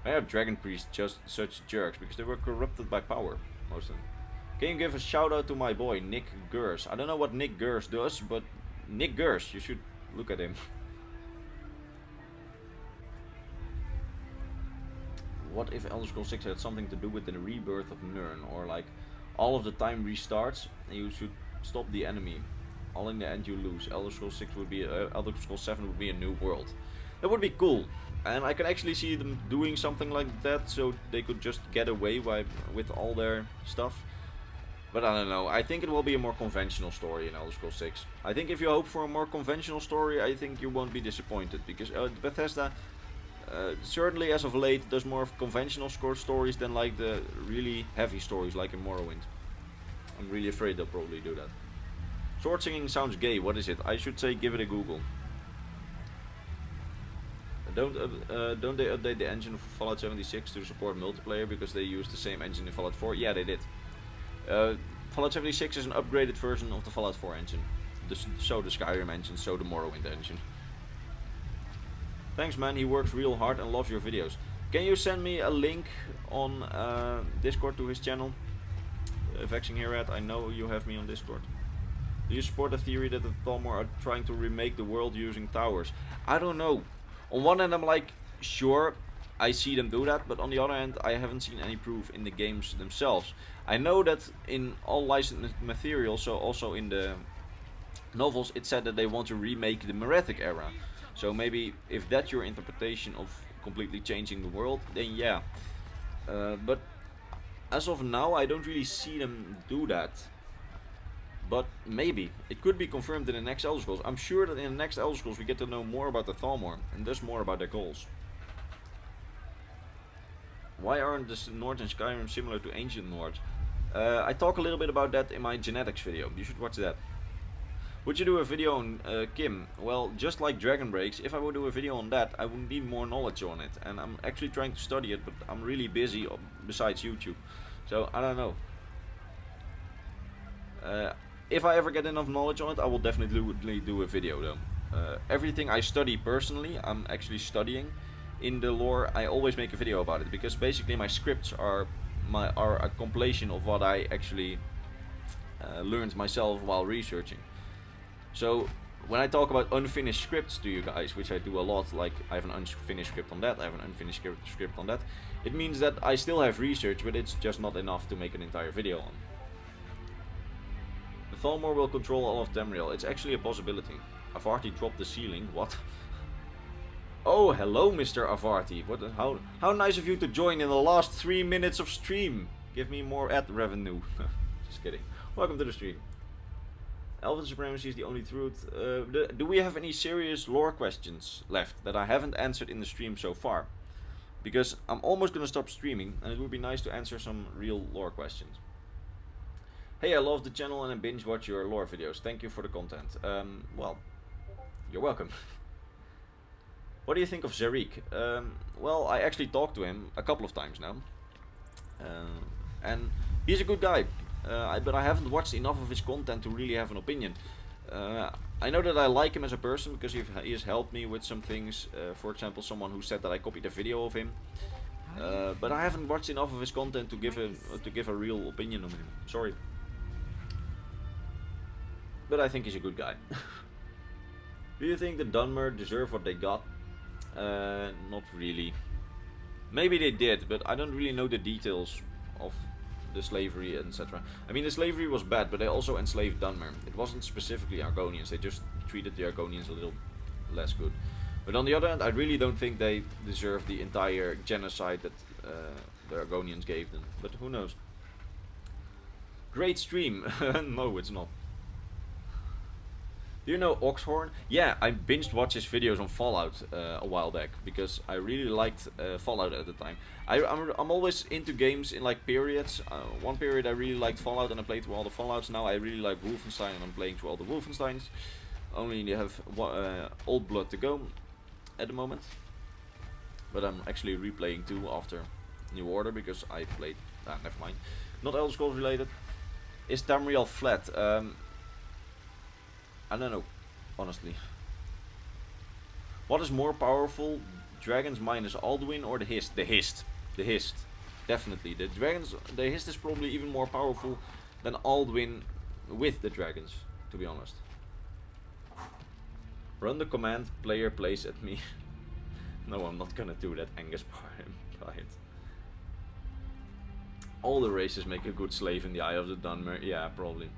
I have dragon priests just such jerks because they were corrupted by power, most of them. Can you give a shout out to my boy Nick Gers? I don't know what Nick Gers does, but Nick Gers, you should look at him. What if Elder Scrolls 6 had something to do with the rebirth of Nirn, or like all of the time restarts and you should stop the enemy. All in the end you lose. Elder Scrolls 6 would be Elder Scrolls 7 would be a new world. That would be cool. And I can actually see them doing something like that, so they could just get away with all their stuff. But I don't know, I think it will be a more conventional story in Elder Scrolls 6. I think if you hope for a more conventional story, I think you won't be disappointed. Because Bethesda, certainly as of late, does more of conventional stories than like the really heavy stories like in Morrowind. I'm really afraid they'll probably do that. Sword singing sounds gay, what is it? I should say give it a Google. Don't they update the engine for Fallout 76 to support multiplayer because they use the same engine in Fallout 4? Yeah, they did. Fallout 76 is an upgraded version of the Fallout 4 engine. So the Skyrim engine, so the Morrowind engine. Thanks man, he works real hard and loves your videos. Can you send me a link on Discord to his channel? Vexing here at, I know you have me on Discord. Do you support the theory that the Thalmor are trying to remake the world using towers? I don't know. On one hand I'm like, sure, I see them do that, but on the other hand I haven't seen any proof in the games themselves. I know that in all licensed material, so also in the novels, it said that they want to remake the Merethic era. So maybe if that's your interpretation of completely changing the world, then yeah. But as of now I don't really see them do that. But maybe. It could be confirmed in the next Elder Scrolls. I'm sure that in the next Elder Scrolls we get to know more about the Thalmor, and thus more about their goals. Why aren't the Nords in Skyrim similar to ancient Nords? I talk a little bit about that in my genetics video. You should watch that. Would you do a video on Kim? Well, just like Dragon Breaks, if I would do a video on that, I would need more knowledge on it. And I'm actually trying to study it, but I'm really busy besides YouTube. So I don't know. If I ever get enough knowledge on it, I will definitely do a video though. Everything I study personally, I'm actually studying in the lore. I always make a video about it because basically my scripts are a compilation of what I actually learned myself while researching. So when I talk about unfinished scripts to you guys, which I do a lot, like I have an unfinished script on that, I have an unfinished script on that, it means that I still have research, but it's just not enough to make an entire video on. The Thalmor will control all of Tamriel. It's actually a possibility. Avarti dropped the ceiling. What? Oh, hello, Mr. Avarti. What? How nice of you to join in the last 3 minutes of stream. Give me more ad revenue. Just kidding. Welcome to the stream. Elven Supremacy is the only truth. Do we have any serious lore questions left that I haven't answered in the stream so far? Because I'm almost gonna stop streaming, and it would be nice to answer some real lore questions. Hey, I love the channel and I binge watch your lore videos. Thank you for the content. Well, you're welcome. What do you think of Zarik? Well, I actually talked to him a couple of times now. And he's a good guy. But I haven't watched enough of his content to really have an opinion. I know that I like him as a person because he has helped me with some things. For example, someone who said that I copied a video of him. But I haven't watched enough of his content to give a real opinion on him. Sorry. But I think he's a good guy. Do you think the Dunmer deserve what they got? Not really. Maybe they did, but I don't really know the details of the slavery, etc. I mean, the slavery was bad, but they also enslaved Dunmer. It wasn't specifically Argonians, they just treated the Argonians a little less good. But on the other hand, I really don't think they deserve the entire genocide that the Argonians gave them. But who knows? Great stream. No, it's not. Do you know Oxhorn? Yeah, I binged watched his videos on Fallout a while back because I really liked Fallout at the time. I'm always into games in like periods. One period I really liked Fallout and I played through all the Fallouts. Now I really like Wolfenstein and I'm playing through all the Wolfensteins. Only have Old Blood to go at the moment. But I'm actually replaying 2 after New Order because I played... never mind. Not Elder Scrolls related. Is Tamriel flat? I don't know, honestly. What is more powerful, dragons minus Alduin or the Hist? The Hist. The Hist. Definitely. The Hist is probably even more powerful than Alduin with the dragons, to be honest. Run the command, player plays at me. No, I'm not gonna do that, Angus Bryant. All the races make a good slave in the eye of the Dunmer. Yeah, probably.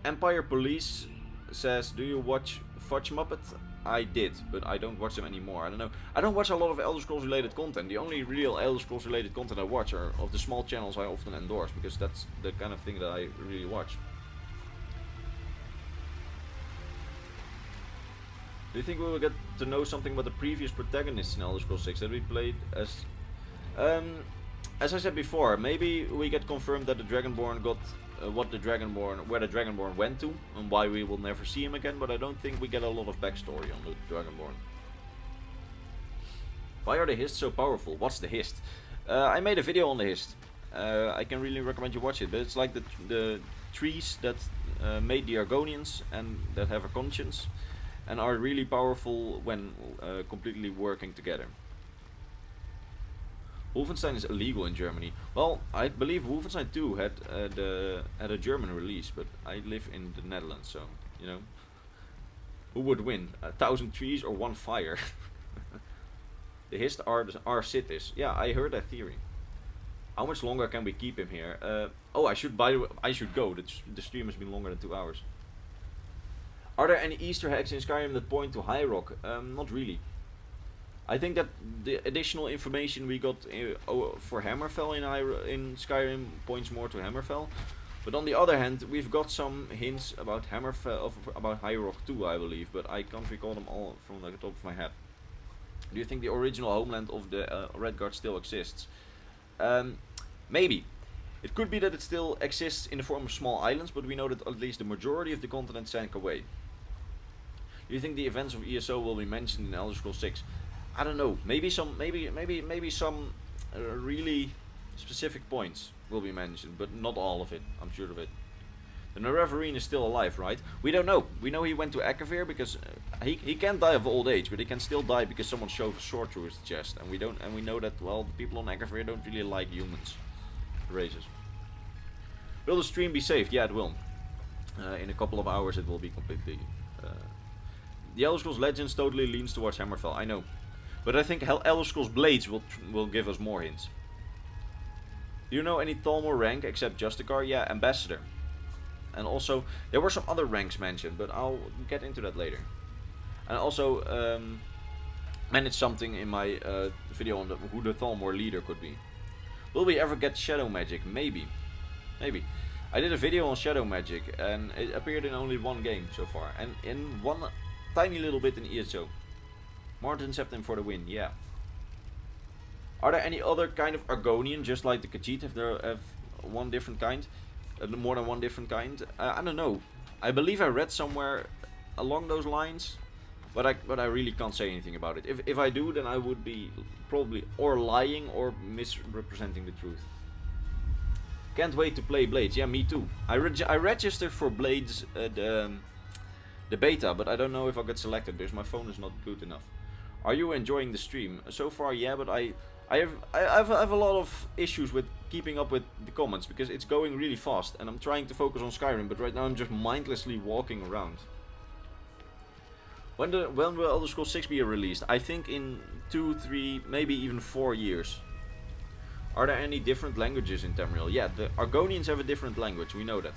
Empire Police says, do you watch Fudge Muppet? I did, but I don't watch them anymore. I don't know. I don't watch a lot of Elder Scrolls related content. The only real Elder Scrolls related content I watch are of the small channels I often endorse, because that's the kind of thing that I really watch. Do you think we will get to know something about the previous protagonists in Elder Scrolls 6 that we played as... As I said before, maybe we get confirmed that the Dragonborn got where the Dragonborn went to and why we will never see him again, but I don't think we get a lot of backstory on the Dragonborn. Why are the Hists so powerful? What's the Hist? I made a video on the Hist. I can really recommend you watch it, but it's like the trees that made the Argonians and that have a conscience and are really powerful when completely working together. Wolfenstein is illegal in Germany. Well, I believe Wolfenstein 2 had a German release, but I live in the Netherlands, so, you know. Who would win? 1,000 trees or 1 fire? The Hist are cities. Yeah, I heard that theory. How much longer can we keep him here? Oh, I should go. The stream has been longer than 2 hours. Are there any Easter eggs in Skyrim that point to High Rock? Not really. I think that the additional information we got for Hammerfell in Skyrim points more to Hammerfell. But on the other hand, we've got some hints about Hammerfell, about High Rock 2, I believe, but I can't recall them all from the top of my head. Do you think the original homeland of the Redguard still exists? Maybe. It could be that it still exists in the form of small islands, but we know that at least the majority of the continent sank away. Do you think the events of ESO will be mentioned in Elder Scrolls 6? I don't know. Maybe some really Specific points will be mentioned, but not all of it, I'm sure of it. The Nerevarine is still alive, right? We don't know. We know he went to Akavir because he can't die of old age, but he can still die because someone shoved a sword through his chest, and we know that, well, the people on Akavir don't really like humans races. Will the stream be saved? Yeah, it will. In a couple of hours it will be completely... the Elder Scrolls Legends totally leans towards Hammerfell, I know. But I think Elder Scrolls Blades will give us more hints. Do you know any Thalmor rank except Justicar? Yeah, Ambassador. And also, there were some other ranks mentioned, but I'll get into that later. And also, managed something in my video on who the Thalmor leader could be. Will we ever get Shadow Magic? Maybe. Maybe. I did a video on Shadow Magic, and it appeared in only one game so far. And in one tiny little bit in ESO. Martin Septim for the win, yeah. Are there any other kind of Argonian, just like the Khajiit, if there have one different kind? More than one different kind? I don't know. I believe I read somewhere along those lines, but I really can't say anything about it. If I do, then I would be probably or lying or misrepresenting the truth. Can't wait to play Blades. Yeah, me too. I registered for Blades the beta, but I don't know if I'll get selected because my phone is not good enough. Are you enjoying the stream? So far, yeah, but I have a lot of issues with keeping up with the comments because it's going really fast and I'm trying to focus on Skyrim, but right now I'm just mindlessly walking around. When will Elder Scrolls 6 be released? I think in 2, 3, maybe even 4 years. Are there any different languages in Tamriel? Yeah, the Argonians have a different language, we know that.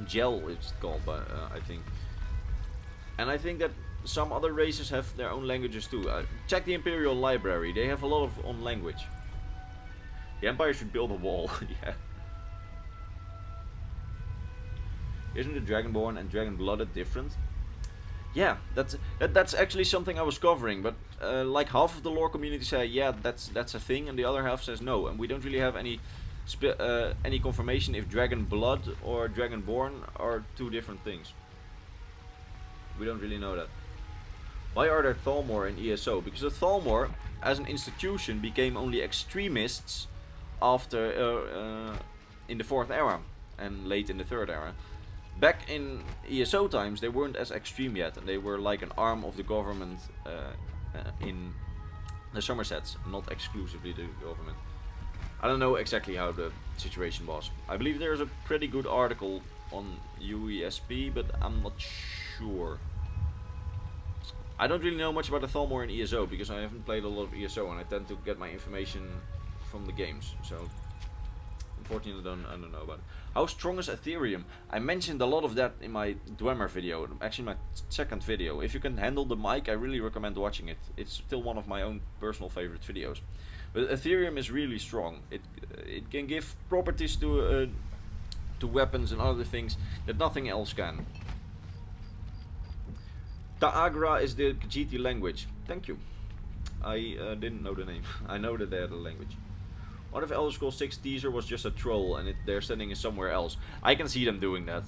Gel it's called, I think. And I think that some other races have their own languages too. Check the Imperial Library, they have a lot of on language. The Empire should build a wall, yeah. Isn't the Dragonborn and Dragon-Blooded different? Yeah, that's actually something I was covering, but like half of the lore community say yeah, that's a thing, and the other half says no, and we don't really have any confirmation if Dragon Blood or Dragonborn are two different things. We don't really know that. Why are there Thalmor in ESO? Because the Thalmor, as an institution, became only extremists after in the 4th era and late in the 3rd era. Back in ESO times, they weren't as extreme yet, and they were like an arm of the government in the Somersets, not exclusively the government. I don't know exactly how the situation was. I believe there's a pretty good article on UESP, but I'm not sure. I don't really know much about the Thalmor in ESO because I haven't played a lot of ESO and I tend to get my information from the games. So unfortunately I don't know about it. How strong is Ethereum? I mentioned a lot of that in my Dwemer video, actually my second video. If you can handle the mic, I really recommend watching it. It's still one of my own personal favorite videos. But Ethereum is really strong. It can give properties to weapons and other things that nothing else can. Ta'agra is the Khajiit language. Thank you. I didn't know the name. I know that they had a language. What if Elder Scrolls 6 teaser was just a troll and they're sending it somewhere else? I can see them doing that.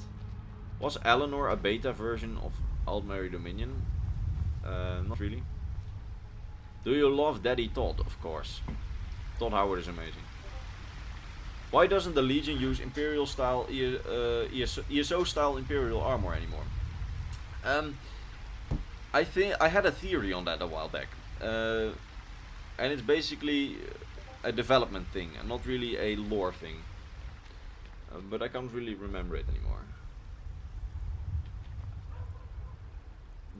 Was Eleanor a beta version of Aldmeri Dominion? Not really. Do you love Daddy Todd? Of course. Todd Howard is amazing. Why doesn't the Legion use Imperial style ESO style Imperial armor anymore? I think I had a theory on that a while back, and it's basically a development thing and not really a lore thing, but I can't really remember it anymore.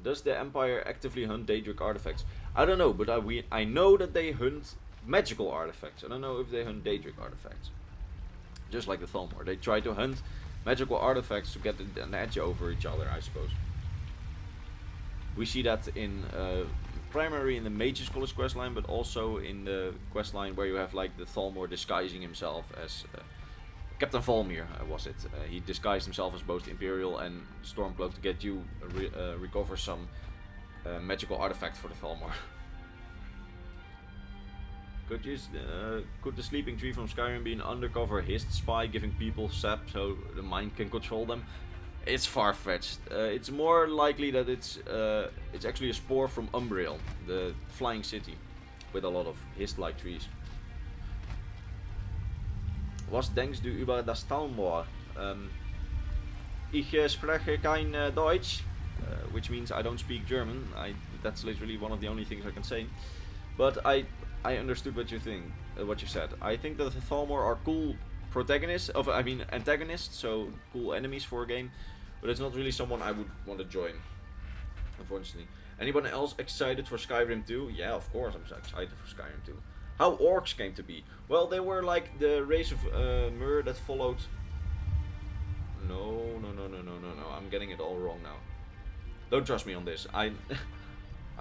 Does the Empire actively hunt Daedric artifacts? I don't know, but I know that they hunt magical artifacts. I don't know if they hunt Daedric artifacts. Just like the Thalmor, they try to hunt magical artifacts to get an edge over each other, I suppose. We see that in primarily in the Mage's College questline, but also in the questline where you have like the Thalmor disguising himself as Captain Valmir, was it? He disguised himself as both Imperial and Stormcloak to get you recover some magical artifact for the Thalmor. Could the Sleeping Tree from Skyrim be an undercover hist spy giving people sap so the mind can control them? It's far-fetched. It's more likely that it's actually a spore from Umbriel, the flying city, with a lot of hist-like trees. Was denkst du über das Talmor? Ich spreche kein Deutsch, which means I don't speak German. That's literally one of the only things I can say. But I understood what you said. I think that the Thalmor are cool antagonists, so cool enemies for a game. But it's not really someone I would want to join, unfortunately. Anyone else excited for Skyrim 2? Yeah, of course I'm so excited for Skyrim 2. How orcs came to be? Well, they were like the race of Myr that followed... No, I'm getting it all wrong now. Don't trust me on this. I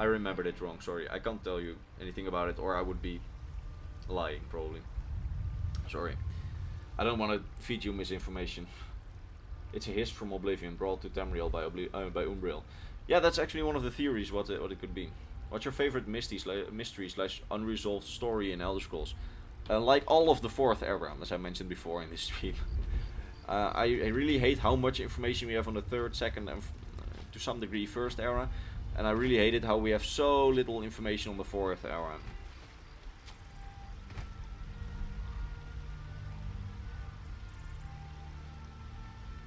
remembered it wrong, sorry. I can't tell you anything about it, or I would be lying, probably. Sorry. I don't want to feed you misinformation. It's a hiss from Oblivion brought to Tamriel by Umbriel. Yeah, that's actually one of the theories what it could be. What's your favorite mystery / unresolved story in Elder Scrolls? Like all of the 4th era, as I mentioned before in this stream. I really hate how much information we have on the 3rd, 2nd, and to some degree 1st era. And I really hate it how we have so little information on the 4th era.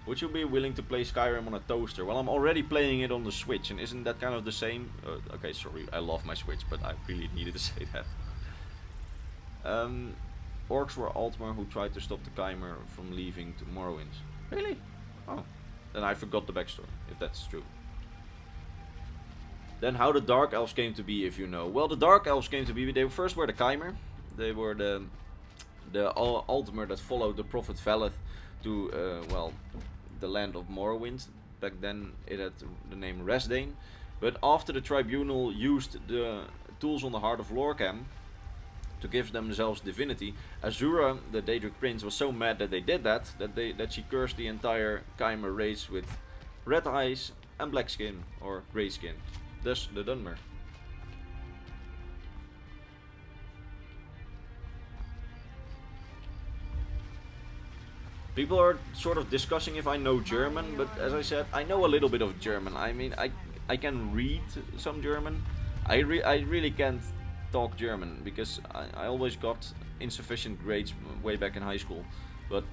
Would you be willing to play Skyrim on a toaster? Well, I'm already playing it on the Switch, and isn't that kind of the same? Okay, sorry, I love my Switch, but I really needed to say that. Orcs were Altmer who tried to stop the Chimer from leaving to Morrowind. Really? Oh. Then I forgot the backstory, if that's true. Then how the Dark Elves came to be, if you know. Well, the Dark Elves came to be, they first were the Chimer. They were the Altmer that followed the Prophet Valeth to, well, the land of Morrowind. Back then it had the name Resdane. But after the Tribunal used the tools on the Heart of Lorkham to give themselves divinity, Azura, the Daedric Prince, was so mad that they did that she cursed the entire Chimer race with red eyes and black skin, or grey skin. Thus the Dunmer. People are sort of discussing if I know German, but as I said, I know a little bit of German. I mean, I can read some German. I really can't talk German because I always got insufficient grades way back in high school. But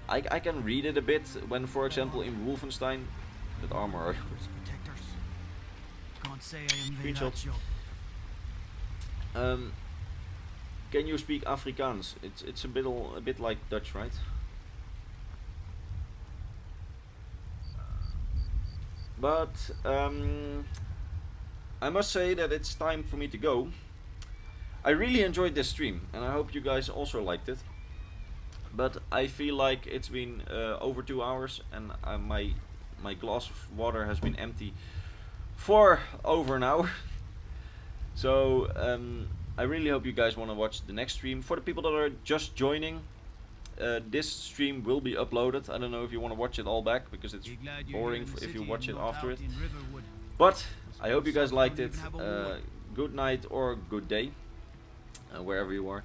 I can read it a bit when, for example, in Wolfenstein, that armor. Can't say I am Screenshots. Can you speak Afrikaans? It's a bit like Dutch, right? But I must say that it's time for me to go. I really enjoyed this stream, and I hope you guys also liked it. But I feel like it's been over 2 hours, and my glass of water has been empty for over an hour. So I really hope you guys want to watch the next stream. For the people that are just joining, this stream will be uploaded. I don't know if you want to watch it all back, because it's boring if you watch it after it. But I hope you guys liked it. Good night or good day, wherever you are.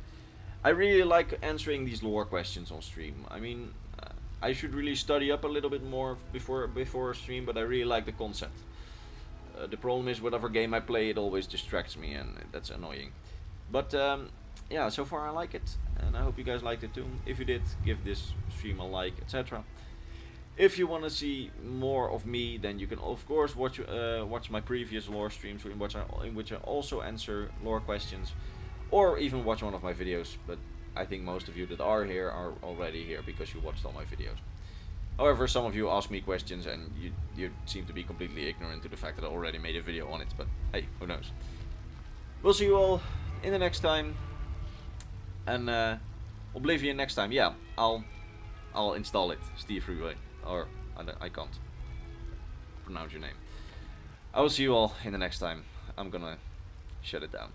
I really like answering these lore questions on stream. I mean, I should really study up a little bit more before a stream, but I really like the concept. The problem is, whatever game I play, it always distracts me, and that's annoying. But yeah, so far I like it, and I hope you guys liked it too. If you did, give this stream a like, etc. If you want to see more of me, then you can of course watch my previous lore streams, in which I also answer lore questions, or even watch one of my videos. But I think most of you that are here are already here because you watched all my videos. However, some of you ask me questions, and you seem to be completely ignorant to the fact that I already made a video on it. But hey, who knows? We'll see you all in the next time, and Oblivion next time. Yeah, I'll install it, Steve Freeway, or I can't pronounce your name. I will see you all in the next time. I'm gonna shut it down.